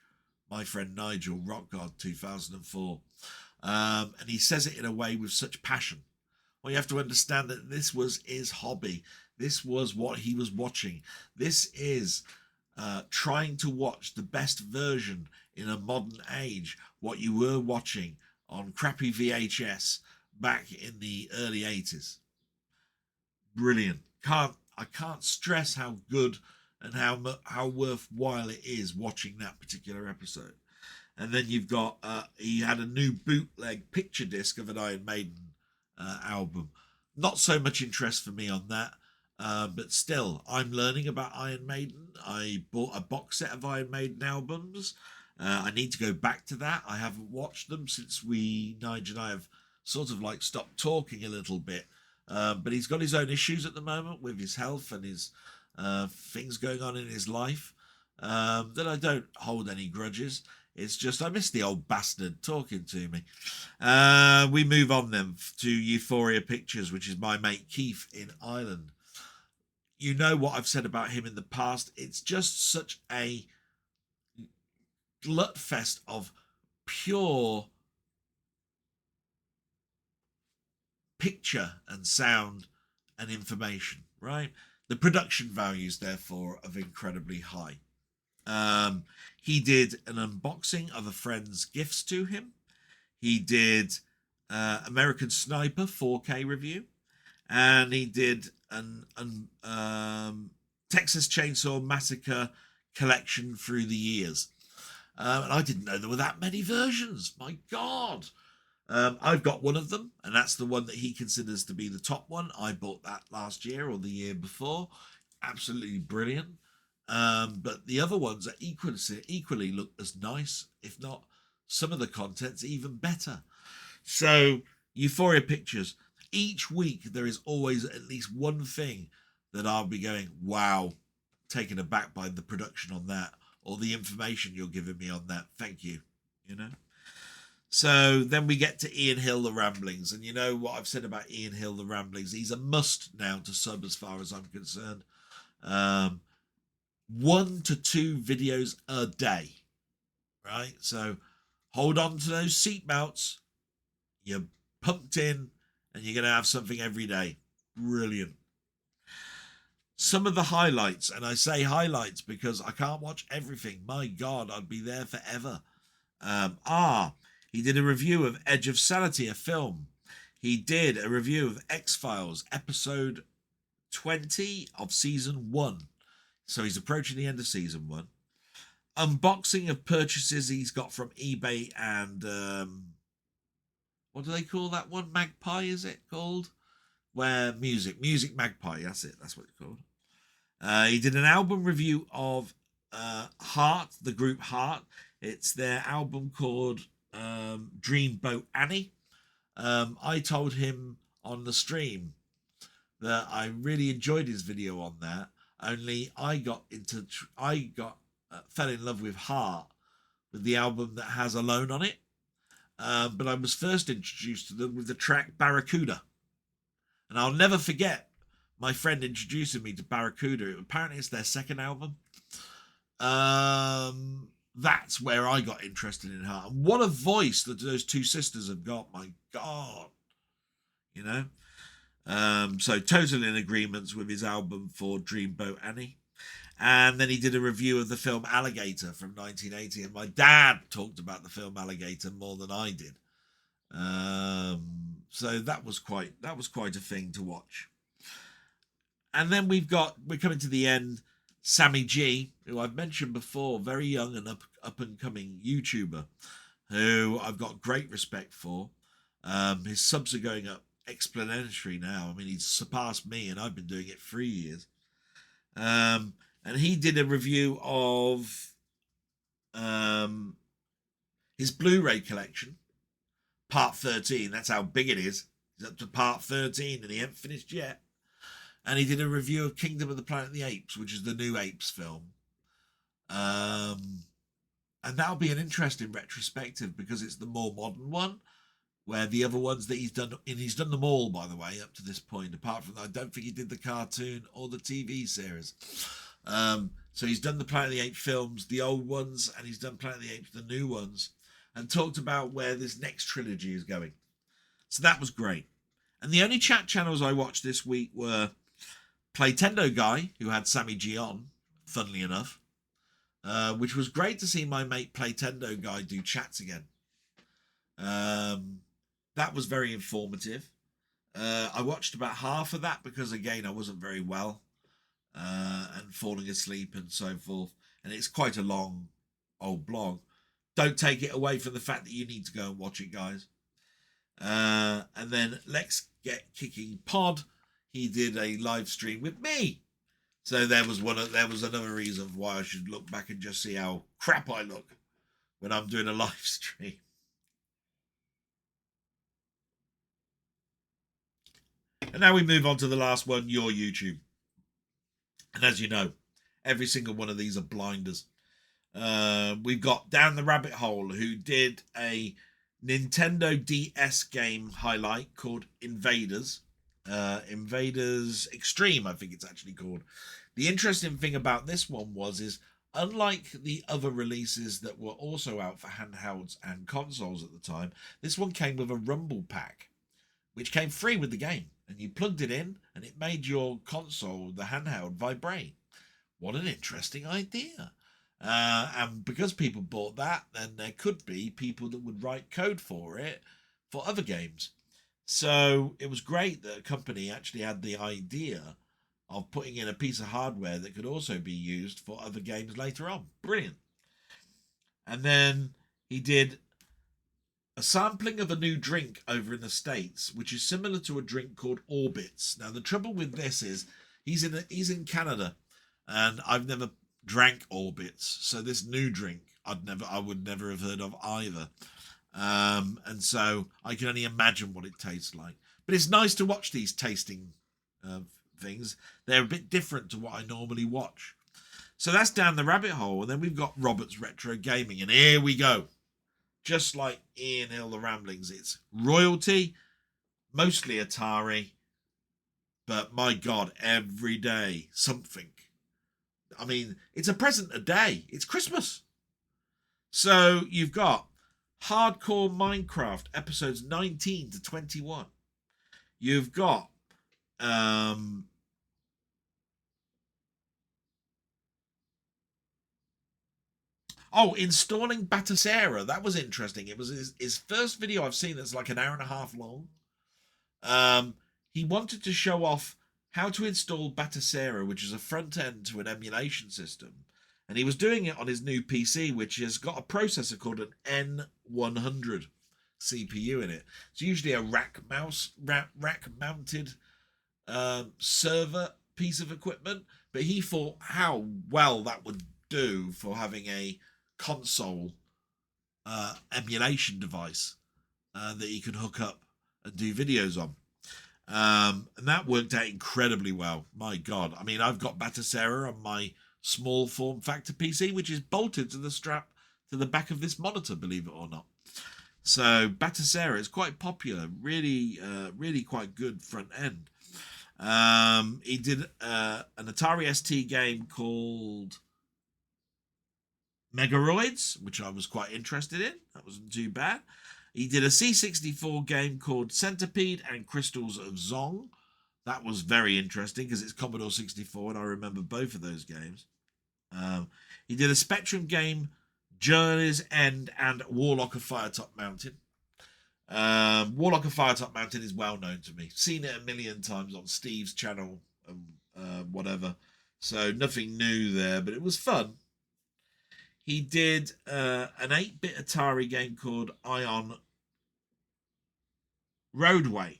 my friend Nigel, Rock God 2004. And he says it in a way with such passion. Well, you have to understand that this was his hobby. This was what he was watching. This is trying to watch the best version in a modern age, what you were watching on crappy VHS back in the early 80s. Brilliant. I can't stress how good and how worthwhile it is watching that particular episode. And then you've got he had a new bootleg picture disc of an Iron Maiden album. Not so much interest for me on that, but still, I'm learning about Iron Maiden. I bought a box set of Iron Maiden albums. I need to go back to that. I haven't watched them since Nigel and I have sort of like stopped talking a little bit. But he's got his own issues at the moment with his health and his things going on in his life that I don't hold any grudges. It's just I miss the old bastard talking to me. We move on then to Euphoria Pictures, which is my mate Keith in Ireland. you know what I've said about him in the past. It's just such a glutfest of pure picture and sound and information, right? The production values, therefore, are incredibly high. He did an unboxing of a friend's gifts to him. He did American Sniper 4K review, and he did an Texas Chainsaw Massacre collection through the years. And I didn't know there were that many versions. My God. I've got one of them, and that's the one that he considers to be the top one. I bought that last year or the year before. Absolutely brilliant. But the other ones are equally look as nice, if not some of the content's even better. So, Euphoria Pictures. Each week there is always at least one thing that I'll be going, wow, taken aback by the production on that, or the information you're giving me on that. Thank you. You know? So then we get to Ian Hill, The Ramblings. And you know what I've said about Ian Hill, The Ramblings? He's a must now to sub as far as I'm concerned. 1 to 2 videos a day, right? So hold on to those seatbelts. You're pumped in and you're going to have something every day. Brilliant. Some of the highlights, and I say highlights because I can't watch everything. My God, I'd be there forever. He did a review of Edge of Sanity, a film. He did a review of X-Files, episode 20 of season 1. So he's approaching the end of season 1. Unboxing of purchases he's got from eBay and what do they call that one? Magpie, is it called? Where Music Magpie, that's it. That's what it's called. He did an album review of Heart, the group Heart. It's their album called Dreamboat Annie. I told him on the stream that I really enjoyed his video on that. Only I fell in love with Heart, with the album that has Alone on it. But I was first introduced to them with the track Barracuda. And I'll never forget my friend introducing me to Barracuda. Apparently it's their second album. That's where I got interested in Heart. And what a voice that those two sisters have got. My God. You know? So totally in agreement with his album for Dreamboat Annie. And then he did a review of the film Alligator from 1980. And my dad talked about the film Alligator more than I did. So that was quite a thing to watch. And then we're coming to the end. Sammy G, who I've mentioned before, very young and up and coming YouTuber, who I've got great respect for. His subs are going up exponentially now. I mean, he's surpassed me, and I've been doing it 3 years. And he did a review of his Blu-ray collection, part 13. That's how big it is. He's up to part 13, and he ain't finished yet. And he did a review of Kingdom of the Planet of the Apes, which is the new Apes film. And that'll be an interesting retrospective because it's the more modern one, where the other ones that he's done, and he's done them all, by the way, up to this point, apart from, I don't think he did the cartoon or the TV series. So he's done the Planet of the Apes films, the old ones, and he's done Planet of the Apes, the new ones, and talked about where this next trilogy is going. So that was great. And the only chat channels I watched this week were Playtendoguy, who had Sammy G on, funnily enough, which was great to see my mate Playtendoguy do chats again. That was very informative. I watched about half of that because, again, I wasn't very well and falling asleep and so forth. And it's quite a long old blog. Don't take it away from the fact that you need to go and watch it, guys. And then Let's Get Kicking Pod. He did a live stream with me. So there was another reason why I should look back and just see how crap I look when I'm doing a live stream. And now we move on to the last one, your YouTube. And as you know, every single one of these are blinders. We've got Down the Rabbit Hole, who did a Nintendo DS game highlight called Invaders. Invaders Extreme, I think it's actually called. The interesting thing about this one is unlike the other releases that were also out for handhelds and consoles at the time, this one came with a rumble pack, which came free with the game, and you plugged it in and it made your console, the handheld, vibrate. What an interesting idea. And because people bought that, then there could be people that would write code for it for other games. So it was great that a company actually had the idea of putting in a piece of hardware that could also be used for other games later on. Brilliant. And then he did a sampling of a new drink over in the States, which is similar to a drink called Orbits. Now, the trouble with this is he's in Canada, and I've never drank Orbits, so this new drink I would never have heard of either. And so I can only imagine what it tastes like. But it's nice to watch these tasting things. They're a bit different to what I normally watch. So that's down the rabbit hole. And then we've got Robert's Retro Gaming. And here we go. Just like Ian Hill, The Ramblings, it's royalty, mostly Atari. But my God, every day, something. I mean, it's a present a day. It's Christmas. So you've got Hardcore Minecraft episodes 19 to 21. You've got installing Batasera. That was interesting. It was his first video I've seen that's like an hour and a half long. He wanted to show off how to install Batasera, which is a front end to an emulation system. And he was doing it on his new PC, which has got a processor called an N100 CPU in it. It's usually a rack mounted server piece of equipment, but he thought how well that would do for having a console emulation device that he could hook up and do videos on. And that worked out incredibly well. My God. I mean, I've got Batasera on my small form factor PC, which is bolted to the strap to the back of this monitor, believe it or not. So Batasera is quite popular, really quite good front end. He did an Atari ST game called Megaroids, which I was quite interested in. That wasn't too bad. He did a C64 game called Centipede and Crystals of Zong. That was very interesting because it's Commodore 64 and I remember both of those games. He did a Spectrum game, Journey's End, and Warlock of Firetop Mountain. Warlock of Firetop Mountain is well known to me. Seen it a million times on Steve's channel and whatever. So nothing new there, but it was fun. He did an 8-bit Atari game called Ion Roadway,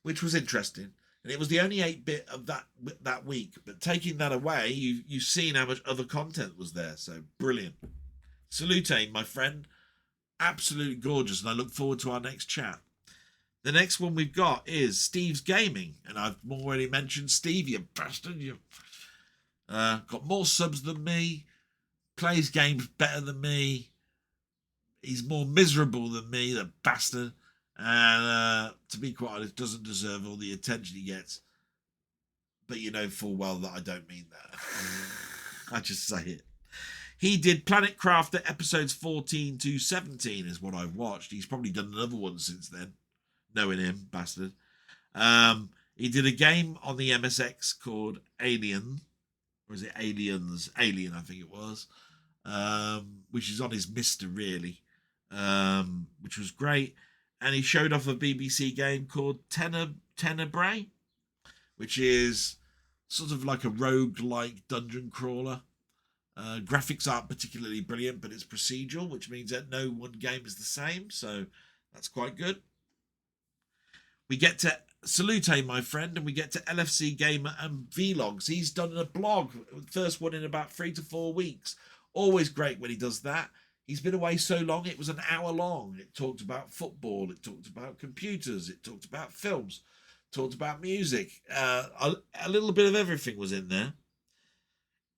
which was interesting. And it was the only 8-bit of that week. But taking that away, you've seen how much other content was there. So brilliant. Salute, my friend. Absolutely gorgeous. And I look forward to our next chat. The next one we've got is Steve's Gaming. And I've already mentioned Steve, you bastard. You've got more subs than me. Plays games better than me. He's more miserable than me, the bastard. And to be quite honest, doesn't deserve all the attention he gets. But you know full well that I don't mean that. I just say it. He did Planet Crafter episodes 14 to 17 is what I've watched. He's probably done another one since then. Knowing him, bastard. He did a game on the MSX called Alien. Or is it Aliens? Alien, I think it was. Which is on his Mister, really. Which was great. And he showed off a BBC game called Tenebrae, which is sort of like a rogue-like dungeon crawler. Graphics aren't particularly brilliant, but it's procedural, which means that no one game is the same. So that's quite good. We get to Salute, my friend, and we get to LFC Gamer and Vlogs. He's done a blog, first one in about 3 to 4 weeks. Always great when he does that. He's been away so long, it was an hour long. It talked about football, it talked about computers, it talked about films, talked about music. A little bit of everything was in there.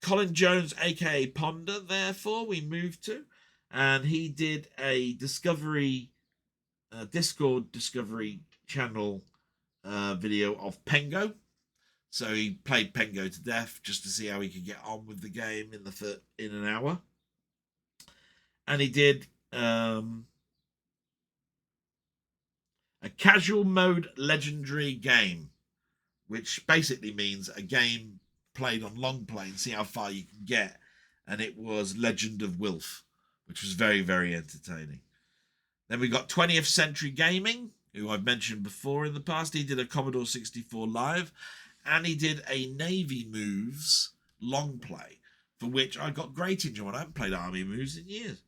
Colin Jones, aka Ponder, therefore, we moved to. And he did a Discord Discovery channel video of Pengo. So he played Pengo to death just to see how he could get on with the game in an hour. And he did a casual mode legendary game, which basically means a game played on long play and see how far you can get. And it was Legend of Wilf, which was very, very entertaining. Then we got 20th Century Gaming, who I've mentioned before in the past. He did a Commodore 64 live, and he did a Navy Moves long play, for which I got great enjoyment. I haven't played Army Moves in years.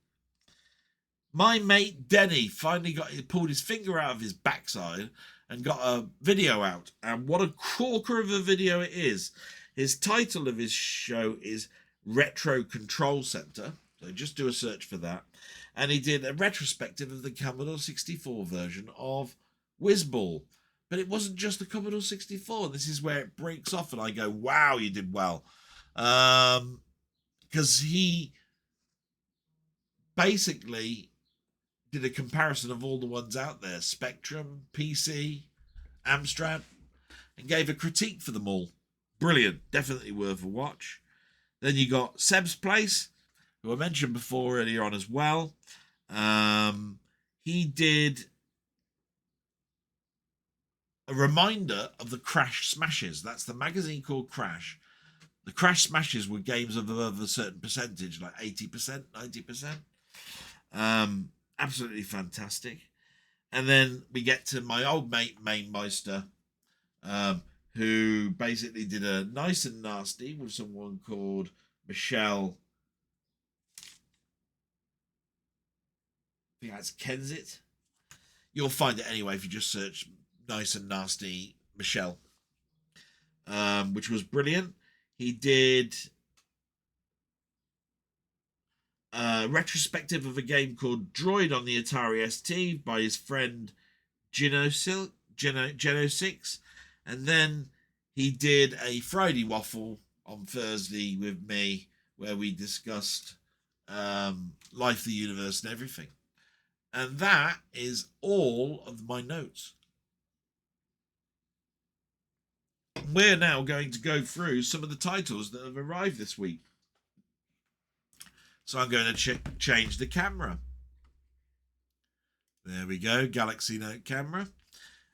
My mate Denny finally pulled his finger out of his backside and got a video out. And what a corker of a video it is. His title of his show is Retro Control Center. So just do a search for that. And he did a retrospective of the Commodore 64 version of Whizball. But it wasn't just the Commodore 64. This is where it breaks off and I go, wow, you did well. Because he basically did a comparison of all the ones out there, Spectrum, PC, Amstrad, and gave a critique for them all. Brilliant. Definitely worth a watch. Then you got Seb's Place, who I mentioned before earlier on as well. He did a reminder of the Crash Smashes. That's the magazine called Crash. The Crash Smashes were games of a certain percentage, like 80%, 90%. Absolutely fantastic. And then we get to my old mate, Mamemeister, who basically did a Nice and Nasty with someone called Michelle. I think that's Kensett. You'll find it anyway if you just search Nice and Nasty Michelle, which was brilliant. He did a retrospective of a game called Droid on the Atari ST by his friend Geno6. And then he did a Friday waffle on Thursday with me where we discussed life, the universe, and everything. And that is all of my notes. We're now going to go through some of the titles that have arrived this week. So I'm going to change the camera. There we go, Galaxy Note camera.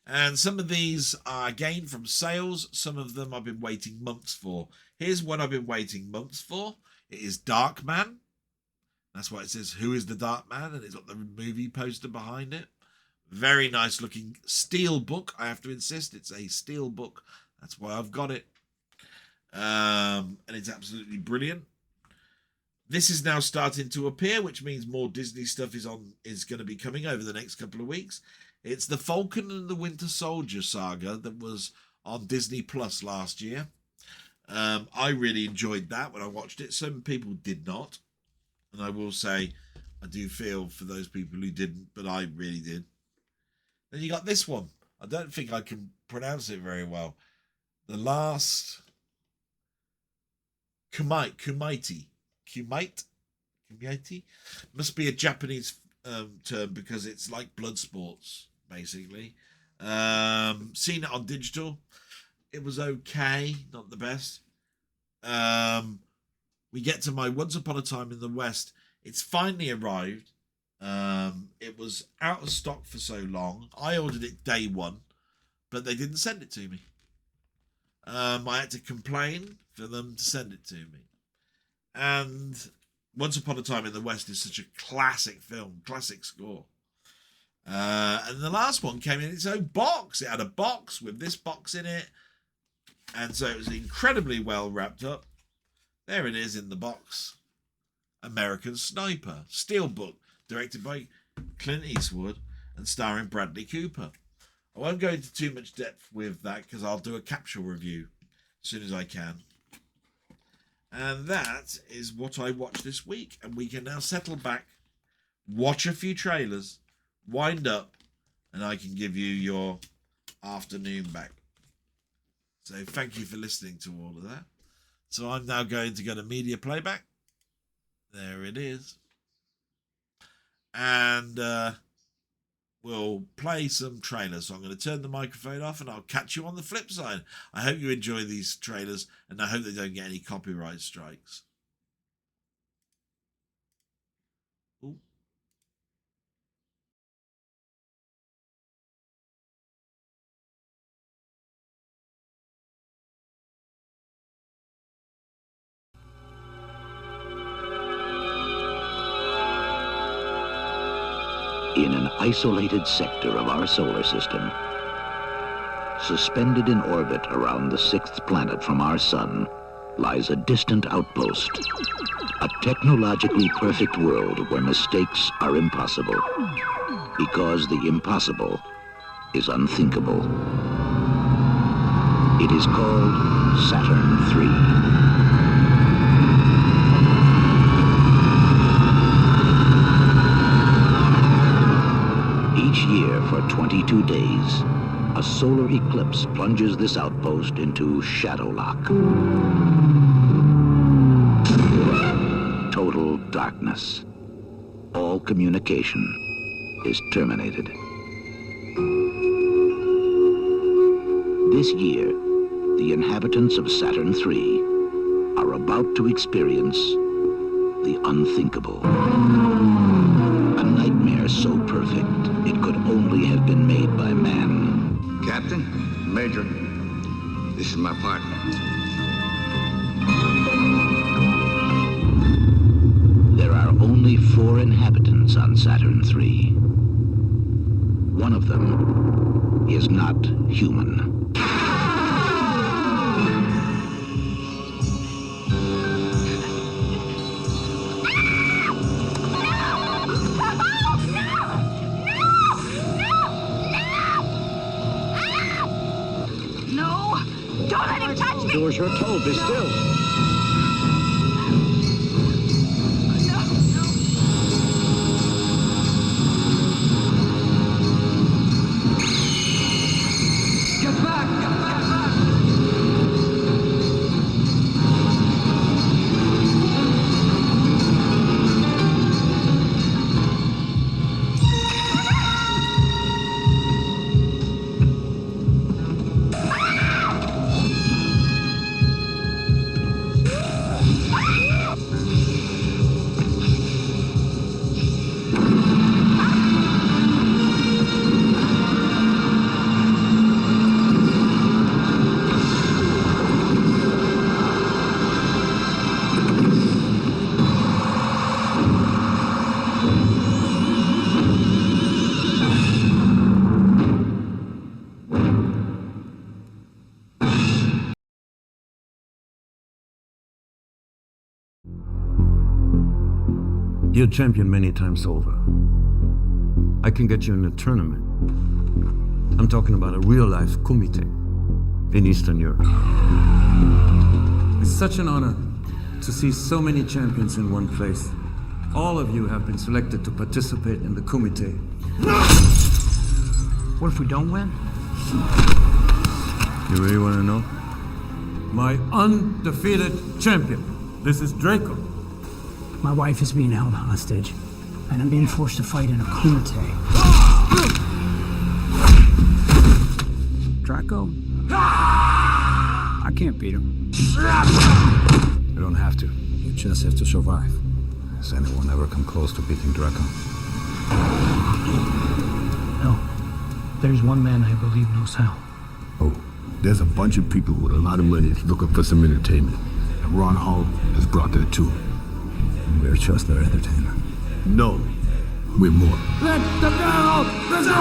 And some of these are again from sales. Some of them I've been waiting months for. Here's one I've been waiting months for. It is Darkman. That's why it says, who is the Darkman? And it's got the movie poster behind it. Very nice looking steel book. I have to insist it's a steel book. That's why I've got it. And it's absolutely brilliant. This is now starting to appear, which means more Disney stuff is going to be coming over the next couple of weeks. It's the Falcon and the Winter Soldier saga that was on Disney Plus last year. I really enjoyed that when I watched it. Some people did not. And I will say, I do feel for those people who didn't, but I really did. Then you got this one. I don't think I can pronounce it very well. The Last Kumite must be a Japanese term because it's like blood sports, basically. Seen it on digital. It was okay, not the best. We get to my Once Upon a Time in the West. It's finally arrived. It was out of stock for so long. I ordered it day one, but they didn't send it to me. I had to complain for them to send it to me. And Once Upon a Time in the West is such a classic film, classic score. And the last one came in its own box. It had a box with this box in it. And so it was incredibly well wrapped up. There it is in the box. American Sniper, Steelbook, directed by Clint Eastwood and starring Bradley Cooper. I won't go into too much depth with that because I'll do a capsule review as soon as I can. And that is what I watched this week. And we can now settle back, watch a few trailers, wind up, and I can give you your afternoon back. So thank you for listening to all of that. So I'm now going to go to media playback. There it is. And we'll play some trailers. So I'm going to turn the microphone off and I'll catch you on the flip side. I hope you enjoy these trailers and I hope they don't get any copyright strikes. Ooh. In an isolated sector of our solar system, suspended in orbit around the sixth planet from our sun, lies a distant outpost, a technologically perfect world where mistakes are impossible, because the impossible is unthinkable. It is called Saturn III. Each year for 22 days, a solar eclipse plunges this outpost into shadow lock. Total darkness. All communication is terminated. This year, the inhabitants of Saturn III are about to experience the unthinkable. A nightmare so perfect it could only have been made by man. Captain, Major, this is my partner. There are only 4 inhabitants on Saturn III. One of them is not human. Don't let him touch me! Do as you're told, be still. Get back! Get back! You're champion many times over. I can get you in a tournament. I'm talking about a real-life kumite in Eastern Europe. It's such an honor to see so many champions in one place. All of you have been selected to participate in the kumite. What if we don't win? You really want to know? My undefeated champion. This is Draco. My wife is being held hostage, and I'm being forced to fight in a kumite. Draco? I can't beat him. You don't have to. You just have to survive. Has anyone ever come close to beating Draco? No. There's one man I believe knows how. Oh, there's a bunch of people with a lot of money looking for some entertainment. And Ron Hall is brought there too. We're just their entertainment. No, we're more. Let the battle resume!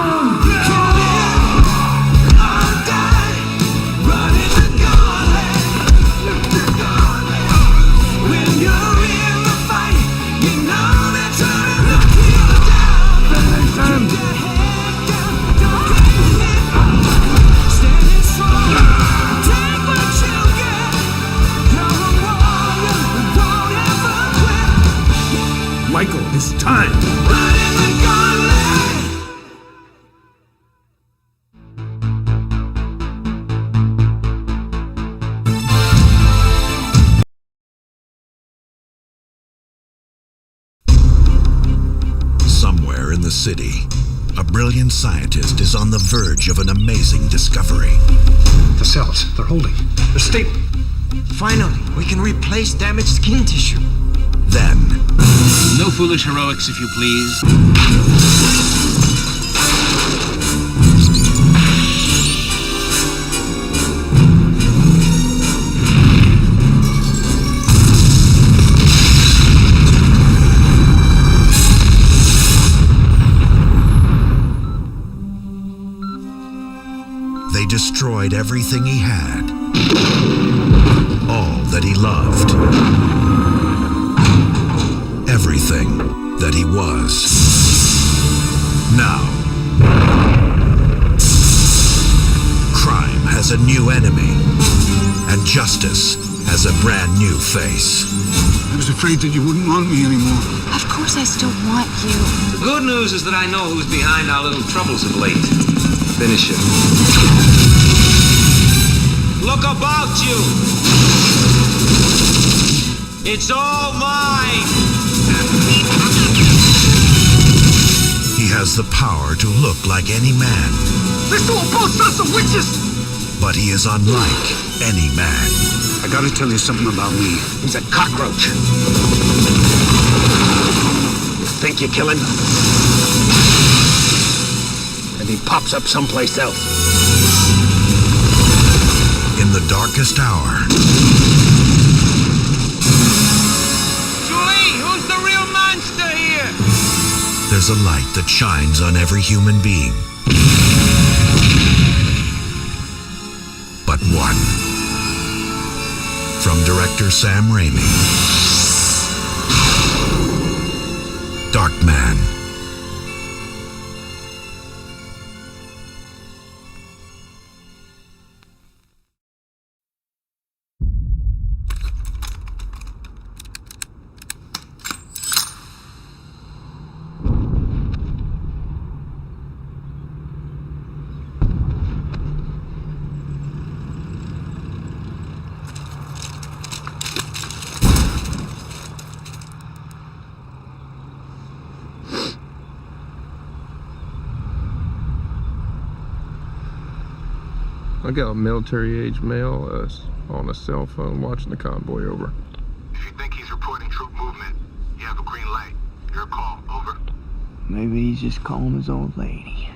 When you're in the fight, you know that you're in the field down. Keep your head down, don't quit. Standing strong, take what you get. You're a warrior, don't ever quit. Michael, it's time. Running the gauntlet. Somewhere in the city, a brilliant scientist is on the verge of an amazing discovery. The cells, they're holding. They're stable. Finally, we can replace damaged skin tissue. Then, no foolish heroics, if you please. they destroyed everything he had, all that he loved, everything that he was. Now, crime has a new enemy, and justice has a brand new face. I was afraid that you wouldn't want me anymore. Of course I still want you. The good news is that I know who's behind our little troubles of late. Finish it. Look about you. It's all mine. He has the power to look like any man. They're still both sons of witches! But he is unlike any man. I gotta tell you something about me. He's a cockroach. You think you kill him? And he pops up someplace else. In the darkest hour. Julie, who's the real monster here? There's a light that shines on every human being. But one. From director Sam Raimi. Dark Man. I got a military-age male on a cell phone watching the convoy over. If you think he's reporting troop movement, you have a green light. Your call. Over. Maybe he's just calling his old lady.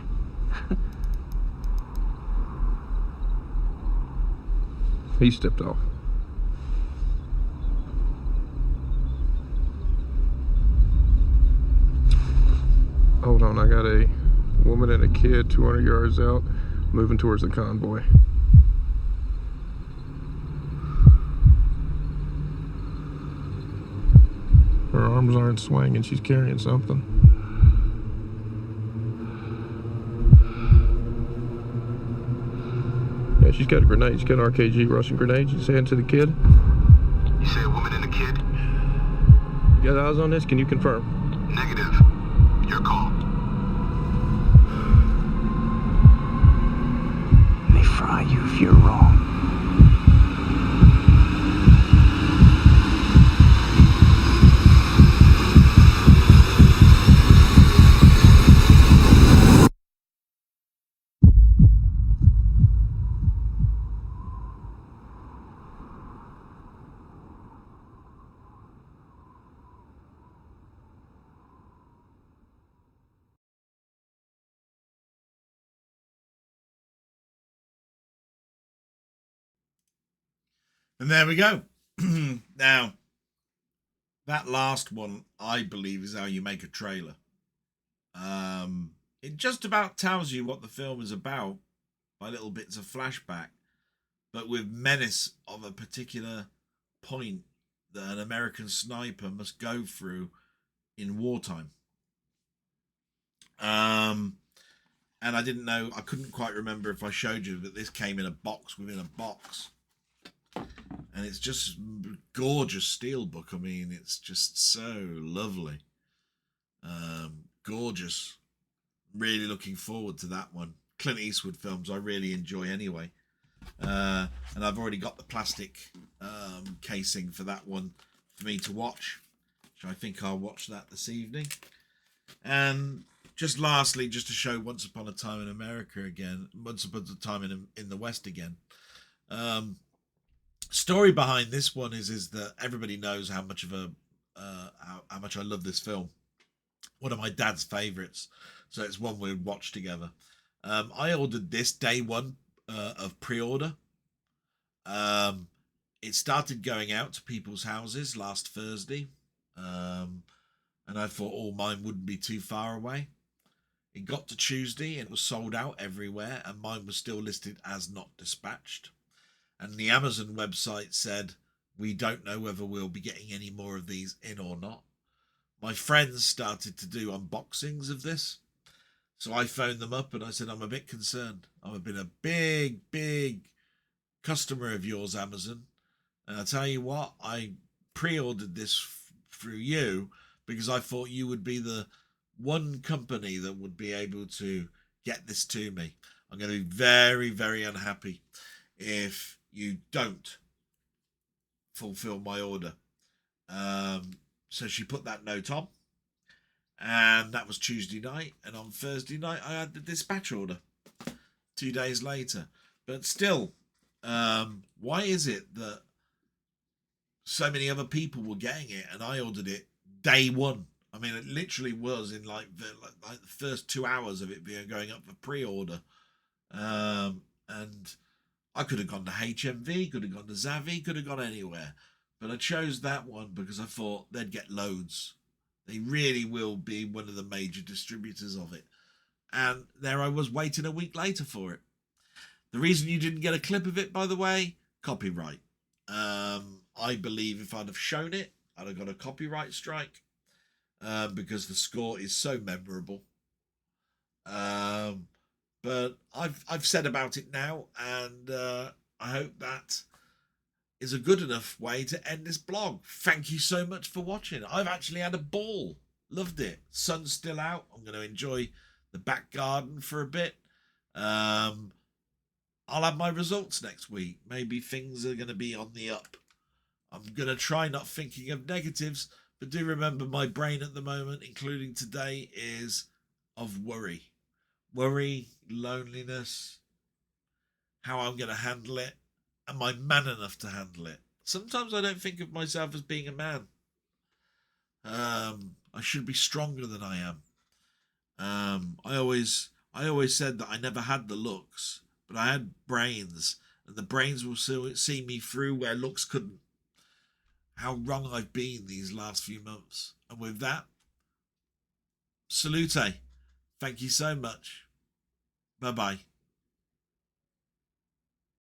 He stepped off. Hold on, I got a woman and a kid 200 yards out, moving towards the convoy. Her arms aren't swinging, she's carrying something. Yeah, she's got a grenade. She's got an RKG Russian grenade. She's heading to the kid. You say a woman and a kid? You got eyes on this? Can you confirm? Negative. Your call. They fry you if you're wrong. And there we go. Now, that last one, I believe, is how you make a trailer. It just about tells you what the film is about by little bits of flashback, but with menace of a particular point that an American sniper must go through in wartime. And I didn't know, I couldn't quite remember if I showed you that this came in a box within a box. And it's just gorgeous steelbook. I mean, it's just so lovely. Gorgeous. Really looking forward to that one. Clint Eastwood films I really enjoy anyway. And I've already got the plastic casing for that one for me to watch. So I think I'll watch that this evening. And just lastly, just to show Once Upon a Time in America again, Once Upon a Time in the West again. Story behind this one is that everybody knows how much of a how much I love this film. One of my dad's favorites, so it's one we watched together. I ordered this day one of pre-order. It started going out to people's houses last Thursday, and I thought all mine wouldn't be too far away. It got to Tuesday and it was sold out everywhere, and mine was still listed as not dispatched. And the Amazon website said, we don't know whether we'll be getting any more of these in or not. My friends started to do unboxings of this. So I phoned them up and I said, I'm a bit concerned. I've been a big customer of yours, Amazon. And I tell you what, I pre-ordered this through you because I thought you would be the one company that would be able to get this to me. I'm going to be very, very unhappy if you don't fulfill my order. So she put that note on, and that was Tuesday night, and on Thursday night I had the dispatch order 2 days later. But still, why is it that so many other people were getting it and I ordered it day one? I mean, it literally was in like the first 2 hours of it being going up for pre-order. And I could have gone to HMV, could have gone to Zavvi, could have gone anywhere. But I chose that one because I thought they'd get loads. They really will be one of the major distributors of it. And there I was waiting a week later for it. The reason you didn't get a clip of it, by the way, copyright. I believe if I'd have shown it, I'd have got a copyright strike. Because the score is so memorable. But I've said about it now, and I hope that is a good enough way to end this blog. Thank you so much for watching. I've actually had a ball. Loved it. Sun's still out. I'm going to enjoy the back garden for a bit. I'll have my results next week. Maybe things are going to be on the up. I'm going to try not thinking of negatives, but do remember my brain at the moment, including today, is of worry. Worry, loneliness, how I'm going to handle it. Am I man enough to handle it? Sometimes I don't think of myself as being a man. I should be stronger than I am. I always said that I never had the looks, but I had brains, and the brains will see me through where looks couldn't. How wrong I've been these last few months. And with that, salute. Thank you so much. Bye-bye.